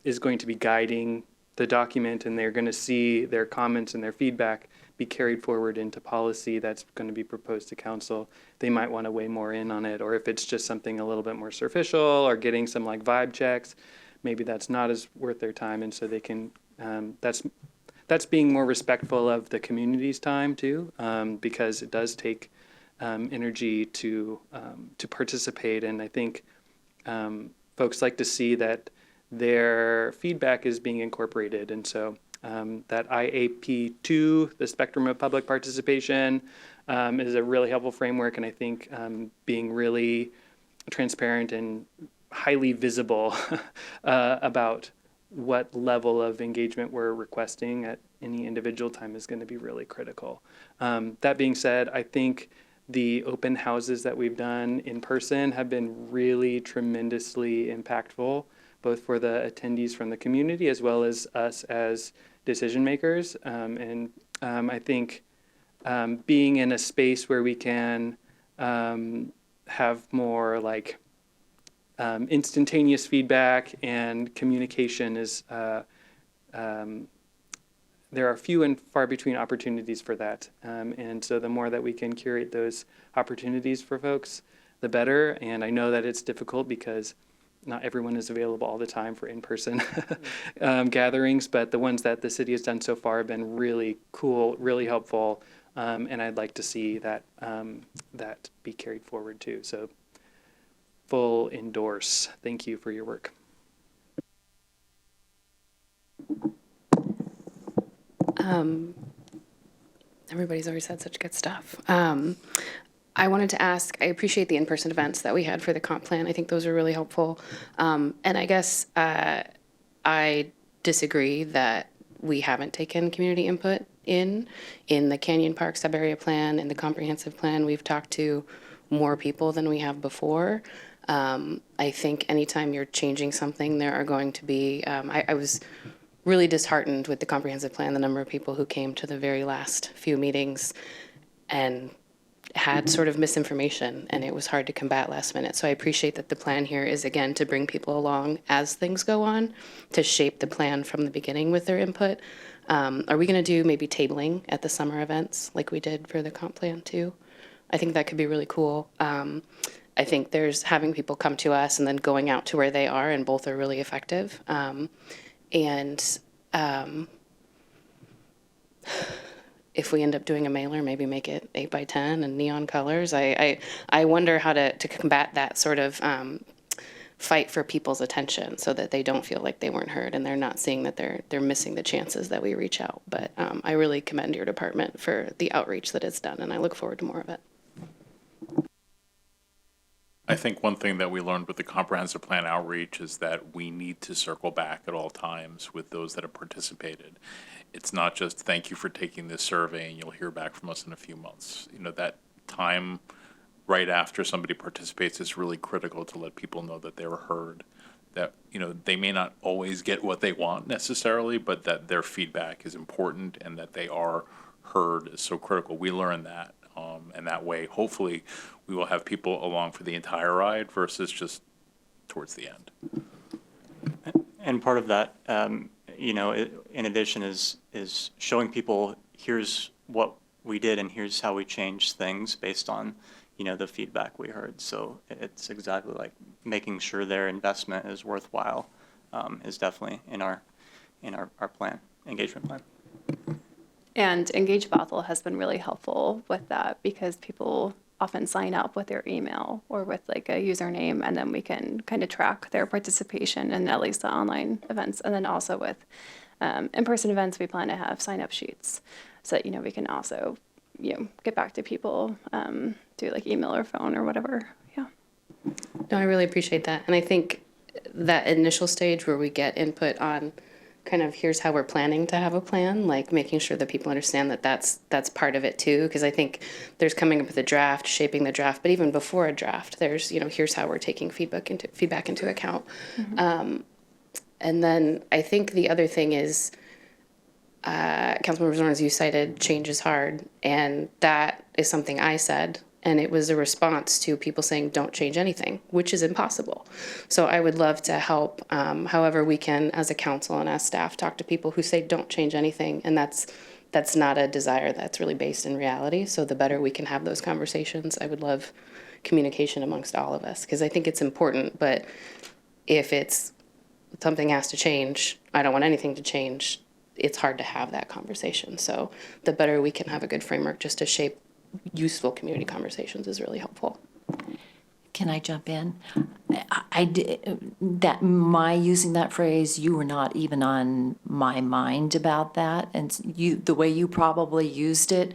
S5: is going to be guiding the document and they're going to see their comments and their feedback be carried forward into policy that's going to be proposed to council, they might want to weigh more in on it. Or if it's just something a little bit more superficial or getting some like vibe checks, maybe that's not as worth their time. And so they can, that's being more respectful of the community's time too, because it does take energy to participate. And I think folks like to see that their feedback is being incorporated. And so that IAP2, the spectrum of public participation, is a really helpful framework. And I think being really transparent and highly visible about what level of engagement we're requesting at any individual time is going to be really critical. That being said, I think the open houses that we've done in person have been really tremendously impactful, both for the attendees from the community as well as us as decision makers. I think being in a space where we can have more like instantaneous feedback and communication is, there are few and far between opportunities for that. And so the more that we can curate those opportunities for folks, the better. And I know that it's difficult because not everyone is available all the time for in-person gatherings, but the ones that the city has done so far have been really cool, really helpful, and I'd like to see that that be carried forward too. So full endorse. Thank you for your work.
S13: Everybody's already said such good stuff. I wanted to ask, I appreciate the in-person events that we had for the comp plan. I think those are really helpful. And I guess I disagree that we haven't taken community input in the Canyon Park Subarea plan and the comprehensive plan. We've talked to more people than we have before. I think anytime you're changing something, there are going to be, I was really disheartened with the comprehensive plan, the number of people who came to the very last few meetings and had sort of misinformation, and it was hard to combat last minute. So I appreciate that the plan here is, again, to bring people along as things go on, to shape the plan from the beginning with their input. Are we going to do maybe tabling at the summer events like we did for the comp plan too? I think that could be really cool. I think there's having people come to us and then going out to where they are, and both are really effective. If we end up doing a mailer, maybe make it 8 by 10 and neon colors. I wonder how to combat that sort of fight for people's attention so that they don't feel like they weren't heard and they're not seeing that they're missing the chances that we reach out. But I really commend your department for the outreach that it's done, and I look forward to more of it.
S17: I think one thing that we learned with the comprehensive plan outreach is that we need to circle back at all times with those that have participated. It's not just thank you for taking this survey and you'll hear back from us in a few months. You know, that time right after somebody participates is really critical to let people know that they were heard, that, you know, they may not always get what they want necessarily, but that their feedback is important and that they are heard is so critical. We learned that. And that way, hopefully, we will have people along for the entire ride versus just towards the end.
S18: And part of that, in addition, is showing people here's what we did and here's how we changed things based on, the feedback we heard. So it's exactly like making sure their investment is worthwhile is definitely in our plan, engagement plan.
S19: And Engage Bothell has been really helpful with that because people often sign up with their email or with like a username, and then we can kind of track their participation in at least the online events. And then also with in-person events, we plan to have sign-up sheets so that, we can also, get back to people through like email or phone or whatever. Yeah.
S13: No, I really appreciate that. And I think that initial stage where we get input on kind of here's how we're planning to have a plan, like making sure that people understand that that's part of it too. Because I think there's coming up with a draft, shaping the draft, but even before a draft, there's, here's how we're taking feedback into account.
S19: Mm-hmm.
S13: And then I think the other thing is, Councilmember Zornes, you cited change is hard, and that is something I said, and it was a response to people saying don't change anything, which is impossible. So I would love to help however we can as a council and as staff talk to people who say don't change anything, and that's not a desire that's really based in reality. So the better we can have those conversations, I would love communication amongst all of us, because I think it's important, but if it's something has to change, I don't want anything to change, it's hard to have that conversation. So the better we can have a good framework just to shape useful community conversations is really helpful.
S4: Can I jump in? Using that phrase, you were not even on my mind about that, and the way you probably used it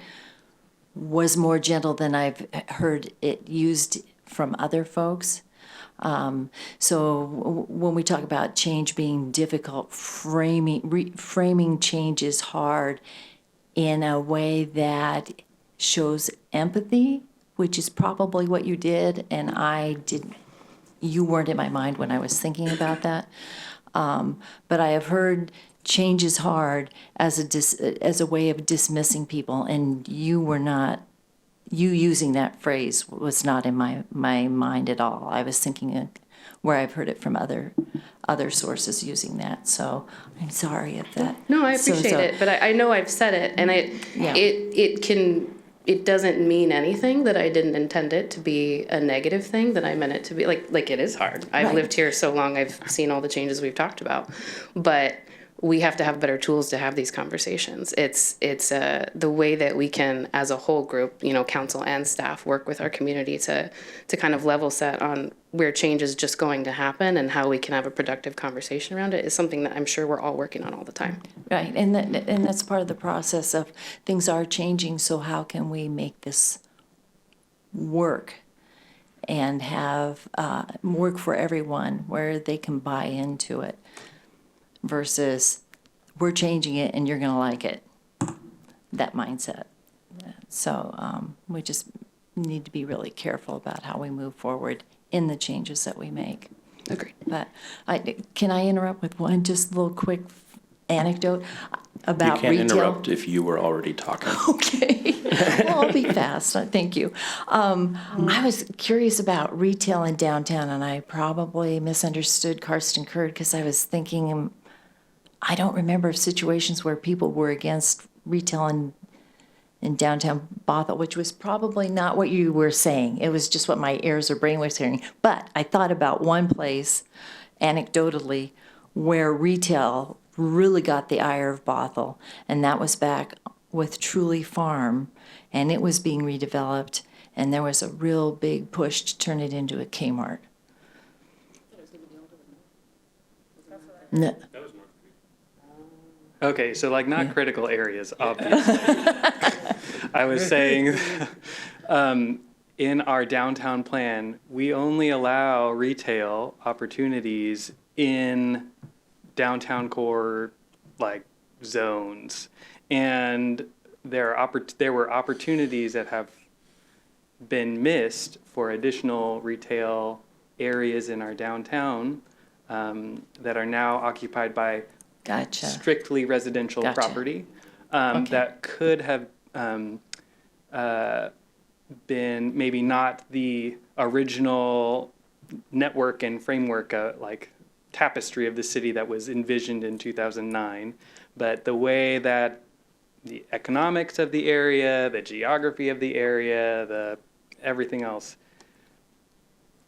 S4: was more gentle than I've heard it used from other folks. So when we talk about change being difficult, framing change is hard in a way that shows empathy, which is probably what you did, and you weren't in my mind when I was thinking about that. But I have heard change is hard as a way of dismissing people, and you using that phrase was not in my mind at all. I was thinking where I've heard it from other sources using that. So I'm sorry if that.
S13: No, I appreciate it, but I know I've said it, and it doesn't mean anything that I didn't intend it to be a negative thing, that I meant it to be like it is hard. I've lived here so long, I've seen all the changes we've talked about, but we have to have better tools to have these conversations. It's the way that we can, as a whole group, council and staff, work with our community to kind of level set on where change is just going to happen and how we can have a productive conversation around it is something that I'm sure we're all working on all the time.
S4: Right, and that's part of the process of things are changing, so how can we make this work and have work for everyone where they can buy into it? Versus we're changing it and you're going to like it, that mindset. So we just need to be really careful about how we move forward in the changes that we make.
S13: Agreed.
S4: But can I interrupt with one just little quick anecdote about
S1: You can't
S4: retail?
S1: interrupt if you were already talking.
S4: Okay. Well, I'll be fast. Thank you. I was curious about retail in downtown, and I probably misunderstood Karsten Kurd because I was thinking, I don't remember situations where people were against retail in downtown Bothell, which was probably not what you were saying. It was just what my ears or brain was hearing. But I thought about one place, anecdotally, where retail really got the ire of Bothell, and that was back with Truly Farm, and it was being redeveloped, and there was a real big push to turn it into a Kmart. No.
S5: Okay, so not critical areas, obviously. I was saying, in our downtown plan, we only allow retail opportunities in downtown core zones, and there were opportunities that have been missed for additional retail areas in our downtown that are now occupied by strictly residential property that could have been maybe not the original network and framework tapestry of the city that was envisioned in 2009. But the way that the economics of the area, the geography of the area, everything else,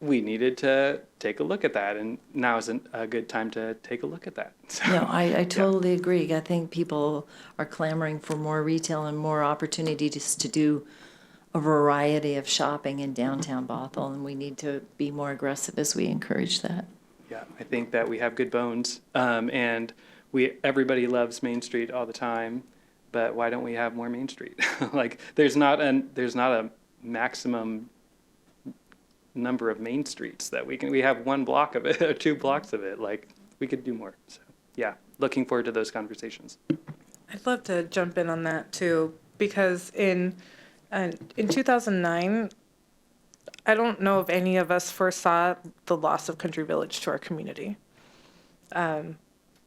S5: we needed to take a look at that, and now is a good time to take a look at that. So,
S4: No, I totally agree. I think people are clamoring for more retail and more opportunities to do a variety of shopping in downtown Bothell, and we need to be more aggressive as we encourage that.
S5: yeah, I think that we have good bones, and everybody loves Main Street all the time, but why don't we have more Main Street? Like, there's not a maximum number of main streets that we have one block of it or 2 blocks of it. Like, we could do more. So yeah, looking forward to those conversations.
S6: I'd love to jump in on that too, because in 2009, I don't know if any of us foresaw the loss of Country Village to our community.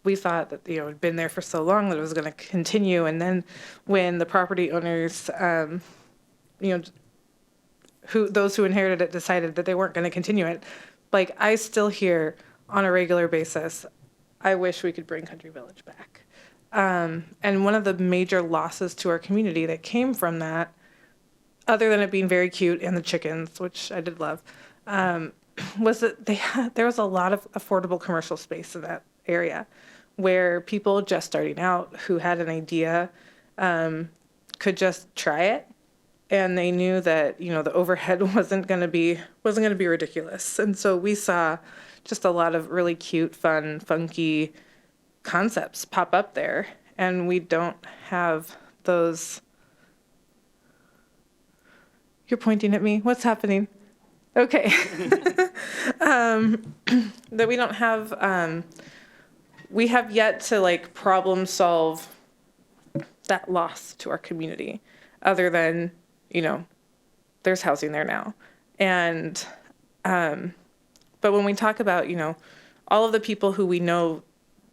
S6: We thought that, you know, it'd been there for so long that it was going to continue, and then when the property owners, you know, those who inherited it decided that they weren't going to continue it. Like, I still hear on a regular basis, I wish we could bring Country Village back. And one of the major losses to our community that came from that, other than it being very cute and the chickens, which I did love, was that there was a lot of affordable commercial space in that area where people just starting out who had an idea could just try it. And they knew that, you know, the overhead wasn't going to be ridiculous. And so we saw just a lot of really cute, fun, funky concepts pop up there. And we don't have those. You're pointing at me. What's happening? Okay. That we don't have, we have yet to like problem solve that loss to our community, other than, you know, there's housing there now. And, but when we talk about, you know, all of the people who we know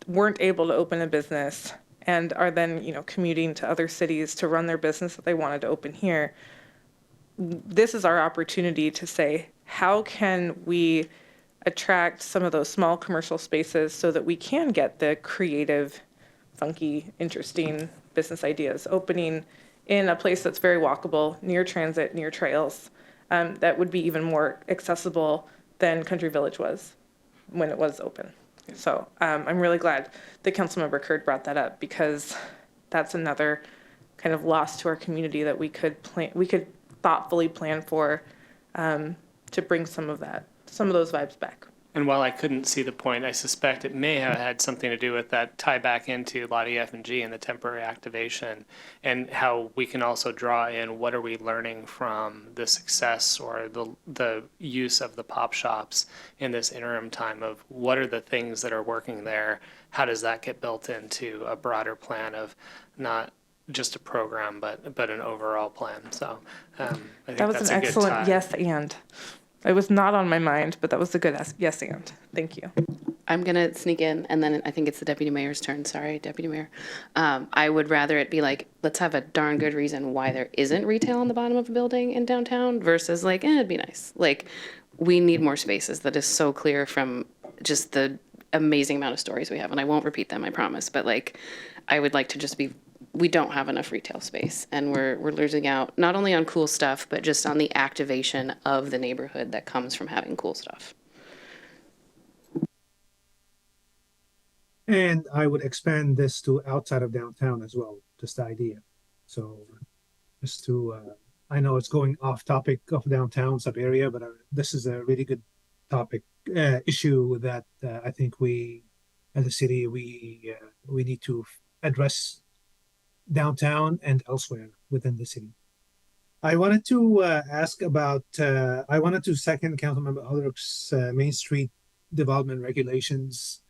S6: weren't able to open a business and are then, you know, commuting to other cities to run their business that they wanted to open here, this is our opportunity to say, how can we attract some of those small commercial spaces so that we can get the creative, funky, interesting business ideas opening in a place that's very walkable, near transit, near trails, that would be even more accessible than Country Village was when it was open. So I'm really glad that Councilmember Curd brought that up, because that's another kind of loss to our community that we could thoughtfully plan for, to bring some of those vibes back.
S9: And while I couldn't see the point, I suspect it may have had something to do with that tie back into Lottie F&G and the temporary activation, and how we can also draw in what are we learning from the success or the use of the pop shops in this interim time of what are the things that are working there, how does that get built into a broader plan of not just a program, but an overall plan. So I think
S6: that was
S9: that's
S6: an
S9: a good
S6: excellent
S9: tie.
S6: yes and. It was not on my mind, but that was a good yes and. Thank you.
S13: I'm going to sneak in, and then I think it's the deputy mayor's turn. Sorry, deputy mayor. I would rather it be like, let's have a darn good reason why there isn't retail on the bottom of a building in downtown versus like, it'd be nice. Like, we need more spaces. That is so clear from just the amazing amount of stories we have. And I won't repeat them, I promise. But like, I would like to just be, we don't have enough retail space, and we're losing out not only on cool stuff, but just on the activation of the neighborhood that comes from having cool stuff.
S12: And I would expand this to outside of downtown as well, just the idea. So just to, I know it's going off topic of downtown sub-area, but this is a really good topic, issue that I think we, as a city, we need to address downtown and elsewhere within the city. I wanted to ask about, I wanted to second Councilmember Ulrich's Main Street development regulations,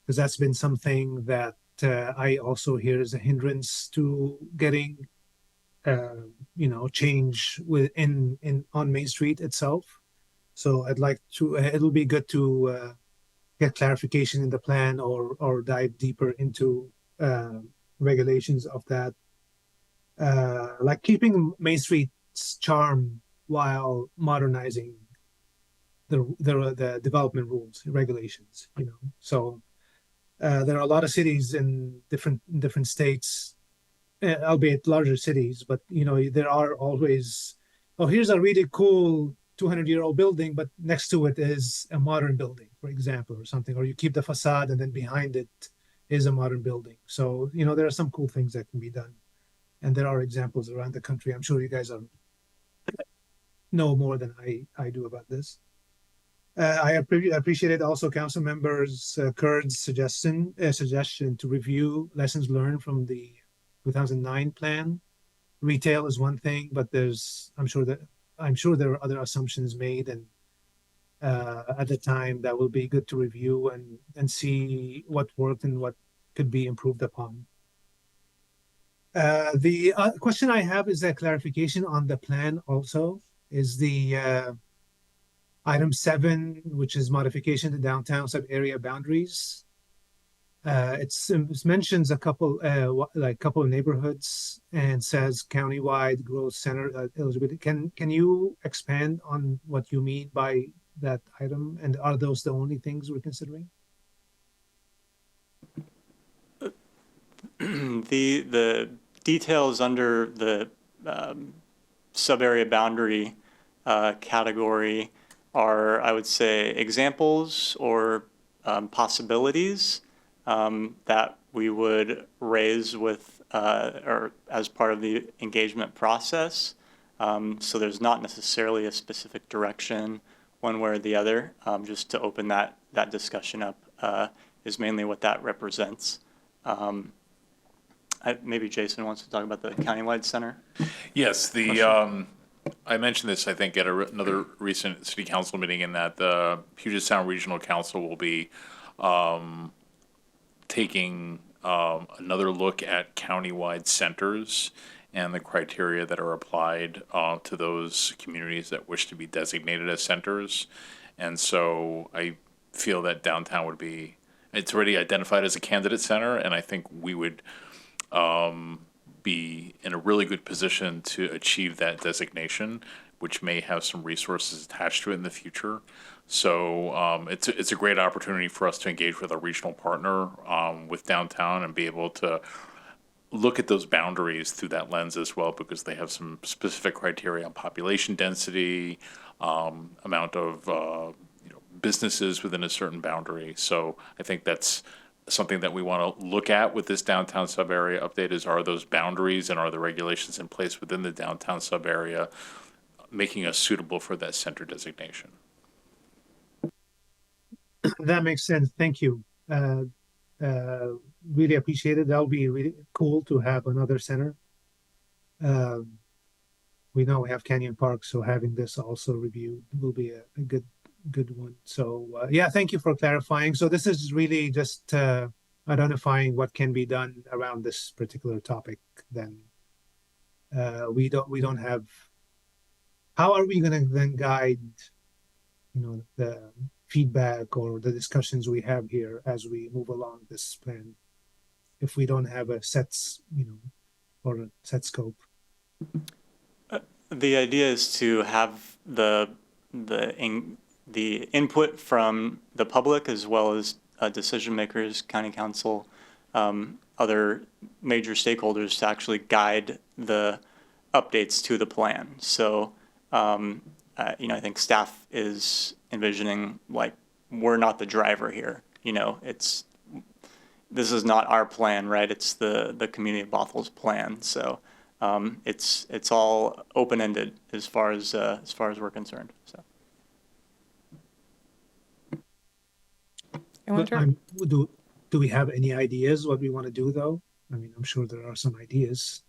S12: because that's been something that I also hear is a hindrance to getting, change on Main Street itself. So I'd like to, it'll be good to get clarification in the plan or dive deeper into regulations of that. Like keeping Main Street's charm while modernizing the development rules, regulations, you know. So there are a lot of cities in different states, albeit larger cities, but you know, there are always, oh, here's a really cool 200-year-old building, but next to it is a modern building, for example, or something, or you keep the facade and then behind it is a modern building. So, you know, there are some cool things that can be done. And there are examples around the country. I'm sure you guys know more than I do about this. I appreciated also Council Members Kurd's suggestion to review lessons learned from the 2009 plan. Retail is one thing, but I'm sure there are other assumptions made, and at the time that will be good to review and see what worked and what could be improved upon. The question I have is a clarification on the plan also, is the item 7, which is modification to downtown sub-area boundaries. It mentions a couple of neighborhoods and says countywide growth center eligibility. Can you expand on what you mean by that item? And are those the only things we're considering?
S18: The details under the sub-area boundary category are, I would say, examples or possibilities that we would raise with or as part of the engagement process. So there's not necessarily a specific direction one way or the other. Just to open that discussion up is mainly what that represents. Maybe Jason wants to talk about the countywide center.
S17: Yes, I mentioned this, I think, at another recent city council meeting, in that the Puget Sound Regional Council will be taking another look at countywide centers and the criteria that are applied to those communities that wish to be designated as centers. And so I feel that downtown would be, it's already identified as a candidate center, and I think we would be in a really good position to achieve that designation, which may have some resources attached to it in the future. So it's a great opportunity for us to engage with our regional partner with downtown and be able to look at those boundaries through that lens as well, because they have some specific criteria on population density, amount of businesses within a certain boundary. So I think that's something that we want to look at with this downtown sub-area update, is are those boundaries and are the regulations in place within the downtown sub-area making us suitable for that center designation.
S12: That makes sense. Thank you. Really appreciate it. That'll be really cool to have another center. We know we have Canyon Park, so having this also reviewed will be a good one. So yeah, thank you for clarifying. So this is really just identifying what can be done around this particular topic. Then we don't have. How are we going to then guide, the feedback or the discussions we have here as we move along this plan, if we don't have a set, or a set scope?
S18: The idea is to have the input from the public, as well as decision makers, county council, other major stakeholders, to actually guide the updates to the plan. So, I think staff is envisioning, like, we're not the driver here. This is not our plan, right? It's the community of Bothell's plan. So it's all open-ended as far as we're concerned. So.
S12: Do we have any ideas what we want to do, though? I mean, I'm sure there are some ideas.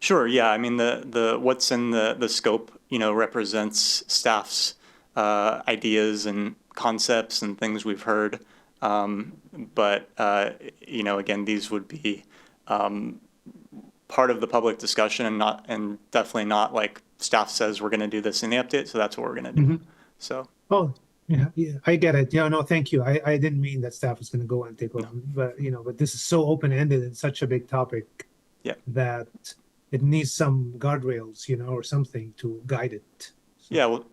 S18: Sure. Yeah. I mean, the what's in the scope, represents staff's ideas and concepts and things we've heard. But again, these would be part of the public discussion, and definitely not like staff says we're going to do this in the update, so that's what we're going to do. Mm-hmm. So.
S12: Oh. Yeah, I get it. Yeah, no, thank you. I didn't mean that staff is going to go and take over, but this is so open-ended and such a big topic, that it needs some guardrails, or something to guide it. So
S18: yeah, well,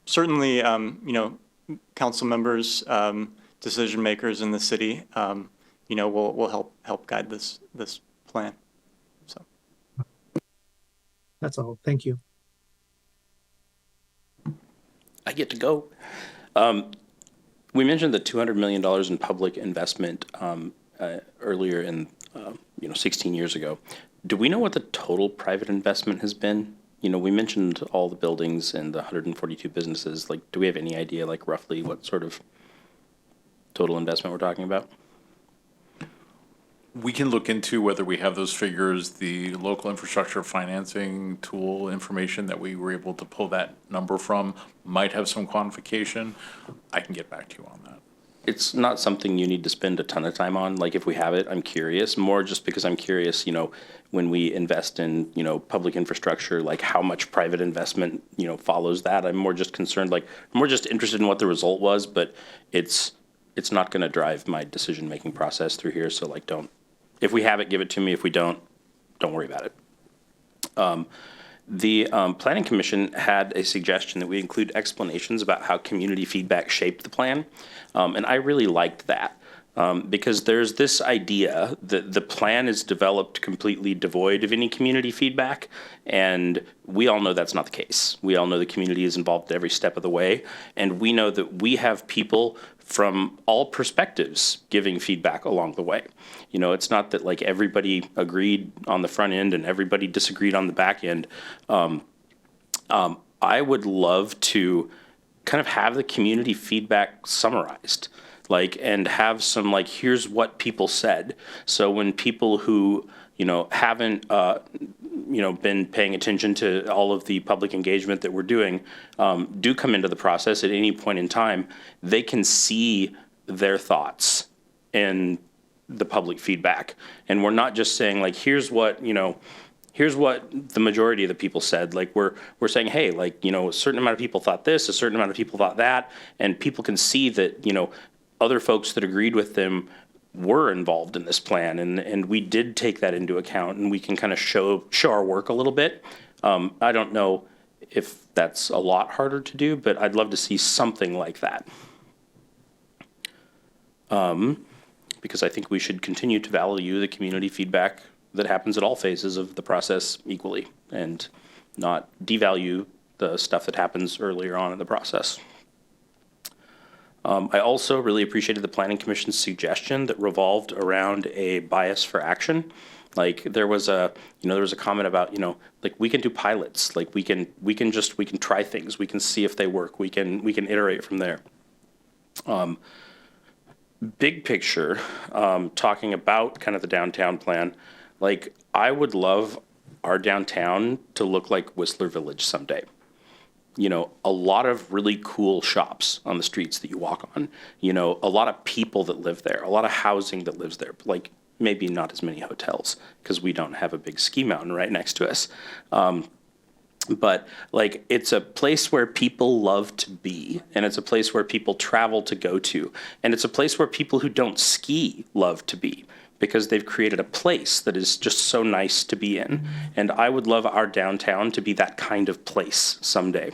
S18: certainly, council members, decision makers in the city, will help guide this plan. So
S12: That's all. Thank you.
S1: I get to go. We mentioned the $200 million in public investment earlier in, 16 years ago. Do we know what the total private investment has been? We mentioned all the buildings and the 142 businesses. Like, do we have any idea, like, roughly what sort of total investment we're talking about?
S17: We can look into whether we have those figures, the local infrastructure financing tool information that we were able to pull that number from might have some quantification. I can get back to you on that.
S1: It's not something you need to spend a ton of time on. Like, if we have it, I'm curious, more just because I'm curious, when we invest in, public infrastructure, like how much private investment, follows that. I'm more just concerned, I'm more just interested in what the result was, but it's not going to drive my decision-making process through here. So if we have it, give it to me. If we don't worry about it. The Planning Commission had a suggestion that we include explanations about how community feedback shaped the plan. And I really liked that because there's this idea that the plan is developed completely devoid of any community feedback. And we all know that's not the case. We all know the community is involved every step of the way. And we know that we have people from all perspectives giving feedback along the way. It's not that everybody agreed on the front end and everybody disagreed on the back end. I would love to kind of have the community feedback summarized, and have some here's what people said. So when people who haven't been paying attention to all of the public engagement that we're doing do come into the process at any point in time, they can see their thoughts in the public feedback. And we're not just saying here's what the majority of the people said. We're saying, hey, a certain amount of people thought this, a certain amount of people thought that, and people can see that other folks that agreed with them were involved in this plan, and we did take that into account, and we can kind of show our work a little bit. I don't know if that's a lot harder to do, but I'd love to see something like that. Because I think we should continue to value the community feedback that happens at all phases of the process equally, and not devalue the stuff that happens earlier on in the process. I also really appreciated the Planning Commission's suggestion that revolved around a bias for action. There was a comment about, we can do pilots, we can try things, we can see if they work, we can iterate from there. Big picture, talking about kind of the downtown plan, I would love our downtown to look like Whistler Village someday. A lot of really cool shops on the streets that you walk on, a lot of people that live there, a lot of housing that lives there, maybe not as many hotels because we don't have a big ski mountain right next to us. But it's a place where people love to be, and it's a place where people travel to go to, and it's a place where people who don't ski love to be, because they've created a place that is just so nice to be in. And I would love our downtown to be that kind of place someday.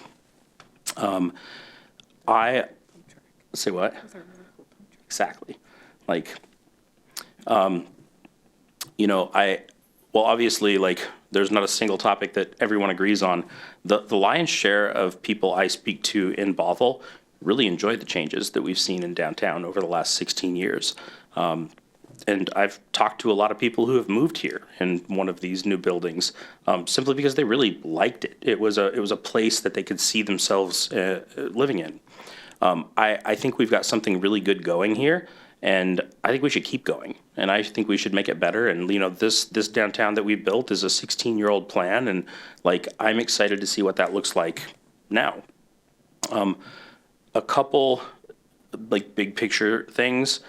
S1: Say what? Exactly. Obviously, there's not a single topic that everyone agrees on. The lion's share of people I speak to in Bothell really enjoy the changes that we've seen in downtown over the last 16 years. And I've talked to a lot of people who have moved here in one of these new buildings simply because they really liked it. It was a place that they could see themselves living in. I think we've got something really good going here, and I think we should keep going. And I think we should make it better. And this downtown that we built is a 16-year-old plan, and I'm excited to see what that looks like now. A couple big picture things.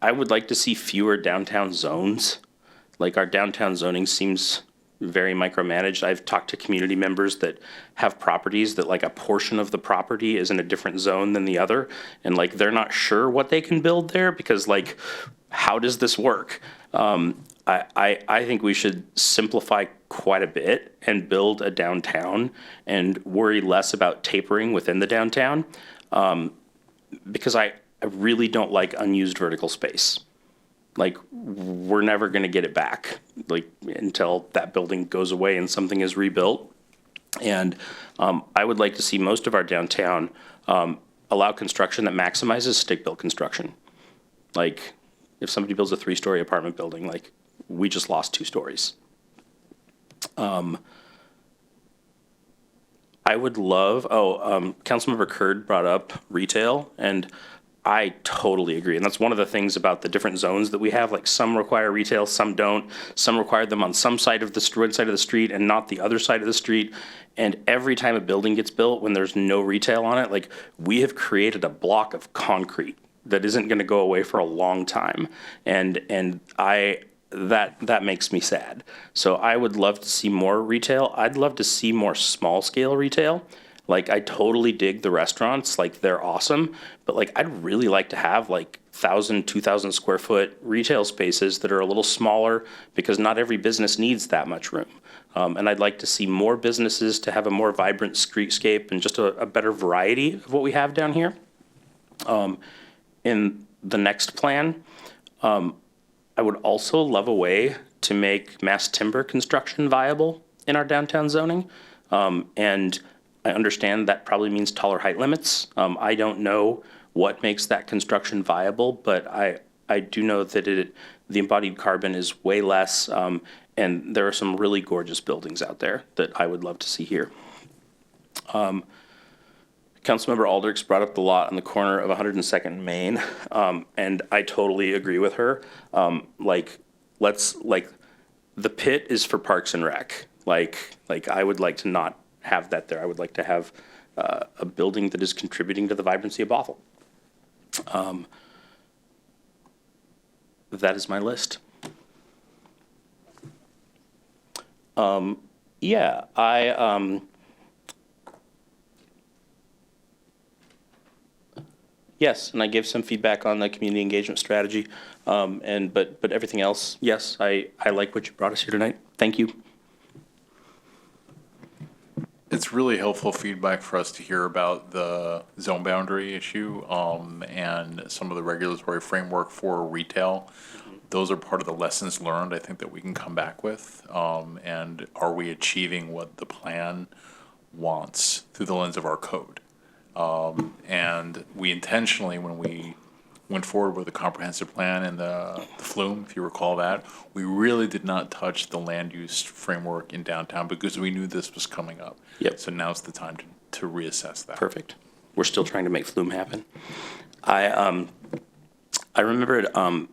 S1: I would like to see fewer downtown zones. Our downtown zoning seems very micromanaged. I've talked to community members that have properties that a portion of the property is in a different zone than the other. And they're not sure what they can build there because how does this work? I think we should simplify quite a bit and build a downtown and worry less about tapering within the downtown, because I really don't like unused vertical space. Like, we're never going to get it back, like, until that building goes away and something is rebuilt. And I would like to see most of our downtown allow construction that maximizes stick-built construction. Like, if somebody builds a 3-story apartment building, like, we just lost 2 stories. I would love, Councilmember Curd brought up retail, and I totally agree. And that's one of the things about the different zones that we have. Like, some require retail, some don't. Some require them on some side of the side of the street and not the other side of the street. And every time a building gets built, when there's no retail on it, like, we have created a block of concrete that isn't going to go away for a long time. And that makes me sad. So I would love to see more retail. I'd love to see more small scale retail. Like, I totally dig the restaurants, like, they're awesome, but like, I'd really like to have like 1,000, 2,000 square foot retail spaces that are a little smaller, because not every business needs that much room. And I'd like to see more businesses to have a more vibrant streetscape and just a better variety of what we have down here. In the next plan, I would also love a way to make mass timber construction viable in our downtown zoning. And I understand that probably means taller height limits. I don't know what makes that construction viable, but I do know that the embodied carbon is way less, and there are some really gorgeous buildings out there that I would love to see here. Councilmember Aldrich's brought up the lot on the corner of 102nd and Main, and I totally agree with her. The pit is for Parks and Rec. Like I would like to not have that there. I would like to have a building that is contributing to the vibrancy of Bothell. That is my list. Yes, and I gave some feedback on the community engagement strategy, but everything else, yes, I like what you brought us here tonight. Thank you.
S17: It's really helpful feedback for us to hear about the zone boundary issue and some of the regulatory framework for retail. Those are part of the lessons learned, I think, that we can come back with. And are we achieving what the plan wants through the lens of our code? And we intentionally, when we went forward with the comprehensive plan and the flume, if you recall that, we really did not touch the land use framework in downtown because we knew this was coming up.
S1: Yep.
S17: So now's the time to reassess that.
S1: Perfect. We're still trying to make flume happen. I remembered, all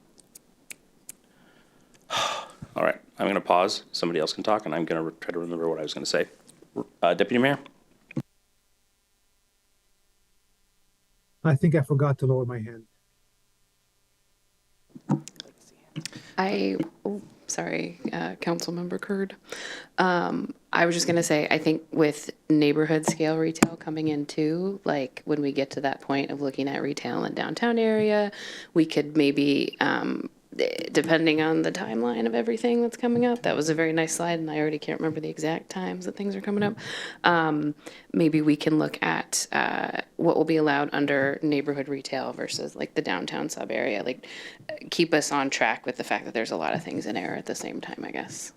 S1: right, I'm going to pause. Somebody else can talk, and I'm going to try to remember what I was going to say. Deputy Mayor?
S12: I think I forgot to lower my hand.
S13: Sorry, Councilmember Curd. I was just gonna say, I think with neighborhood scale retail coming in too, like when we get to that point of looking at retail in downtown area, we could maybe, depending on the timeline of everything that's coming up, that was a very nice slide, and I already can't remember the exact times that things are coming up. Maybe we can look at what will be allowed under neighborhood retail versus like the downtown sub area, like keep us on track with the fact that there's a lot of things in error at the same time, I guess.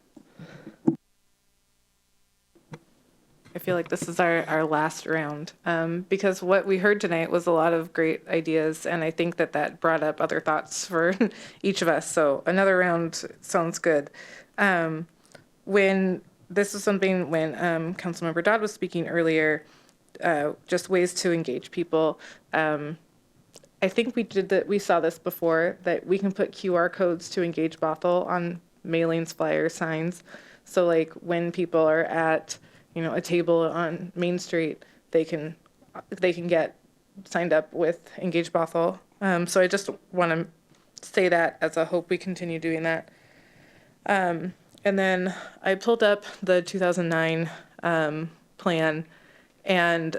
S6: I feel like this is our last round because what we heard tonight was a lot of great ideas, and I think that brought up other thoughts for each of us. So another round sounds good. When this is something when Councilmember Dodd was speaking earlier, just ways to engage people. I think we saw this before, that we can put QR codes to engage Bothell on mailings, flyers, signs. So like when people are at a table on Main Street, they can get signed up with Engage Bothell. So I just want to say that as a hope we continue doing that. And then I pulled up the 2009 plan, and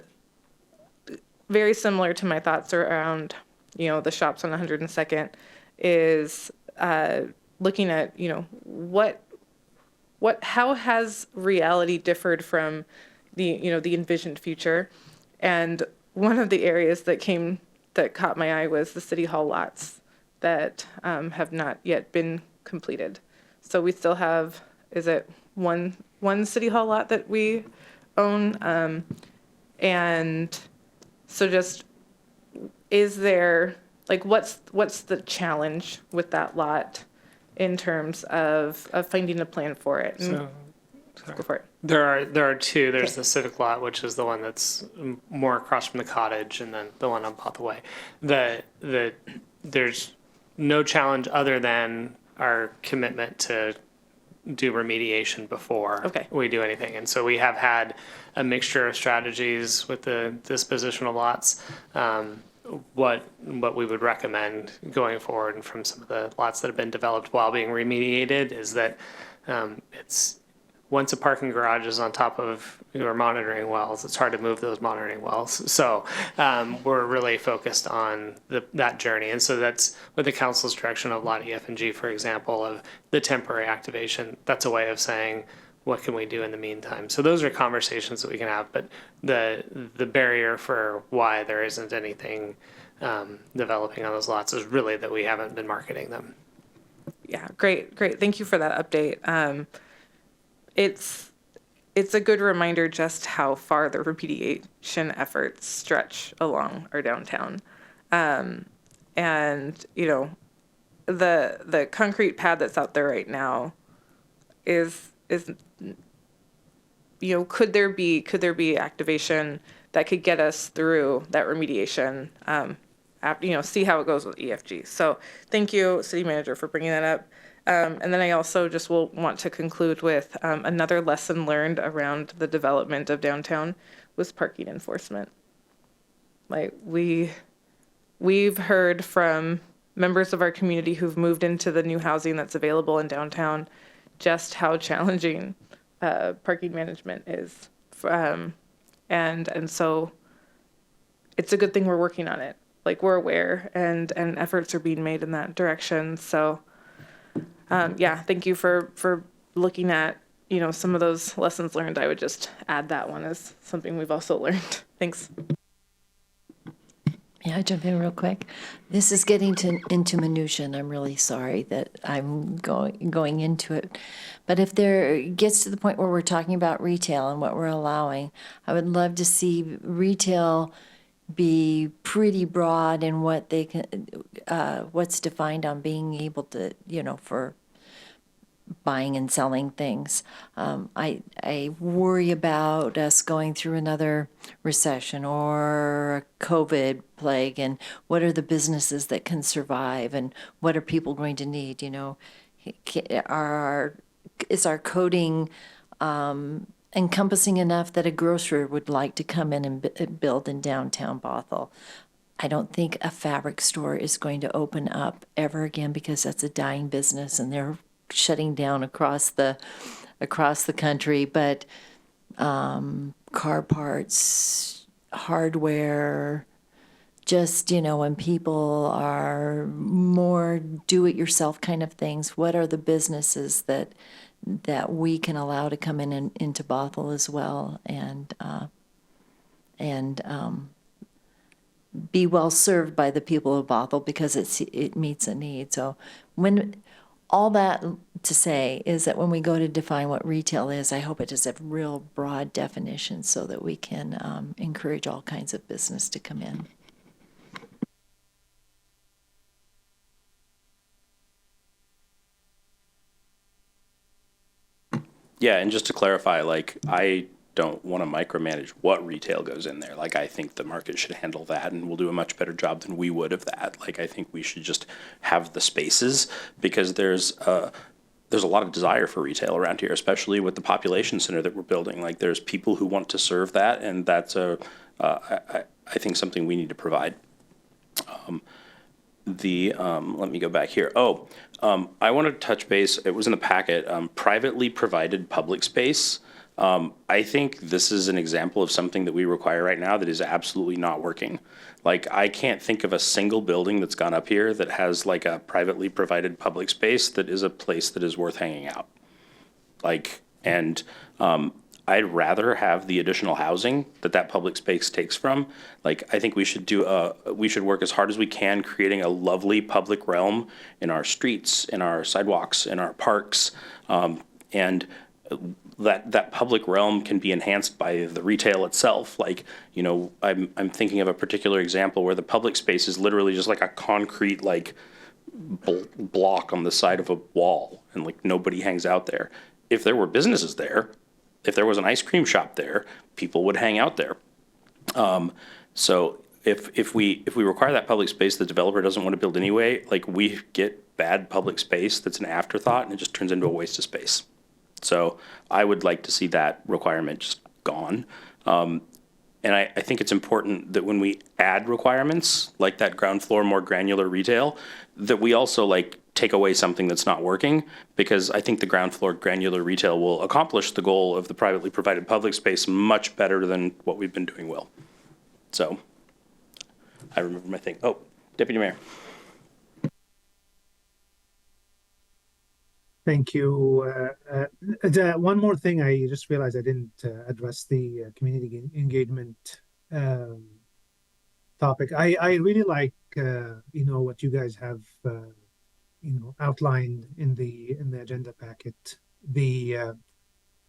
S6: very similar to my thoughts around, the shops on 102nd is looking at, what how has reality differed from the envisioned future? And one of the areas that caught my eye was the city hall lots that have not yet been completed. So we still have, is it one city hall lot that we own? And so just, is there, like, what's the challenge with that lot in terms of finding a plan for it?
S9: So,
S6: go for it.
S9: There are two. There's the civic lot, which is the one that's more across from the cottage, and then the one on Bothell Way. There's no challenge other than our commitment to do remediation before we do anything. And so we have had a mixture of strategies with the disposition of lots. What we would recommend going forward, and from some of the lots that have been developed while being remediated, is that it's once a parking garage is on top of your monitoring wells, it's hard to move those monitoring wells. So we're really focused on that journey. And so that's with the council's direction of Lot E, F, and G, for example, of the temporary activation. That's a way of saying, what can we do in the meantime? So those are conversations that we can have. But the barrier for why there isn't anything developing on those lots is really that we haven't been marketing them.
S6: Yeah, great. Thank you for that update. It's a good reminder just how far the remediation efforts stretch along our downtown. And, the concrete pad that's out there right now is could there be activation that could get us through that remediation, see how it goes with EFG. So thank you, City Manager, for bringing that up. And then I also just will want to conclude with another lesson learned around the development of downtown was parking enforcement. Like we've heard from members of our community who've moved into the new housing that's available in downtown just how challenging parking management is. And so it's a good thing we're working on it. Like, we're aware and efforts are being made in that direction. So thank you for looking at, some of those lessons learned. I would just add that one as something we've also learned. Thanks.
S4: Yeah, I jump in real quick. This is getting into minutia, and I'm really sorry that I'm going into it. But if there gets to the point where we're talking about retail and what we're allowing, I would love to see retail be pretty broad in what they can, what's defined on being able to, for buying and selling things. I worry about us going through another recession or a COVID plague, and what are the businesses that can survive, and what are people going to need? Is our coding encompassing enough that a grocer would like to come in and build in downtown Bothell? I don't think a fabric store is going to open up ever again, because that's a dying business and they're shutting down across the country. But car parts, hardware, just, when people are more do-it-yourself kind of things, what are the businesses that we can allow to come in and into Bothell as well, and be well served by the people of Bothell, because it meets a need. So all that to say is that when we go to define what retail is, I hope it is a real broad definition so that we can encourage all kinds of business to come in.
S1: Yeah, and just to clarify, I don't want to micromanage what retail goes in there. I think the market should handle that, and we'll do a much better job than we would of that. I think we should just have the spaces, because there's a lot of desire for retail around here, especially with the population center that we're building. There's people who want to serve that, and that's I think something we need to provide. Let me go back here. I want to touch base. It was in the packet. Privately provided public space. I think this is an example of something that we require right now that is absolutely not working. I can't think of a single building that's gone up here that has a privately provided public space that is a place that is worth hanging out. I'd rather have the additional housing that public space takes from. Like, I think we should work as hard as we can creating a lovely public realm in our streets, in our sidewalks, in our parks, and that public realm can be enhanced by the retail itself. Like, I'm thinking of a particular example where the public space is literally just like a concrete block on the side of a wall, and like nobody hangs out there. If there were businesses there, if there was an ice cream shop there, people would hang out there. So if we require that public space, the developer doesn't want to build anyway, like we get bad public space that's an afterthought and it just turns into a waste of space. So I would like to see that requirement just gone. And I think it's important that when we add requirements like that ground floor, more granular retail, that we also take away something that's not working, because I think the ground floor granular retail will accomplish the goal of the privately provided public space much better than what we've been doing well. So I remember my thing. Oh, Deputy Mayor.
S12: Thank you. One more thing, I just realized I didn't address the community engagement topic. I really like what you guys have outlined in the agenda packet. The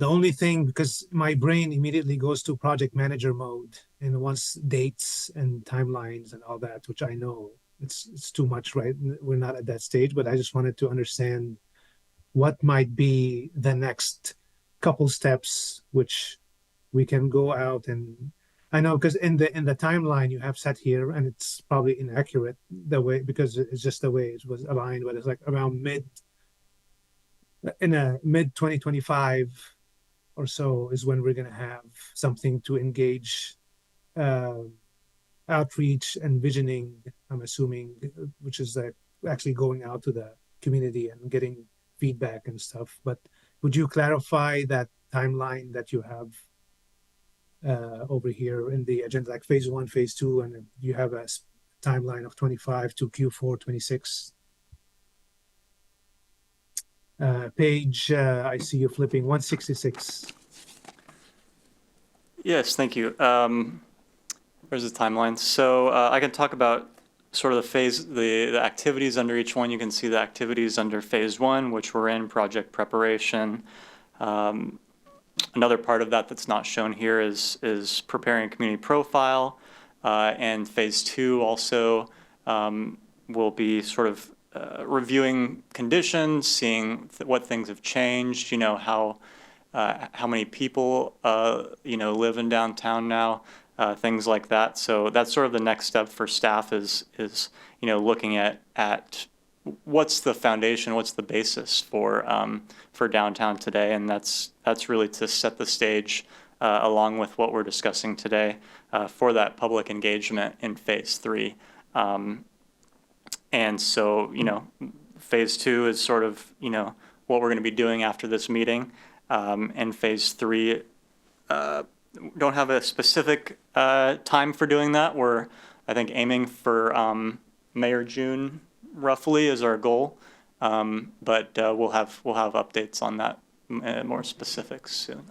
S12: only thing, because my brain immediately goes to project manager mode and wants dates and timelines and all that, which I know it's too much, right? We're not at that stage, but I just wanted to understand what might be the next couple steps which we can go out. And I know, because in the timeline you have set here, and it's probably inaccurate the way, because it's just the way it was aligned, but it's like around mid 2025 or so is when we're going to have something to engage outreach and visioning, I'm assuming, which is actually going out to the community and getting feedback and stuff. But would you clarify that timeline that you have over here in the agenda, like phase 1, phase 2, and you have a timeline of 25 to Q4 26? Page, I see you flipping 166.
S18: Yes, thank you. Where's the timeline? So I can talk about sort of the phase, the activities under each one. You can see the activities under phase 1, which we're in project preparation. Another part of that that's not shown here is preparing a community profile. And phase 2 also will be sort of reviewing conditions, seeing what things have changed, how many people, live in downtown now. Things like that. So that's sort of the next step for staff is looking at what's the foundation, what's the basis for downtown today, and that's really to set the stage along with what we're discussing today for that public engagement in phase 3. And so phase 2 is sort of what we're going to be doing after this meeting, and phase 3. Don't have a specific time for doing that. We're, I think, aiming for May or June, roughly, is our goal. But we'll have updates on that, more specifics soon.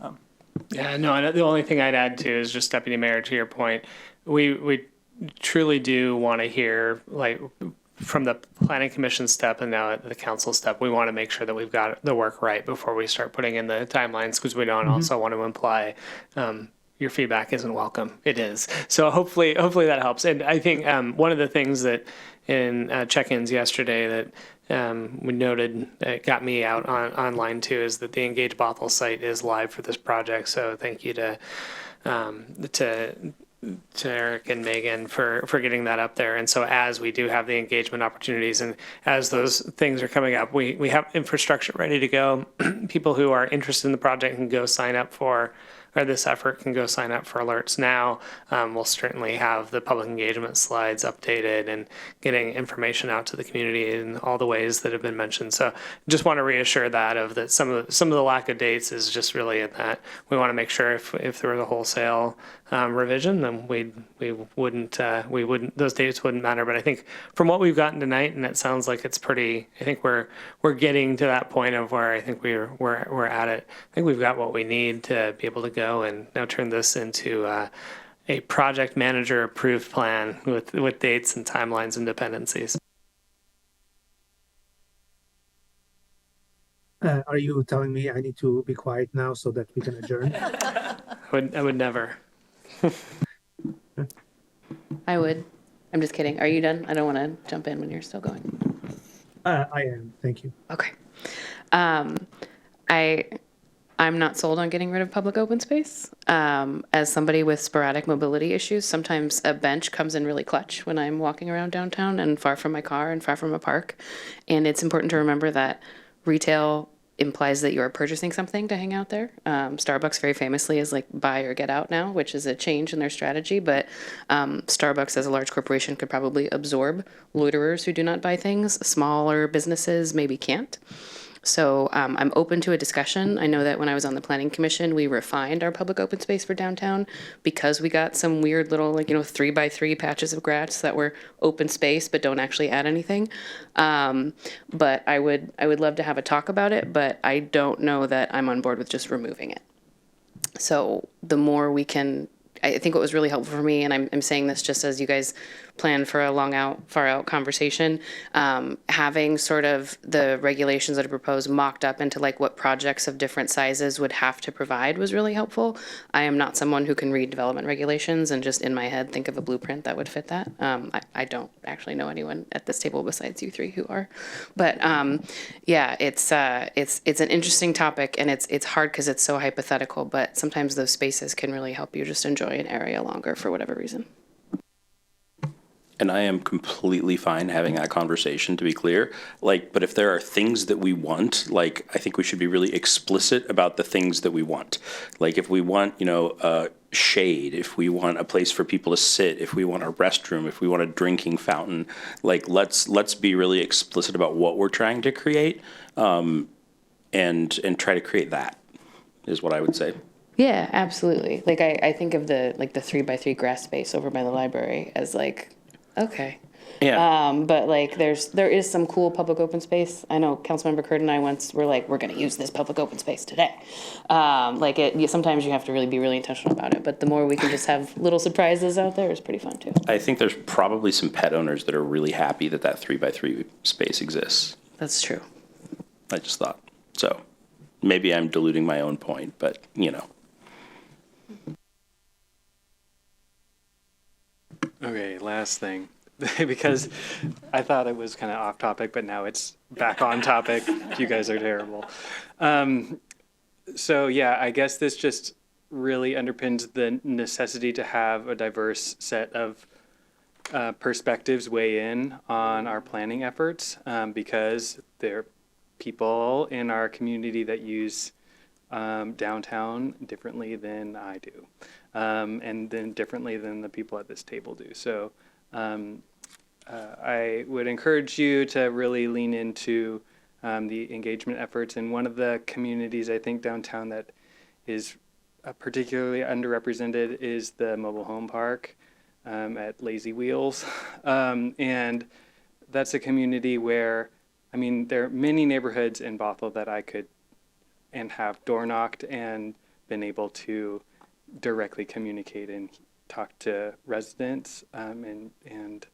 S9: Yeah, no, the only thing I'd add to is just, Deputy Mayor, to your point, we truly do want to hear, from the Planning Commission step and now at the council step, we want to make sure that we've got the work right before we start putting in the timelines, because we don't also want to imply your feedback isn't welcome. It is. So hopefully that helps. And I think one of the things that in check-ins yesterday that we noted that got me out online too is that the Engage Bothell site is live for this project. So thank you to Eric and Megan for getting that up there. And so as we do have the engagement opportunities and as those things are coming up, we have infrastructure ready to go. People who are interested in the project can go sign up for, or this effort can go sign up for alerts now. We'll certainly have the public engagement slides updated and getting information out to the community in all the ways that have been mentioned. So just want to reassure that some of the lack of dates is just really in that we want to make sure if there was a wholesale revision, then we wouldn't those dates wouldn't matter. But I think from what we've gotten tonight, and it sounds like it's pretty. I think we're getting to that point of where I think we're at it. I think we've got what we need to be able to go and now turn this into a project manager approved plan with dates and timelines and dependencies.
S12: Are you telling me I need to be quiet now so that we can adjourn?
S9: I would never.
S13: I would. I'm just kidding. Are you done? I don't want to jump in when you're still going.
S12: I am. Thank you.
S13: Okay. I'm not sold on getting rid of public open space. As somebody with sporadic mobility issues, sometimes a bench comes in really clutch when I'm walking around downtown and far from my car and far from a park. And it's important to remember that retail implies that you are purchasing something to hang out there. Starbucks very famously is like buy or get out now, which is a change in their strategy. But Starbucks as a large corporation could probably absorb loiterers who do not buy things. Smaller businesses maybe can't. So I'm open to a discussion. I know that when I was on the planning commission, we refined our public open space for downtown because we got some weird little 3x3 patches of grass that were open space but don't actually add anything. But I would love to have a talk about it, but I don't know that I'm on board with just removing it. So the more we can, I think what was really helpful for me, and I'm saying this just as you guys plan for a far out conversation, having sort of the regulations that are proposed mocked up into like what projects of different sizes would have to provide was really helpful. I am not someone who can read development regulations and just in my head think of a blueprint that would fit that. I don't actually know anyone at this table besides you three who are, but yeah, it's an interesting topic, and it's hard because it's so hypothetical, but sometimes those spaces can really help you just enjoy an area longer for whatever reason.
S1: And I am completely fine having that conversation, to be clear. But if there are things that we want, I think we should be really explicit about the things that we want. If we want, shade, if we want a place for people to sit, if we want a restroom, if we want a drinking fountain, let's be really explicit about what we're trying to create, and try to create that, is what I would say.
S13: Yeah, absolutely. I think of the 3x3 grass space over by the library as okay.
S1: Yeah.
S13: But there is some cool public open space. I know Councilmember Curtin and I once were we're going to use this public open space today. Sometimes you have to really be really intentional about it. But the more we can just have little surprises out there is pretty fun too.
S1: I think there's probably some pet owners that are really happy that 3x3 space exists.
S13: That's true.
S1: I just thought. So maybe I'm diluting my own point, but
S5: Okay, last thing, because I thought it was kind of off topic, but now it's back on topic. You guys are terrible. So yeah, I guess this just really underpins the necessity to have a diverse set of perspectives weigh in on our planning efforts, because there are people in our community that use downtown differently than I do. And then differently than the people at this table do. So I would encourage you to really lean into the engagement efforts. And one of the communities I think downtown that is particularly underrepresented is the mobile home park at Lazy Wheels. And that's a community where, there are many neighborhoods in Bothell that I could and have door knocked and been able to directly communicate and talk to residents and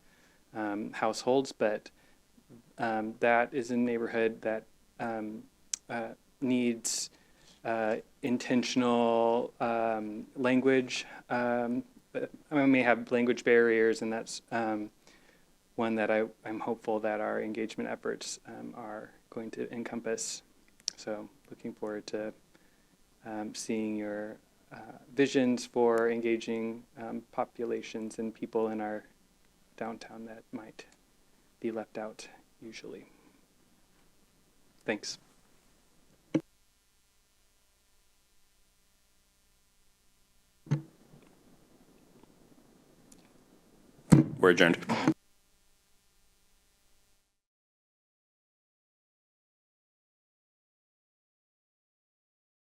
S5: households, but that is a neighborhood that needs intentional language. I may have language barriers, and that's one that I'm hopeful that our engagement efforts are going to encompass. So looking forward to seeing your visions for engaging populations and people in our downtown that might be left out usually. Thanks.
S1: We're adjourned.